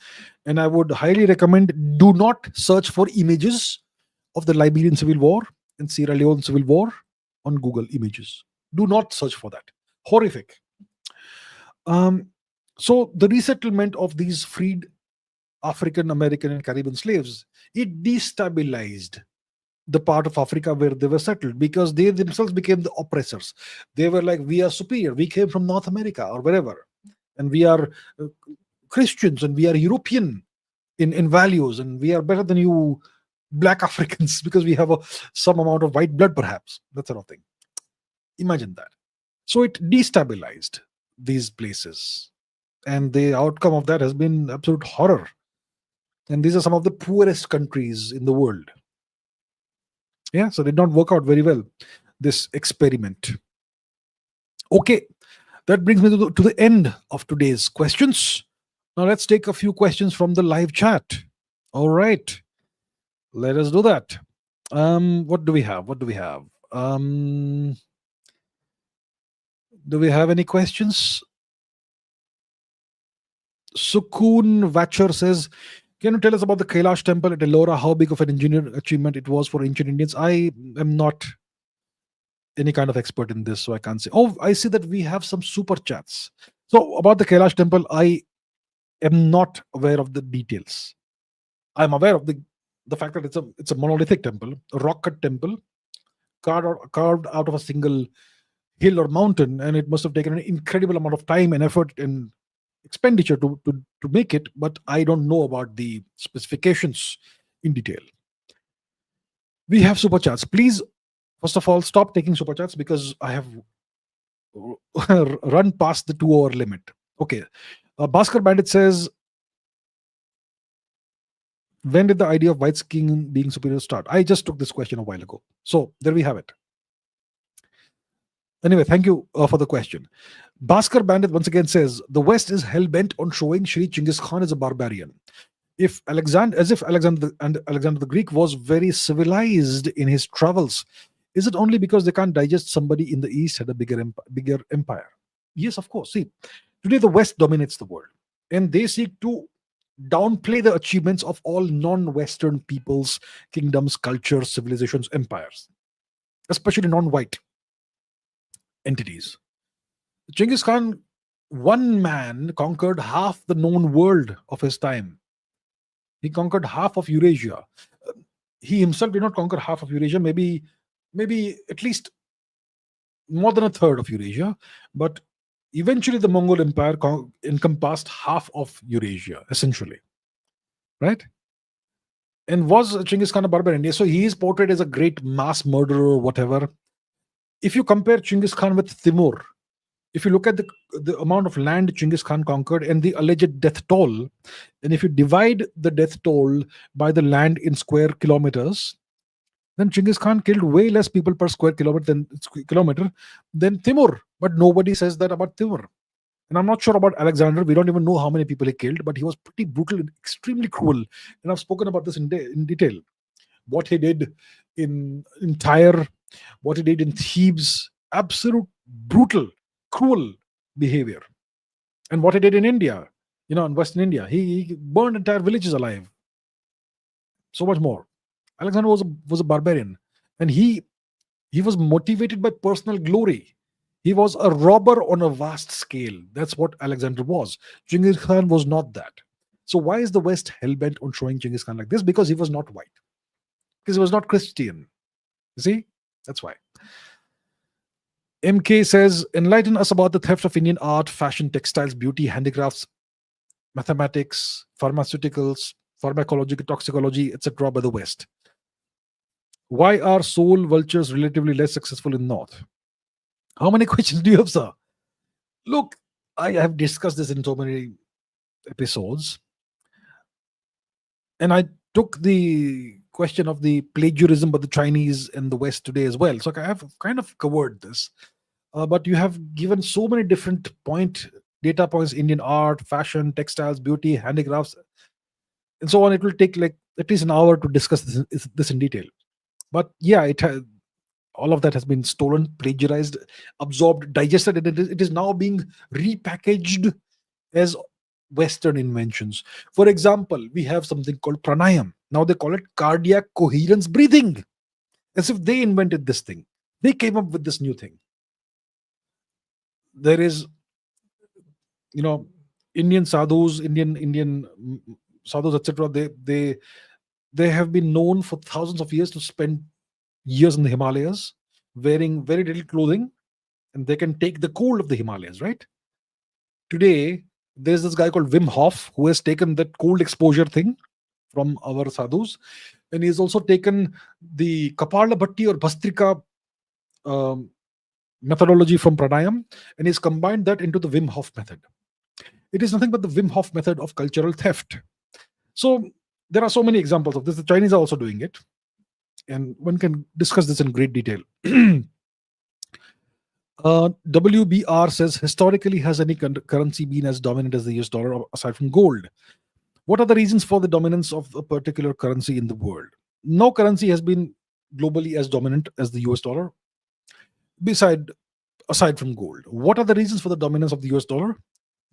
And I would highly recommend, do not search for images of the Liberian Civil War and Sierra Leone Civil War on Google Images. Do not search for that. Horrific. So the resettlement of these freed African American and Caribbean slaves, it destabilized the part of Africa where they were settled, because they themselves became the oppressors. They were like, we are superior. We came from North America or wherever, and we are Christians, and we are European in values, and we are better than you black Africans because we have some amount of white blood, perhaps. That sort of thing. Imagine that. So it destabilized these places, and the outcome of that has been absolute horror. And these are some of the poorest countries in the world. Yeah, so it did not work out very well, this experiment. Okay, that brings me to the end of today's questions. Now let's take a few questions from the live chat. All right, let us do that. What do we have? Do we have any questions? Sukun Vacher says, can you tell us about the Kailash temple at Ellora? How big of an engineering achievement it was for ancient Indians? I am not any kind of expert in this, so I can't say. Oh, I see that we have some super chats. So about the Kailash temple, I am not aware of the details. I'm aware of the fact that it's a monolithic temple, a rock cut temple, carved out of a single hill or mountain, and it must have taken an incredible amount of time and effort and expenditure to make it, but I don't know about the specifications in detail. We have super chats. Please, first of all, stop taking super chats because I have run past the 2 hour limit. Okay. Bhaskar Bandit says, when did the idea of white skin being superior start? I just took this question a while ago. So there we have it. Anyway, thank you for the question. Bhaskar Bandit once again says, the West is hell bent on showing Shri Chinggis Khan as a barbarian. If Alexander the Greek was very civilized in his travels, is it only because they can't digest somebody in the East had a bigger empire? Yes, of course. See, today the West dominates the world, and they seek to downplay the achievements of all non-Western peoples, kingdoms, cultures, civilizations, empires, especially non-white entities. Genghis Khan, one man, conquered half the known world of his time. He conquered half of Eurasia. He himself did not conquer half of Eurasia, maybe at least more than a third of Eurasia, but eventually the Mongol Empire encompassed half of Eurasia, essentially. Right? And was Genghis Khan a barbarian? So he is portrayed as a great mass murderer or whatever. If you compare Genghis Khan with Timur, if you look at the amount of land Genghis Khan conquered and the alleged death toll, and if you divide the death toll by the land in square kilometers, then Genghis Khan killed way less people per square kilometer than Timur. But nobody says that about Timur. And I'm not sure about Alexander. We don't even know how many people he killed, but he was pretty brutal and extremely cruel. And I've spoken about this in detail. What he did in Tyre, what he did in Thebes, absolute brutal, cruel behavior. And what he did in India, in Western India, he burned entire villages alive. So much more. Alexander was a barbarian, and he was motivated by personal glory. He was a robber on a vast scale. That's what Alexander was. Genghis Khan was not that. So why is the West hell-bent on showing Genghis Khan like this? Because he was not white. Because he was not Christian. You see? That's why. MK says, enlighten us about the theft of Indian art, fashion, textiles, beauty, handicrafts, mathematics, pharmaceuticals, pharmacology, toxicology, etc. by the West. Why are soul vultures relatively less successful in North? How many questions do you have, sir? Look, I have discussed this in so many episodes. And I took the question of the plagiarism by the Chinese and the West today as well. So I have kind of covered this. But you have given so many different data points: Indian art, fashion, textiles, beauty, handicrafts, and so on. It will take like at least an hour to discuss this in detail. But yeah, all of that has been stolen, plagiarized, absorbed, digested, and it is now being repackaged as Western inventions. For example, we have something called pranayam. Now they call it cardiac coherence breathing, as if they invented this thing. They came up with this new thing. There is, Indian sadhus, Indian sadhus, etc. They have been known for thousands of years to spend years in the Himalayas, wearing very little clothing, and they can take the cold of the Himalayas, right? Today, there's this guy called Wim Hof who has taken that cold exposure thing from our sadhus, and he's also taken the Kapala Bhatti or Bhastrika methodology from pranayam, and he's combined that into the Wim Hof method. It is nothing but the Wim Hof method of cultural theft. So there are so many examples of this. The Chinese are also doing it, and one can discuss this in great detail. WBR says, historically, has any currency been as dominant as the US dollar aside from gold? What are the reasons for the dominance of a particular currency in the world? No currency has been globally as dominant as the US dollar, aside from gold. What are the reasons for the dominance of the US dollar?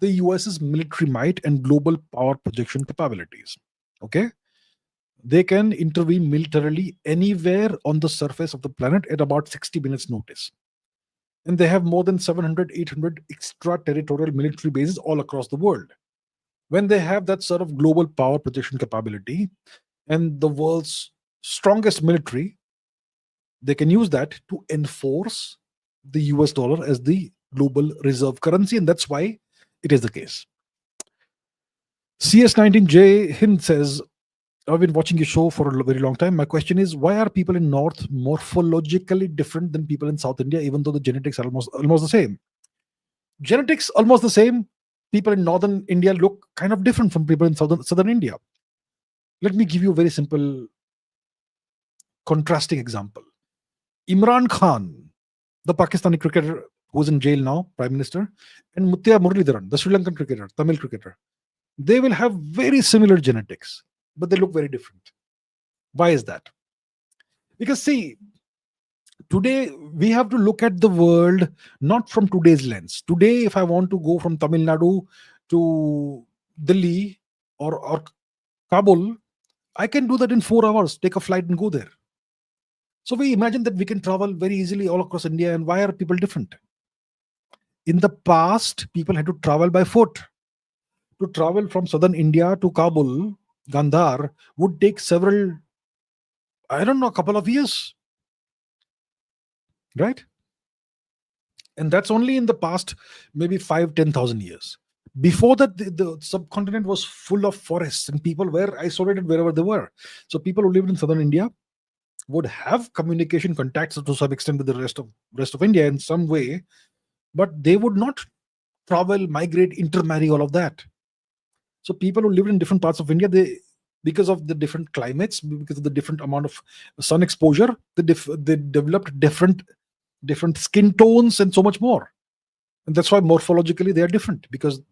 The US's military might and global power projection capabilities. Okay? They can intervene militarily anywhere on the surface of the planet at about 60 minutes notice. And they have more than 700, 800 extraterritorial military bases all across the world. When they have that sort of global power projection capability and the world's strongest military, they can use that to enforce the US dollar as the global reserve currency. And that's why it is the case. CS19J Hind says, I've been watching your show for a very long time. My question is, why are people in North morphologically different than people in South India, even though the genetics are almost the same? Genetics almost the same. People in Northern India look kind of different from people in Southern India. Let me give you a very simple contrasting example. Imran Khan, the Pakistani cricketer who's in jail now, Prime Minister, and Muttiah Muralidharan, the Sri Lankan cricketer, Tamil cricketer, they will have very similar genetics, but they look very different. Why is that? Because see, today we have to look at the world not from today's lens. Today, if I want to go from Tamil Nadu to Delhi or Kabul, I can do that in 4 hours, take a flight and go there. So we imagine that we can travel very easily all across India. And why are people different? In the past, people had to travel by foot. To travel from southern India to Kabul, Gandhar, would take several, I don't know, a couple of years, right? And that's only in the past, maybe 5,000-10,000 years. Before that, the subcontinent was full of forests and people were isolated wherever they were. So people who lived in southern India would have communication contacts to some extent with the rest of India in some way, but they would not travel, migrate, intermarry, all of that. So people who lived in different parts of India, because of the different climates, because of the different amount of sun exposure, they developed different skin tones and so much more. And that's why morphologically they are different, because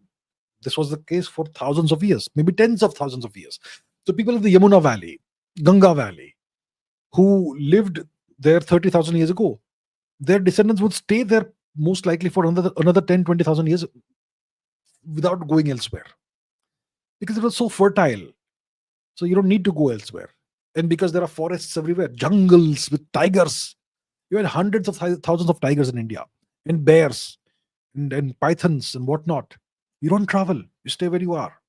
this was the case for thousands of years, maybe tens of thousands of years. So people of the Yamuna Valley, Ganga Valley, who lived there 30,000 years ago, their descendants would stay there most likely for another 10,000-20,000 years without going elsewhere, because it was so fertile. So you don't need to go elsewhere. And because there are forests everywhere, jungles with tigers, you had hundreds of thousands of tigers in India, and bears and pythons and whatnot. You don't travel, you stay where you are.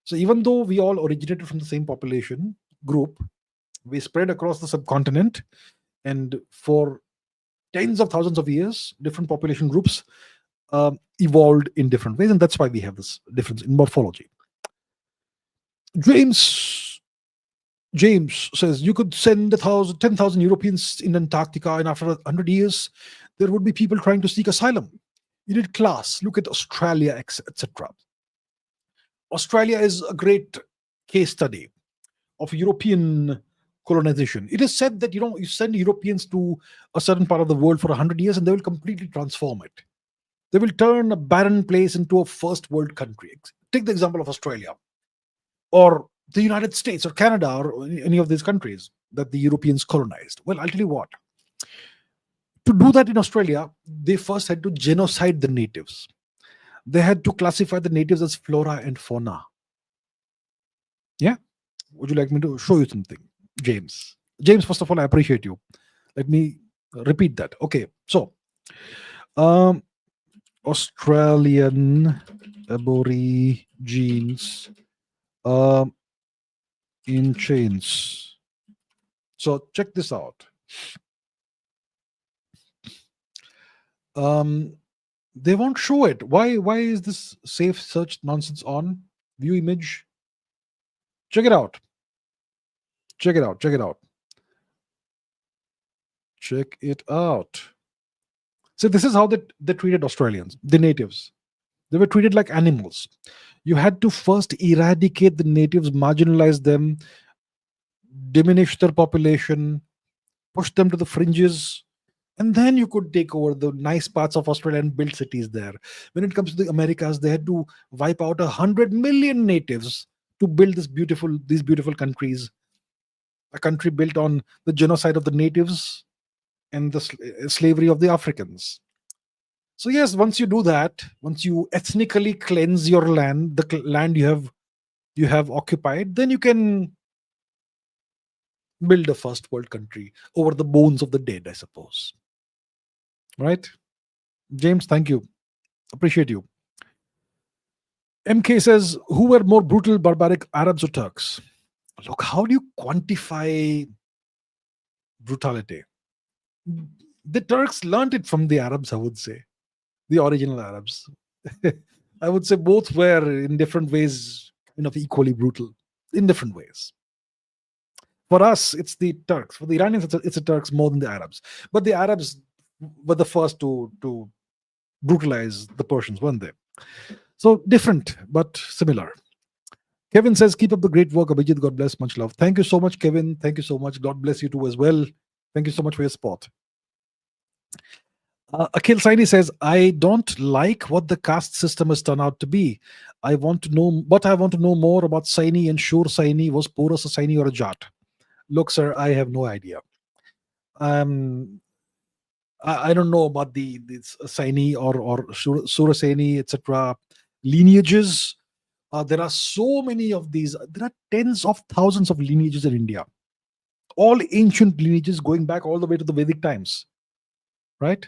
So even though we all originated from the same population group, we spread across the subcontinent, and for tens of thousands of years, different population groups evolved in different ways, and that's why we have this difference in morphology. James says, you could send 10,000 Europeans in Antarctica, and after 100 years, there would be people trying to seek asylum. You need class. Look at Australia, etc. Australia is a great case study of European colonization. It is said that you send Europeans to a certain part of the world for 100 years, and they will completely transform it. They will turn a barren place into a first world country. Take the example of Australia, or the United States, or Canada, or any of these countries that the Europeans colonized. Well, I'll tell you what. To do that in Australia, they first had to genocide the natives. They had to classify the natives as flora and fauna. Yeah? Would you like me to show you something, James? James, first of all, I appreciate you. Let me repeat that. Okay, so Australian Aborigines in chains. So check this out. They won't show it. Why is this safe search nonsense on? View image. Check it out. Check it out. So this is how they treated Australians, the natives. They were treated like animals. You had to first eradicate the natives, marginalize them, diminish their population, push them to the fringes, and then you could take over the nice parts of Australia and build cities there. When it comes to the Americas, they had to wipe out 100 million natives to build these beautiful countries. A country built on the genocide of the natives and the slavery of the Africans. So yes, once you do that, once you ethnically cleanse your land, the land you have occupied, then you can build a first world country over the bones of the dead, I suppose. Right? James, thank you. Appreciate you. MK says, who were more brutal, barbaric, Arabs or Turks? Look, how do you quantify brutality? The Turks learned it from the Arabs, I would say. The original Arabs. I would say both were in different ways equally brutal in different ways. For us, it's the Turks. For the Iranians, it's the Turks more than the Arabs. But the Arabs were the first to brutalize the Persians, weren't they? So different, but similar. Kevin says, keep up the great work, Abhijit. God bless. Much love. Thank you so much, Kevin. Thank you so much. God bless you too as well. Thank you so much for your support. Akhil Saini says, I don't like what the caste system has turned out to be. I want to know more about Saini and Shur Saini. Was Porus a Saini or a Jat? Look, sir, I have no idea. I don't know about the Saini or Surasaini, etc. lineages. There are so many of these. There are tens of thousands of lineages in India. All ancient lineages going back all the way to the Vedic times. Right?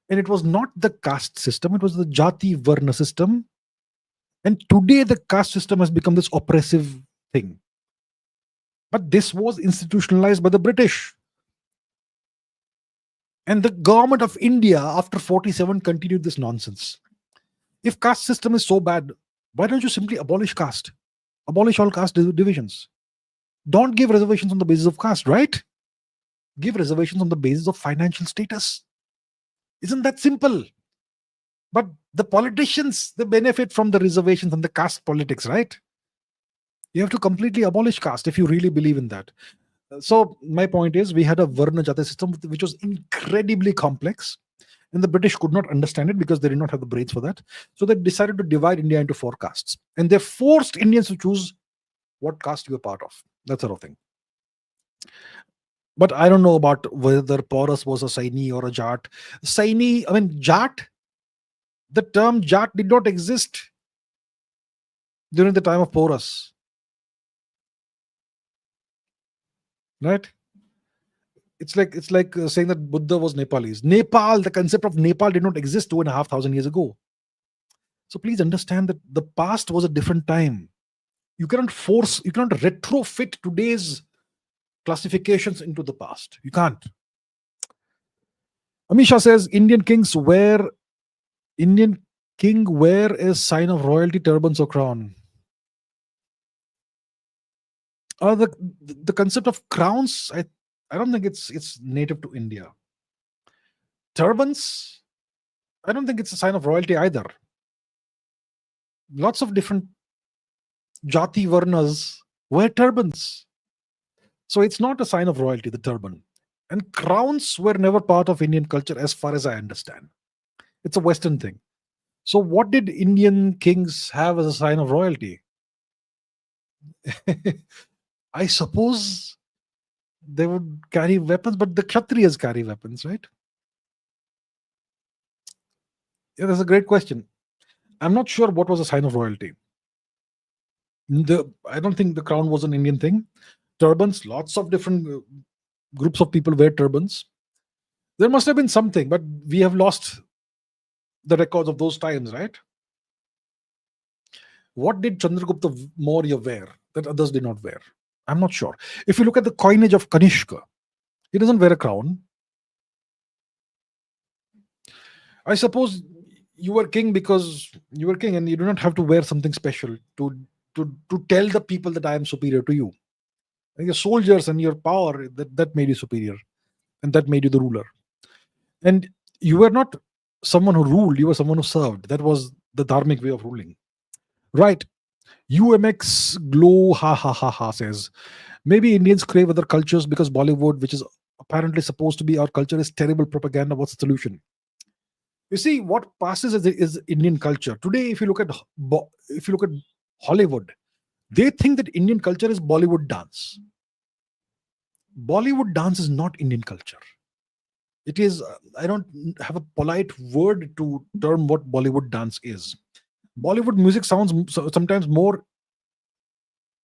And it was not the caste system, it was the Jati Varna system. And today the caste system has become this oppressive thing. But this was institutionalized by the British. And the government of India after 47 continued this nonsense. If caste system is so bad, why don't you simply abolish caste? Abolish all caste divisions. Don't give reservations on the basis of caste, right? Give reservations on the basis of financial status. Isn't that simple? But the politicians, they benefit from the reservations and the caste politics, right? You have to completely abolish caste if you really believe in that. So my point is, we had a Varna Jati system which was incredibly complex, and the British could not understand it because they did not have the brains for that. So they decided to divide India into 4 castes, and they forced Indians to choose what caste you were part of. That sort of thing. But I don't know about whether Porus was a Saini or a Jat. Jat, the term Jat did not exist during the time of Porus. Right? It's like saying that Buddha was Nepalese. Nepal, the concept of Nepal did not exist 2,500 years ago. So please understand that the past was a different time. You cannot retrofit today's classifications into the past. You can't. Amisha says, Indian king wear is sign of royalty, turbans or crown. The concept of crowns, I don't think it's native to India. Turbans, I don't think it's a sign of royalty either. Lots of different Jati Varnas wear turbans. So it's not a sign of royalty, the turban. And crowns were never part of Indian culture as far as I understand. It's a Western thing. So what did Indian kings have as a sign of royalty? I suppose they would carry weapons, but the Kshatriyas carry weapons, right? Yeah, that's a great question. I'm not sure what was a sign of royalty. I don't think the crown was an Indian thing. Turbans, lots of different groups of people wear turbans. There must have been something, but we have lost the records of those times, right? What did Chandragupta Maurya wear that others did not wear? I'm not sure. If you look at the coinage of Kanishka, he doesn't wear a crown. I suppose you were king because you were king, and you do not have to wear something special to tell the people that I am superior to you. And your soldiers and your power, that made you superior, and that made you the ruler. And you were not someone who ruled, you were someone who served. That was the dharmic way of ruling. Right. UMX Glow ha ha ha ha says, maybe Indians crave other cultures because Bollywood, which is apparently supposed to be our culture, is terrible propaganda. What's the solution? You see, what passes is Indian culture. Today, if you look at Hollywood, they think that Indian culture is Bollywood dance. Bollywood dance is not Indian culture. It is, I don't have a polite word to term what Bollywood dance is. Bollywood music sounds sometimes more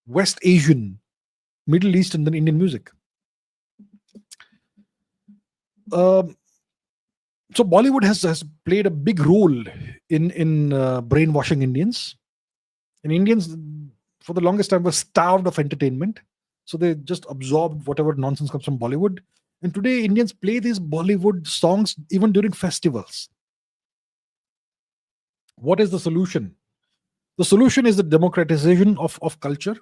West Asian, Middle Eastern than Indian music. So Bollywood has played a big role in brainwashing Indians. And Indians, for the longest time, were starved of entertainment. So they just absorbed whatever nonsense comes from Bollywood. And today, Indians play these Bollywood songs even during festivals. What is the solution? The solution is the democratization of culture.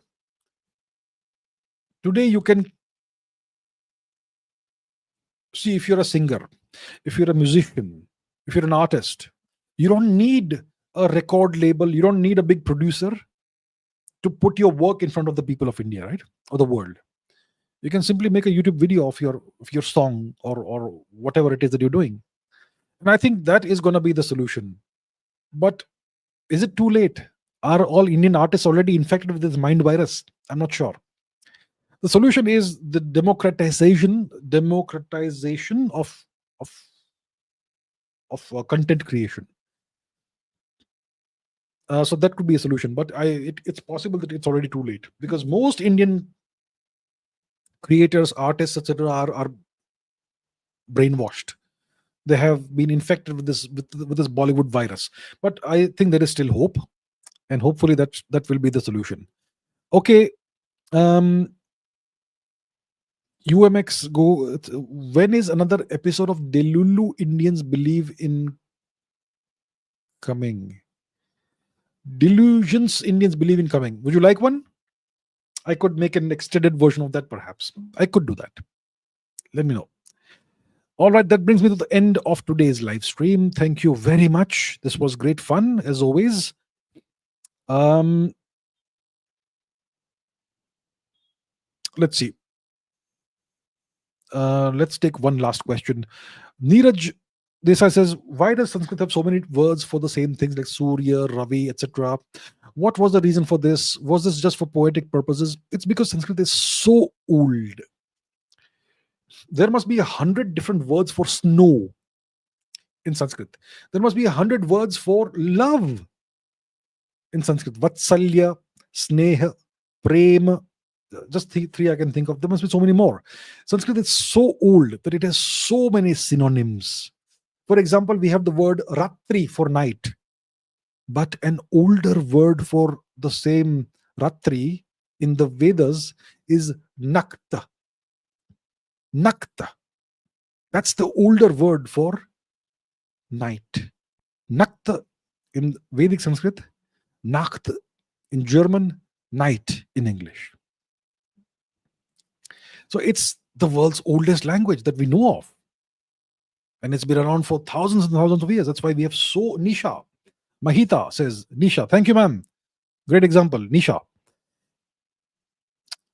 Today, you can see, if you're a singer, if you're a musician, if you're an artist, you don't need a record label, you don't need a big producer to put your work in front of the people of India, right? Or the world. You can simply make a YouTube video of your song, or whatever it is that you're doing. And I think that is going to be the solution. But is it too late? Are all Indian artists already infected with this mind virus? I'm not sure. The solution is the democratization of content creation. So that could be a solution, but it's possible that it's already too late, because most Indian creators, artists, etc., are brainwashed. They have been infected with this Bollywood virus. But I think there is still hope, and hopefully that will be the solution. Okay, UMX go. When is another episode of Delulu Indians Believe in coming? Delusions Indians Believe in coming. Would you like one? I could make an extended version of that, perhaps. I could do that. Let me know. All right, that brings me to the end of today's live stream. Thank you very much. This was great fun, as always. Let's see. Let's take one last question. Neeraj Desai says, why does Sanskrit have so many words for the same things like Surya, Ravi, etc.? What was the reason for this? Was this just for poetic purposes? It's because Sanskrit is so old. There must be 100 different words for snow in Sanskrit. There must be 100 words for love in Sanskrit. Vatsalya, Sneha, Prem. Just three I can think of. There must be so many more. Sanskrit is so old that it has so many synonyms. For example, we have the word Ratri for night, but an older word for the same Ratri in the Vedas is Nakta. Nakta. That's the older word for night. Nakta in Vedic Sanskrit, Nacht in German, night in English. So it's the world's oldest language that we know of. And it's been around for thousands and thousands of years. That's why we have so. Nisha Mahita says, Nisha, thank you, ma'am. Great example, Nisha.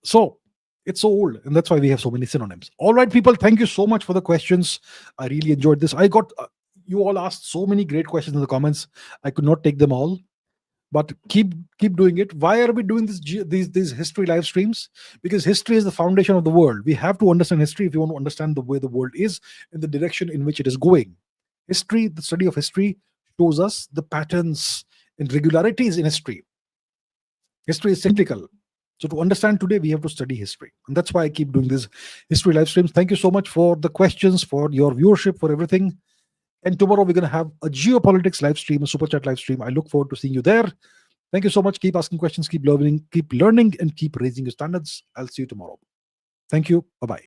So it's so old, and that's why we have so many synonyms. All right, people, thank you so much for the questions. I really enjoyed this. I got you all asked so many great questions in the comments. I could not take them all, but keep doing it. Why are we doing these history live streams? Because history is the foundation of the world. We have to understand history if you want to understand the way the world is and the direction in which it is going. History, the study of history, shows us the patterns and regularities in history. History is cyclical. So to understand today, we have to study history. And that's why I keep doing these history live streams. Thank you so much for the questions, for your viewership, for everything. And tomorrow we're going to have a geopolitics live stream, a super chat live stream. I look forward to seeing you there. Thank you so much. Keep asking questions, keep learning, and keep raising your standards. I'll see you tomorrow. Thank you. Bye-bye.